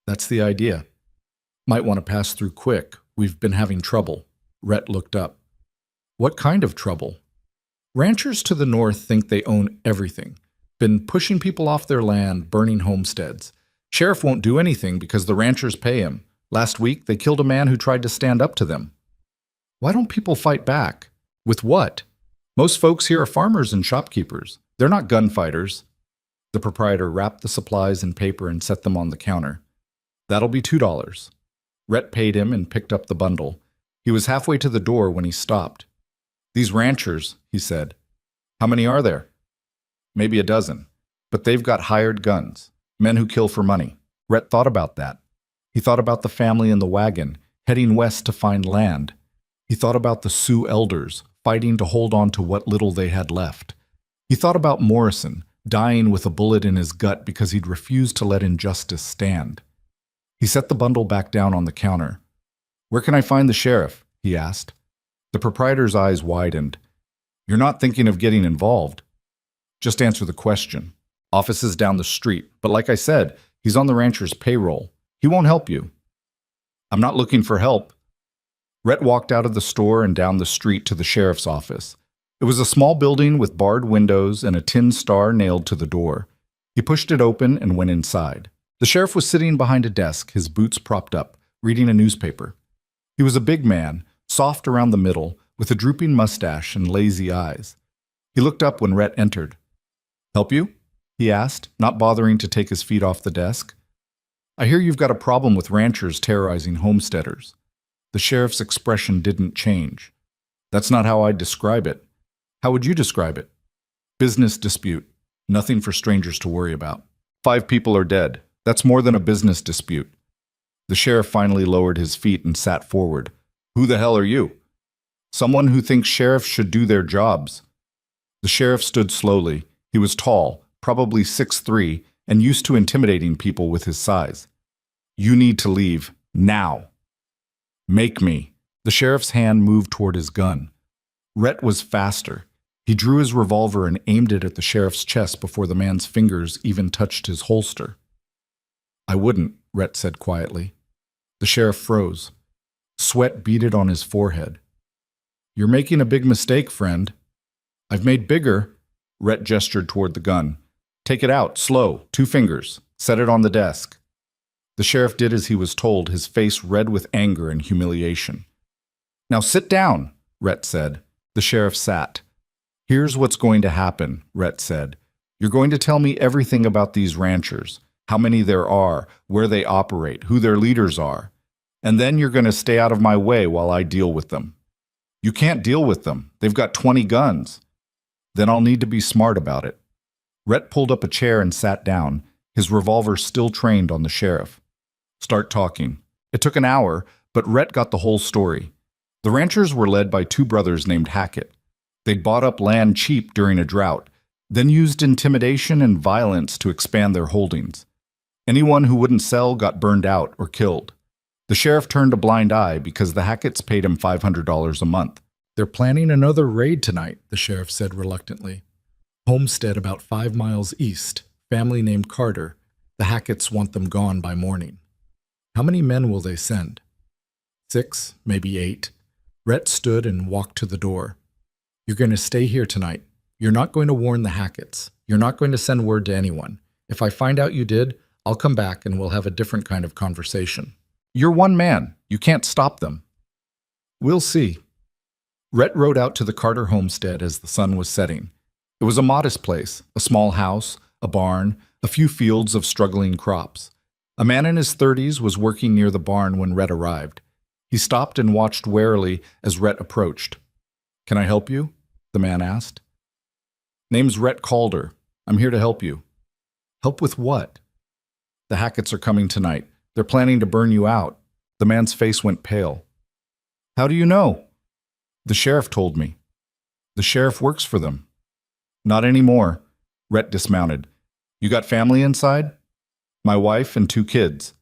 "That's the idea." "Might want to pass through quick. We've been having trouble." Rhett looked up. "What kind of trouble?" "Ranchers to the north think they own everything. Been pushing people off their land, burning homesteads. Sheriff won't do anything because the ranchers pay him. Last week, they killed a man who tried to stand up to them." "Why don't people fight back?" "With what? Most folks here are farmers and shopkeepers. They're not gunfighters." The proprietor wrapped the supplies in paper and set them on the counter. "That'll be $2. Rhett paid him and picked up the bundle. He was halfway to the door when he stopped. "These ranchers," he said. "How many are there?" "Maybe a dozen. But they've got hired guns. Men who kill for money." Rhett thought about that. He thought about the family in the wagon, heading west to find land. He thought about the Sioux elders, fighting to hold on to what little they had left. He thought about Morrison, dying with a bullet in his gut because he'd refused to let injustice stand. He set the bundle back down on the counter. "Where can I find the sheriff?" he asked. The proprietor's eyes widened. "You're not thinking of getting involved?" "Just answer the question." "Office is down the street, but like I said, he's on the rancher's payroll. He won't help you." "I'm not looking for help." Rhett walked out of the store and down the street to the sheriff's office. It was a small building with barred windows and a tin star nailed to the door. He pushed it open and went inside. The sheriff was sitting behind a desk, his boots propped up, reading a newspaper. He was a big man, soft around the middle, with a drooping mustache and lazy eyes. He looked up when Rhett entered. "Help you?" he asked, not bothering to take his feet off the desk. "I hear you've got a problem with ranchers terrorizing homesteaders." The sheriff's expression didn't change. "That's not how I'd describe it. How would you describe it?" "Business dispute. Nothing for strangers to worry about. 5 people are dead. That's more than a business dispute." The sheriff finally lowered his feet and sat forward. "Who the hell are you?" "Someone who thinks sheriffs should do their jobs." The sheriff stood slowly. He was tall, probably 6'3", and used to intimidating people with his size. "You need to leave, now." "Make me." The sheriff's hand moved toward his gun. Rhett was faster. He drew his revolver and aimed it at the sheriff's chest before the man's fingers even touched his holster. "I wouldn't," Rhett said quietly. The sheriff froze. Sweat beaded on his forehead. "You're making a big mistake, friend." "I've made bigger." Rhett gestured toward the gun. "Take it out, slow, 2 fingers. Set it on the desk." The sheriff did as he was told, his face red with anger and humiliation. "Now sit down," Rhett said. The sheriff sat. "Here's what's going to happen," Rhett said. "You're going to tell me everything about these ranchers, how many there are, where they operate, who their leaders are. And then you're going to stay out of my way while I deal with them." "You can't deal with them. They've got 20 guns." "Then I'll need to be smart about it." Rhett pulled up a chair and sat down, his revolver still trained on the sheriff. "Start talking." It took an hour, but Rhett got the whole story. The ranchers were led by 2 brothers named Hackett. They'd bought up land cheap during a drought, then used intimidation and violence to expand their holdings. Anyone who wouldn't sell got burned out or killed. The sheriff turned a blind eye because the Hacketts paid him $500 a month. "They're planning another raid tonight," the sheriff said reluctantly. "Homestead about 5 miles east, family named Carter. The Hacketts want them gone by morning." "How many men will they send?" 6, maybe 8. Rhett stood and walked to the door. "You're going to stay here tonight. You're not going to warn the Hacketts. You're not going to send word to anyone. If I find out you did, I'll come back and we'll have a different kind of conversation. You're one man. You can't stop them." "We'll see." Rhett rode out to the Carter homestead as the sun was setting. It was a modest place, a small house, a barn, a few fields of struggling crops. A man in his 30s was working near the barn when Rhett arrived. He stopped and watched warily as Rhett approached. "Can I help you?" the man asked. "Name's Rhett Calder. I'm here to help you." "Help with what?" "The Hacketts are coming tonight. They're planning to burn you out." The man's face went pale. "How do you know?" "The sheriff told me." "The sheriff works for them." "Not anymore." Rhett dismounted. "You got family inside?" "My wife and 2 kids."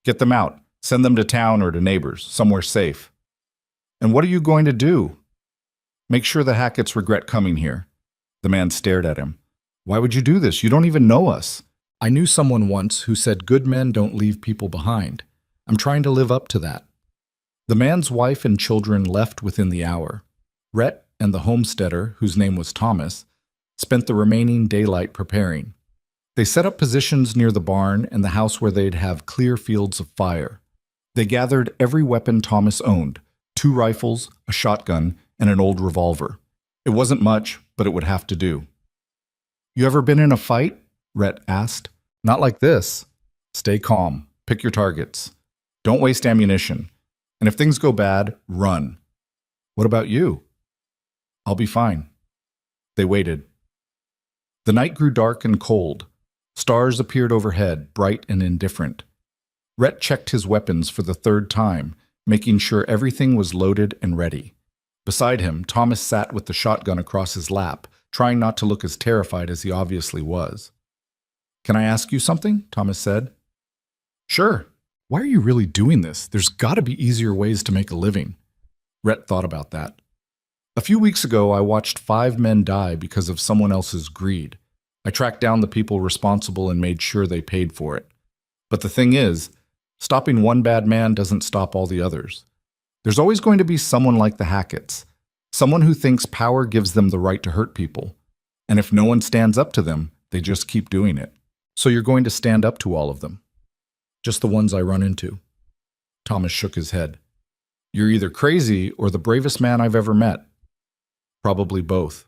"Get them out. Send them to town or to neighbors, somewhere safe." "And what are you going to do?" "Make sure the Hacketts regret coming here." The man stared at him. "Why would you do this? You don't even know us." "I knew someone once who said good men don't leave people behind. I'm trying to live up to that." The man's wife and children left within the hour. Rhett and the homesteader, whose name was Thomas, spent the remaining daylight preparing. They set up positions near the barn and the house where they'd have clear fields of fire. They gathered every weapon Thomas owned, 2 rifles, a shotgun, and an old revolver. It wasn't much, but it would have to do. "You ever been in a fight?" Rhett asked. "Not like this." "Stay calm. Pick your targets. Don't waste ammunition. And if things go bad, run." "What about you?" "I'll be fine." They waited. The night grew dark and cold. Stars appeared overhead, bright and indifferent. Rhett checked his weapons for the 3rd time, making sure everything was loaded and ready. Beside him, Thomas sat with the shotgun across his lap, trying not to look as terrified as he obviously was. "Can I ask you something?" Thomas said. "Sure." "Why are you really doing this? There's got to be easier ways to make a living." Rhett thought about that. "A few weeks ago, I watched 5 men die because of someone else's greed. I tracked down the people responsible and made sure they paid for it. But the thing is, stopping one bad man doesn't stop all the others. There's always going to be someone like the Hacketts, someone who thinks power gives them the right to hurt people. And if no one stands up to them, they just keep doing it. So you're going to stand up to all of them." "Just the ones I run into." Thomas shook his head. You're either crazy or the bravest man I've ever met. Probably both.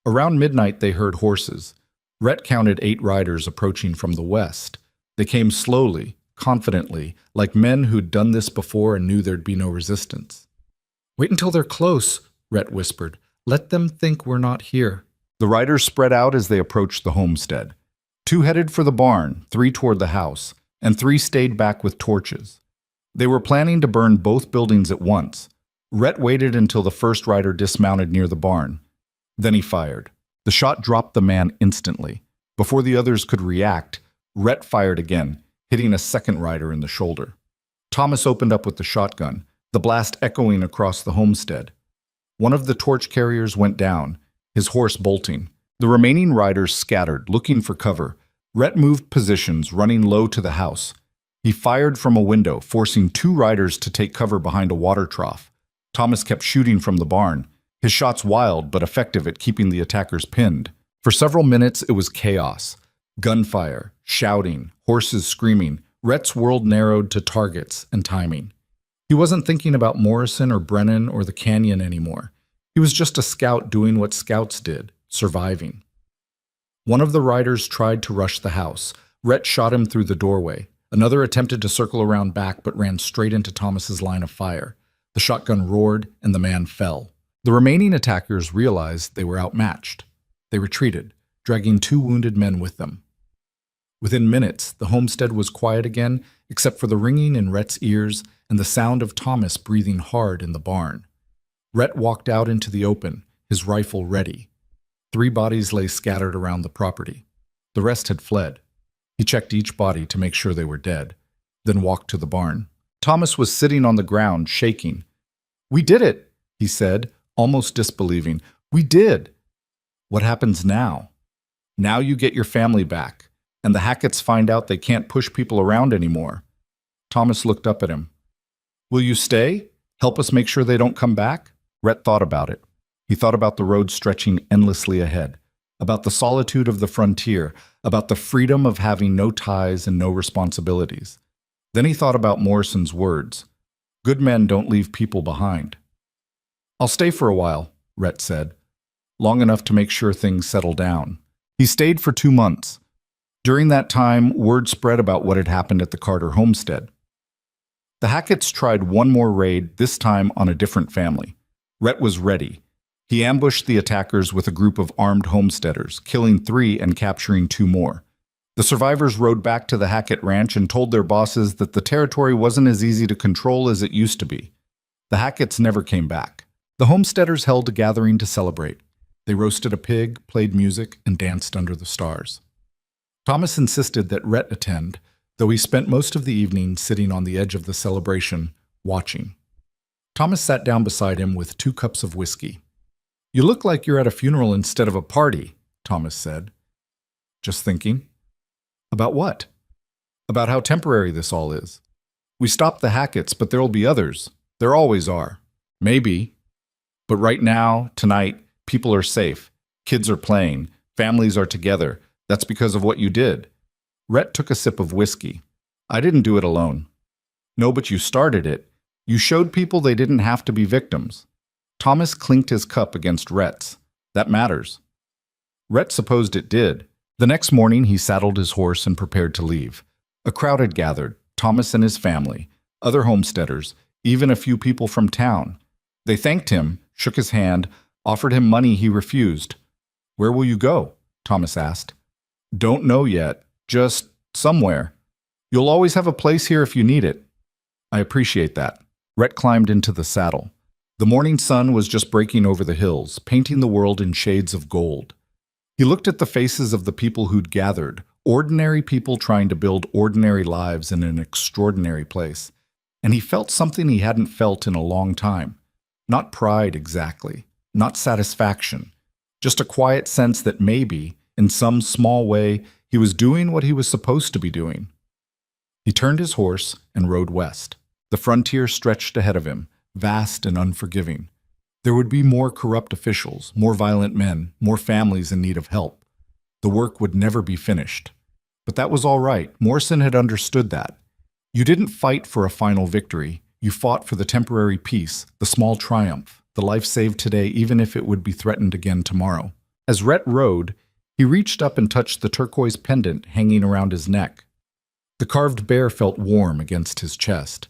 Around midnight they heard horses. Rhett counted 8 riders approaching from the west. They came slowly, confidently, like men who'd done this before and knew there'd be no resistance. Wait until they're close, Rhett whispered. Let them think we're not here. The riders spread out as they approached the homestead. 2 headed for the barn, 3 toward the house, and 3 stayed back with torches. They were planning to burn both buildings at once. Rhett waited until the first rider dismounted near the barn. Then he fired. The shot dropped the man instantly. Before the others could react, Rhett fired again, hitting a second rider in the shoulder. Thomas opened up with the shotgun, the blast echoing across the homestead. One of the torch carriers went down, his horse bolting. The remaining riders scattered, looking for cover. Rhett moved positions, running low to the house. He fired from a window, forcing 2 riders to take cover behind a water trough. Thomas kept shooting from the barn, his shots wild but effective at keeping the attackers pinned. For several minutes, it was chaos. Gunfire, shouting, horses screaming. Rhett's world narrowed to targets and timing. He wasn't thinking about Morrison or Brennan or the canyon anymore. He was just a scout doing what scouts did, surviving. One of the riders tried to rush the house. Rhett shot him through the doorway. Another attempted to circle around back but ran straight into Thomas's line of fire. The shotgun roared and the man fell. The remaining attackers realized they were outmatched. They retreated, dragging 2 wounded men with them. Within minutes, the homestead was quiet again, except for the ringing in Rhett's ears and the sound of Thomas breathing hard in the barn. Rhett walked out into the open, his rifle ready. 3 bodies lay scattered around the property. The rest had fled. He checked each body to make sure they were dead, then walked to the barn. Thomas was sitting on the ground, shaking. "We did it," he said, almost disbelieving. "We did." "What happens now?" "Now you get your family back, and the Hacketts find out they can't push people around anymore." Thomas looked up at him. "Will you stay? Help us make sure they don't come back?" Rhett thought about it. He thought about the road stretching endlessly ahead, about the solitude of the frontier, about the freedom of having no ties and no responsibilities. Then he thought about Morrison's words. Good men don't leave people behind. "I'll stay for a while," Rhett said, "long enough to make sure things settle down." He stayed for 2 months. During that time, word spread about what had happened at the Carter homestead. The Hacketts tried one more raid, this time on a different family. Rhett was ready. He ambushed the attackers with a group of armed homesteaders, killing 3 and capturing 2 more. The survivors rode back to the Hackett ranch and told their bosses that the territory wasn't as easy to control as it used to be. The Hacketts never came back. The homesteaders held a gathering to celebrate. They roasted a pig, played music, and danced under the stars. Thomas insisted that Rhett attend, though he spent most of the evening sitting on the edge of the celebration, watching. Thomas sat down beside him with 2 cups of whiskey. "You look like you're at a funeral instead of a party," Thomas said. "Just thinking." "About what?" "About how temporary this all is. We stopped the Hacketts, but there'll be others. There always are. Maybe. But right now, tonight, people are safe. Kids are playing. Families are together. That's because of what you did." Rhett took a sip of whiskey. "I didn't do it alone." "No, but you started it. You showed people they didn't have to be victims." Thomas clinked his cup against Rhett's. "That matters." Rhett supposed it did. The next morning, he saddled his horse and prepared to leave. A crowd had gathered, Thomas and his family, other homesteaders, even a few people from town. They thanked him, shook his hand, offered him money he refused. "Where will you go?" Thomas asked. "Don't know yet. Just somewhere. You'll always have a place here if you need it." "I appreciate that." Rhett climbed into the saddle. The morning sun was just breaking over the hills, painting the world in shades of gold. He looked at the faces of the people who'd gathered, ordinary people trying to build ordinary lives in an extraordinary place, and he felt something he hadn't felt in a long time. Not pride exactly, not satisfaction, just a quiet sense that maybe, in some small way, he was doing what he was supposed to be doing. He turned his horse and rode west. The frontier stretched ahead of him, vast and unforgiving. There would be more corrupt officials, more violent men, more families in need of help. The work would never be finished. But that was all right. Morrison had understood that. You didn't fight for a final victory. You fought for the temporary peace, the small triumph, the life saved today even if it would be threatened again tomorrow. As Rhett rode, he reached up and touched the turquoise pendant hanging around his neck. The carved bear felt warm against his chest.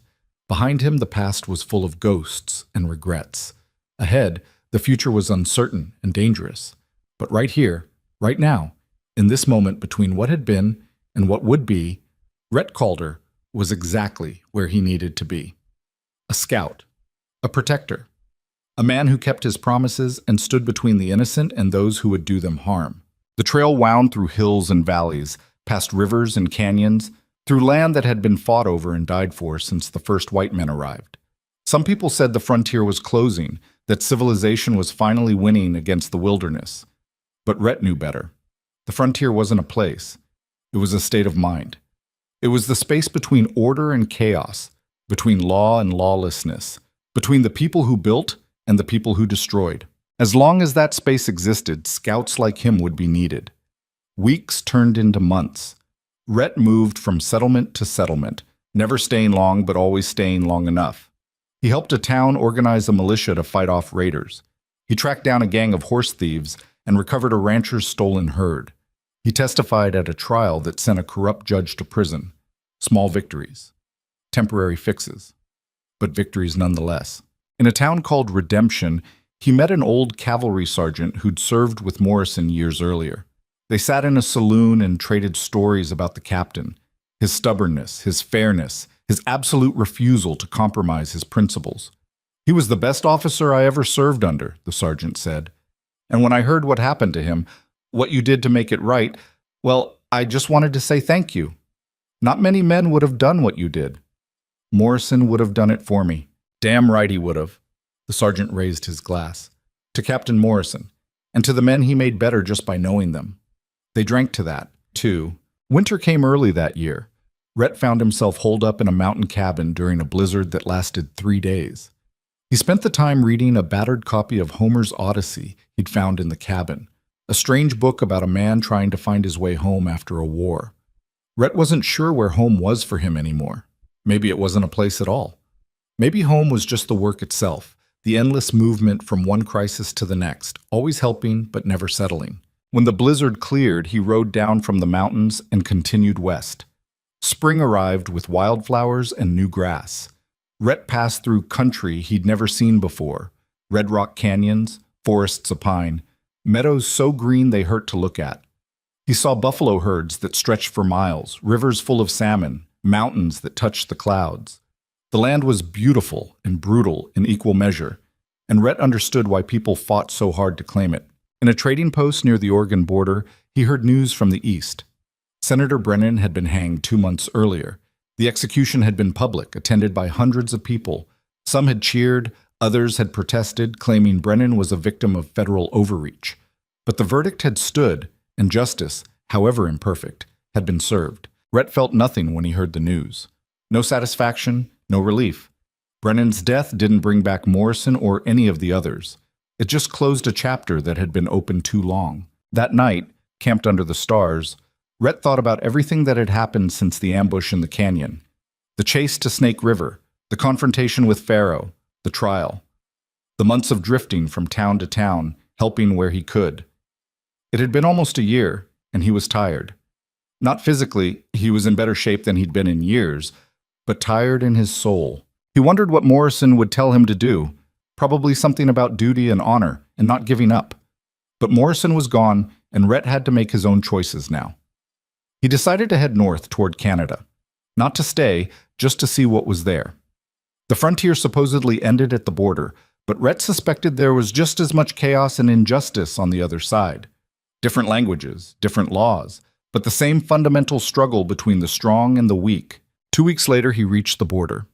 Behind him, the past was full of ghosts and regrets. Ahead, the future was uncertain and dangerous. But right here, right now, in this moment between what had been and what would be, Rhett Calder was exactly where he needed to be. A scout, a protector, a man who kept his promises and stood between the innocent and those who would do them harm. The trail wound through hills and valleys, past rivers and canyons, through land that had been fought over and died for since the first white men arrived. Some people said the frontier was closing, that civilization was finally winning against the wilderness. But Rhett knew better. The frontier wasn't a place. It was a state of mind. It was the space between order and chaos, between law and lawlessness, between the people who built and the people who destroyed. As long as that space existed, scouts like him would be needed. Weeks turned into months. Rhett moved from settlement to settlement, never staying long but always staying long enough. He helped a town organize a militia to fight off raiders. He tracked down a gang of horse thieves and recovered a rancher's stolen herd. He testified at a trial that sent a corrupt judge to prison. Small victories. Temporary fixes. But victories nonetheless. In a town called Redemption, he met an old cavalry sergeant who'd served with Morrison years earlier. They sat in a saloon and traded stories about the captain, his stubbornness, his fairness, his absolute refusal to compromise his principles. He was the best officer I ever served under, the sergeant said. And when I heard what happened to him, what you did to make it right, well, I just wanted to say thank you. Not many men would have done what you did. Morrison would have done it for me. Damn right he would have. The sergeant raised his glass. To Captain Morrison, and to the men he made better just by knowing them. They drank to that, too. Winter came early that year. Rhett found himself holed up in a mountain cabin during a blizzard that lasted 3 days. He spent the time reading a battered copy of Homer's Odyssey he'd found in the cabin, a strange book about a man trying to find his way home after a war. Rhett wasn't sure where home was for him anymore. Maybe it wasn't a place at all. Maybe home was just the work itself, the endless movement from one crisis to the next, always helping but never settling. When the blizzard cleared, he rode down from the mountains and continued west. Spring arrived with wildflowers and new grass. Rhett passed through country he'd never seen before, red rock canyons, forests of pine, meadows so green they hurt to look at. He saw buffalo herds that stretched for miles, rivers full of salmon, mountains that touched the clouds. The land was beautiful and brutal in equal measure, and Rhett understood why people fought so hard to claim it. In a trading post near the Oregon border, he heard news from the east. Senator Brennan had been hanged 2 months earlier. The execution had been public, attended by hundreds of people. Some had cheered, others had protested, claiming Brennan was a victim of federal overreach. But the verdict had stood, and justice, however imperfect, had been served. Rhett felt nothing when he heard the news. No satisfaction, no relief. Brennan's death didn't bring back Morrison or any of the others. It just closed a chapter that had been open too long. That night, camped under the stars, Rhett thought about everything that had happened since the ambush in the canyon. The chase to Snake River, the confrontation with Pharaoh, the trial. The months of drifting from town to town, helping where he could. It had been almost a year, and he was tired. Not physically, he was in better shape than he'd been in years, but tired in his soul. He wondered what Morrison would tell him to do, probably something about duty and honor, and not giving up. But Morrison was gone, and Rhett had to make his own choices now. He decided to head north toward Canada. Not to stay, just to see what was there. The frontier supposedly ended at the border, but Rhett suspected there was just as much chaos and injustice on the other side. Different languages, different laws, but the same fundamental struggle between the strong and the weak. 2 weeks later, he reached the border.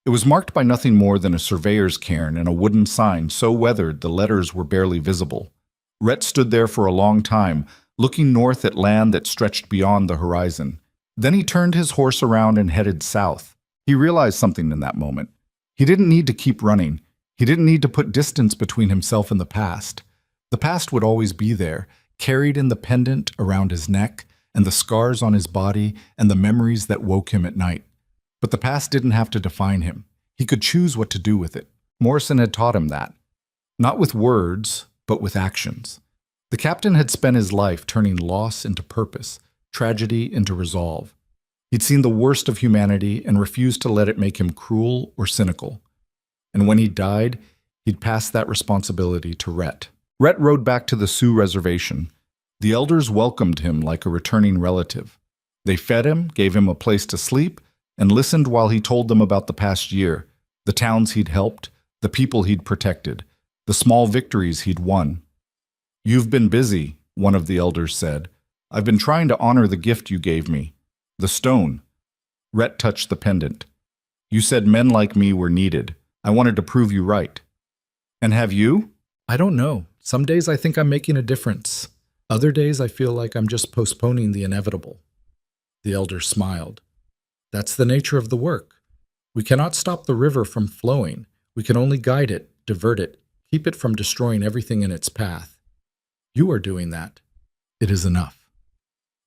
It was marked by nothing more than a surveyor's cairn and a wooden sign so weathered the letters were barely visible. Rhett stood there for a long time, looking north at land that stretched beyond the horizon. Then he turned his horse around and headed south. He realized something in that moment. He didn't need to keep running. He didn't need to put distance between himself and the past. The past would always be there, carried in the pendant around his neck, and the scars on his body, and the memories that woke him at night. But the past didn't have to define him. He could choose what to do with it. Morrison had taught him that. Not with words, but with actions. The captain had spent his life turning loss into purpose, tragedy into resolve. He'd seen the worst of humanity and refused to let it make him cruel or cynical. And when he died, he'd passed that responsibility to Rhett. Rhett rode back to the Sioux reservation. The elders welcomed him like a returning relative. They fed him, gave him a place to sleep, and listened while he told them about the past year, the towns he'd helped, the people he'd protected, the small victories he'd won. "You've been busy," one of the elders said. "I've been trying to honor the gift you gave me. The stone." Rhett touched the pendant. "You said men like me were needed. I wanted to prove you right." "And have you?" "I don't know. Some days I think I'm making a difference. Other days I feel like I'm just postponing the inevitable." The elder smiled. "That's the nature of the work. We cannot stop the river from flowing. We can only guide it, divert it, keep it from destroying everything in its path. You are doing that. It is enough."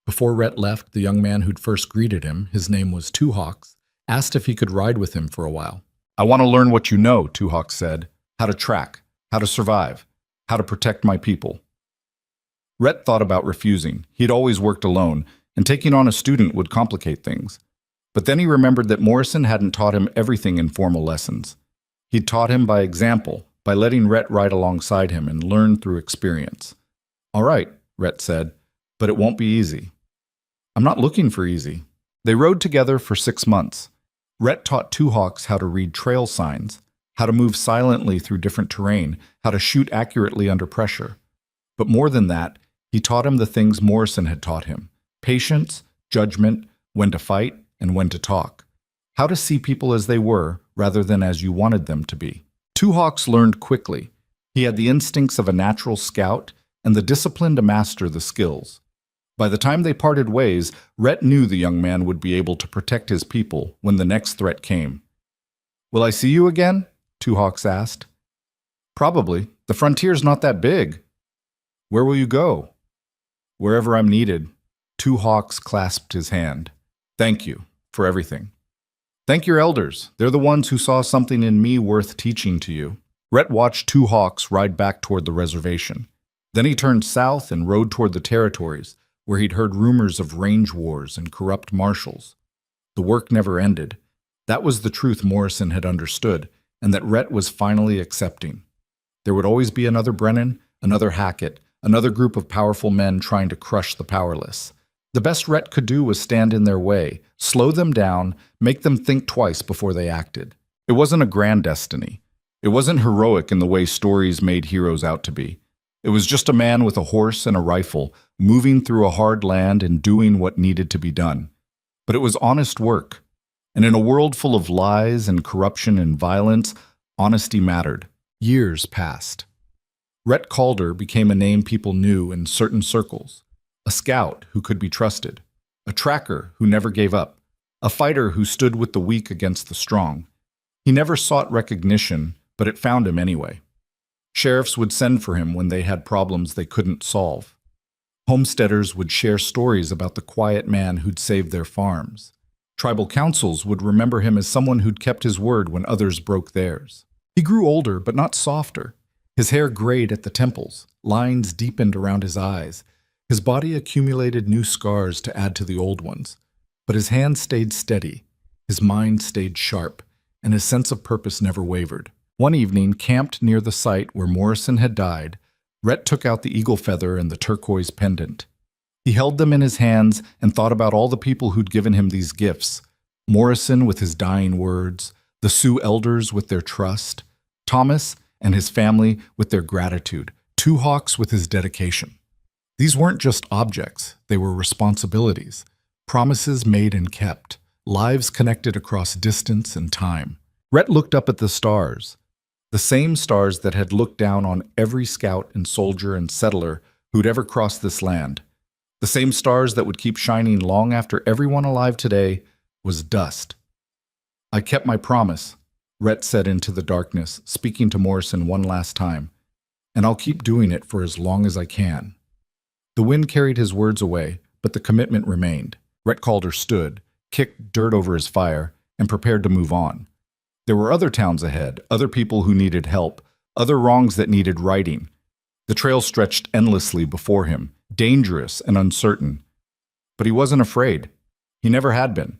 Before Rhett left, the young man who'd first greeted him, his name was Two Hawks, asked if he could ride with him for a while. "I want to learn what you know," Two Hawks said. "How to track, how to survive, how to protect my people." Rhett thought about refusing. He'd always worked alone, and taking on a student would complicate things. But then he remembered that Morrison hadn't taught him everything in formal lessons. He'd taught him by example, by letting Rhett ride alongside him and learn through experience. "All right," Rhett said, "but it won't be easy." "I'm not looking for easy." They rode together for 6 months. Rhett taught Two Hawks how to read trail signs, how to move silently through different terrain, how to shoot accurately under pressure. But more than that, he taught him the things Morrison had taught him: patience, judgment, when to fight, and when to talk. How to see people as they were, rather than as you wanted them to be. Two Hawks learned quickly. He had the instincts of a natural scout and the discipline to master the skills. By the time they parted ways, Rhett knew the young man would be able to protect his people when the next threat came. "Will I see you again?" Two Hawks asked. "Probably. The frontier's not that big." "Where will you go?" "Wherever I'm needed." Two Hawks clasped his hand. "Thank you for everything. Thank your elders. They're the ones who saw something in me worth teaching to you." Rhett watched Two Hawks ride back toward the reservation. Then he turned south and rode toward the territories, where he'd heard rumors of range wars and corrupt marshals. The work never ended. That was the truth Morrison had understood, and that Rhett was finally accepting. There would always be another Brennan, another Hackett, another group of powerful men trying to crush the powerless. The best Rhett could do was stand in their way, slow them down, make them think twice before they acted. It wasn't a grand destiny. It wasn't heroic in the way stories made heroes out to be. It was just a man with a horse and a rifle, moving through a hard land and doing what needed to be done. But it was honest work. And in a world full of lies and corruption and violence, honesty mattered. Years passed. Rhett Calder became a name people knew in certain circles. A scout who could be trusted. A tracker who never gave up. A fighter who stood with the weak against the strong. He never sought recognition, but it found him anyway. Sheriffs would send for him when they had problems they couldn't solve. Homesteaders would share stories about the quiet man who'd saved their farms. Tribal councils would remember him as someone who'd kept his word when others broke theirs. He grew older, but not softer. His hair grayed at the temples, lines deepened around his eyes. His body accumulated new scars to add to the old ones. But his hands stayed steady, his mind stayed sharp, and his sense of purpose never wavered. One evening, camped near the site where Morrison had died, Rhett took out the eagle feather and the turquoise pendant. He held them in his hands and thought about all the people who'd given him these gifts. Morrison with his dying words, the Sioux elders with their trust, Thomas and his family with their gratitude, Two Hawks with his dedication. These weren't just objects, they were responsibilities, promises made and kept, lives connected across distance and time. Rhett looked up at the stars, the same stars that had looked down on every scout and soldier and settler who'd ever crossed this land. The same stars that would keep shining long after everyone alive today was dust. "I kept my promise," Rhett said into the darkness, speaking to Morrison one last time, "and I'll keep doing it for as long as I can." The wind carried his words away, but the commitment remained. Rhett Calder stood, kicked dirt over his fire, and prepared to move on. There were other towns ahead, other people who needed help, other wrongs that needed righting. The trail stretched endlessly before him, dangerous and uncertain. But he wasn't afraid. He never had been.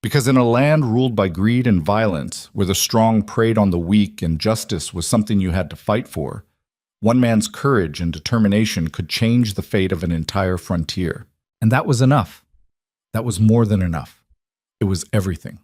Because in a land ruled by greed and violence, where the strong preyed on the weak and justice was something you had to fight for, one man's courage and determination could change the fate of an entire frontier. And that was enough. That was more than enough. It was everything.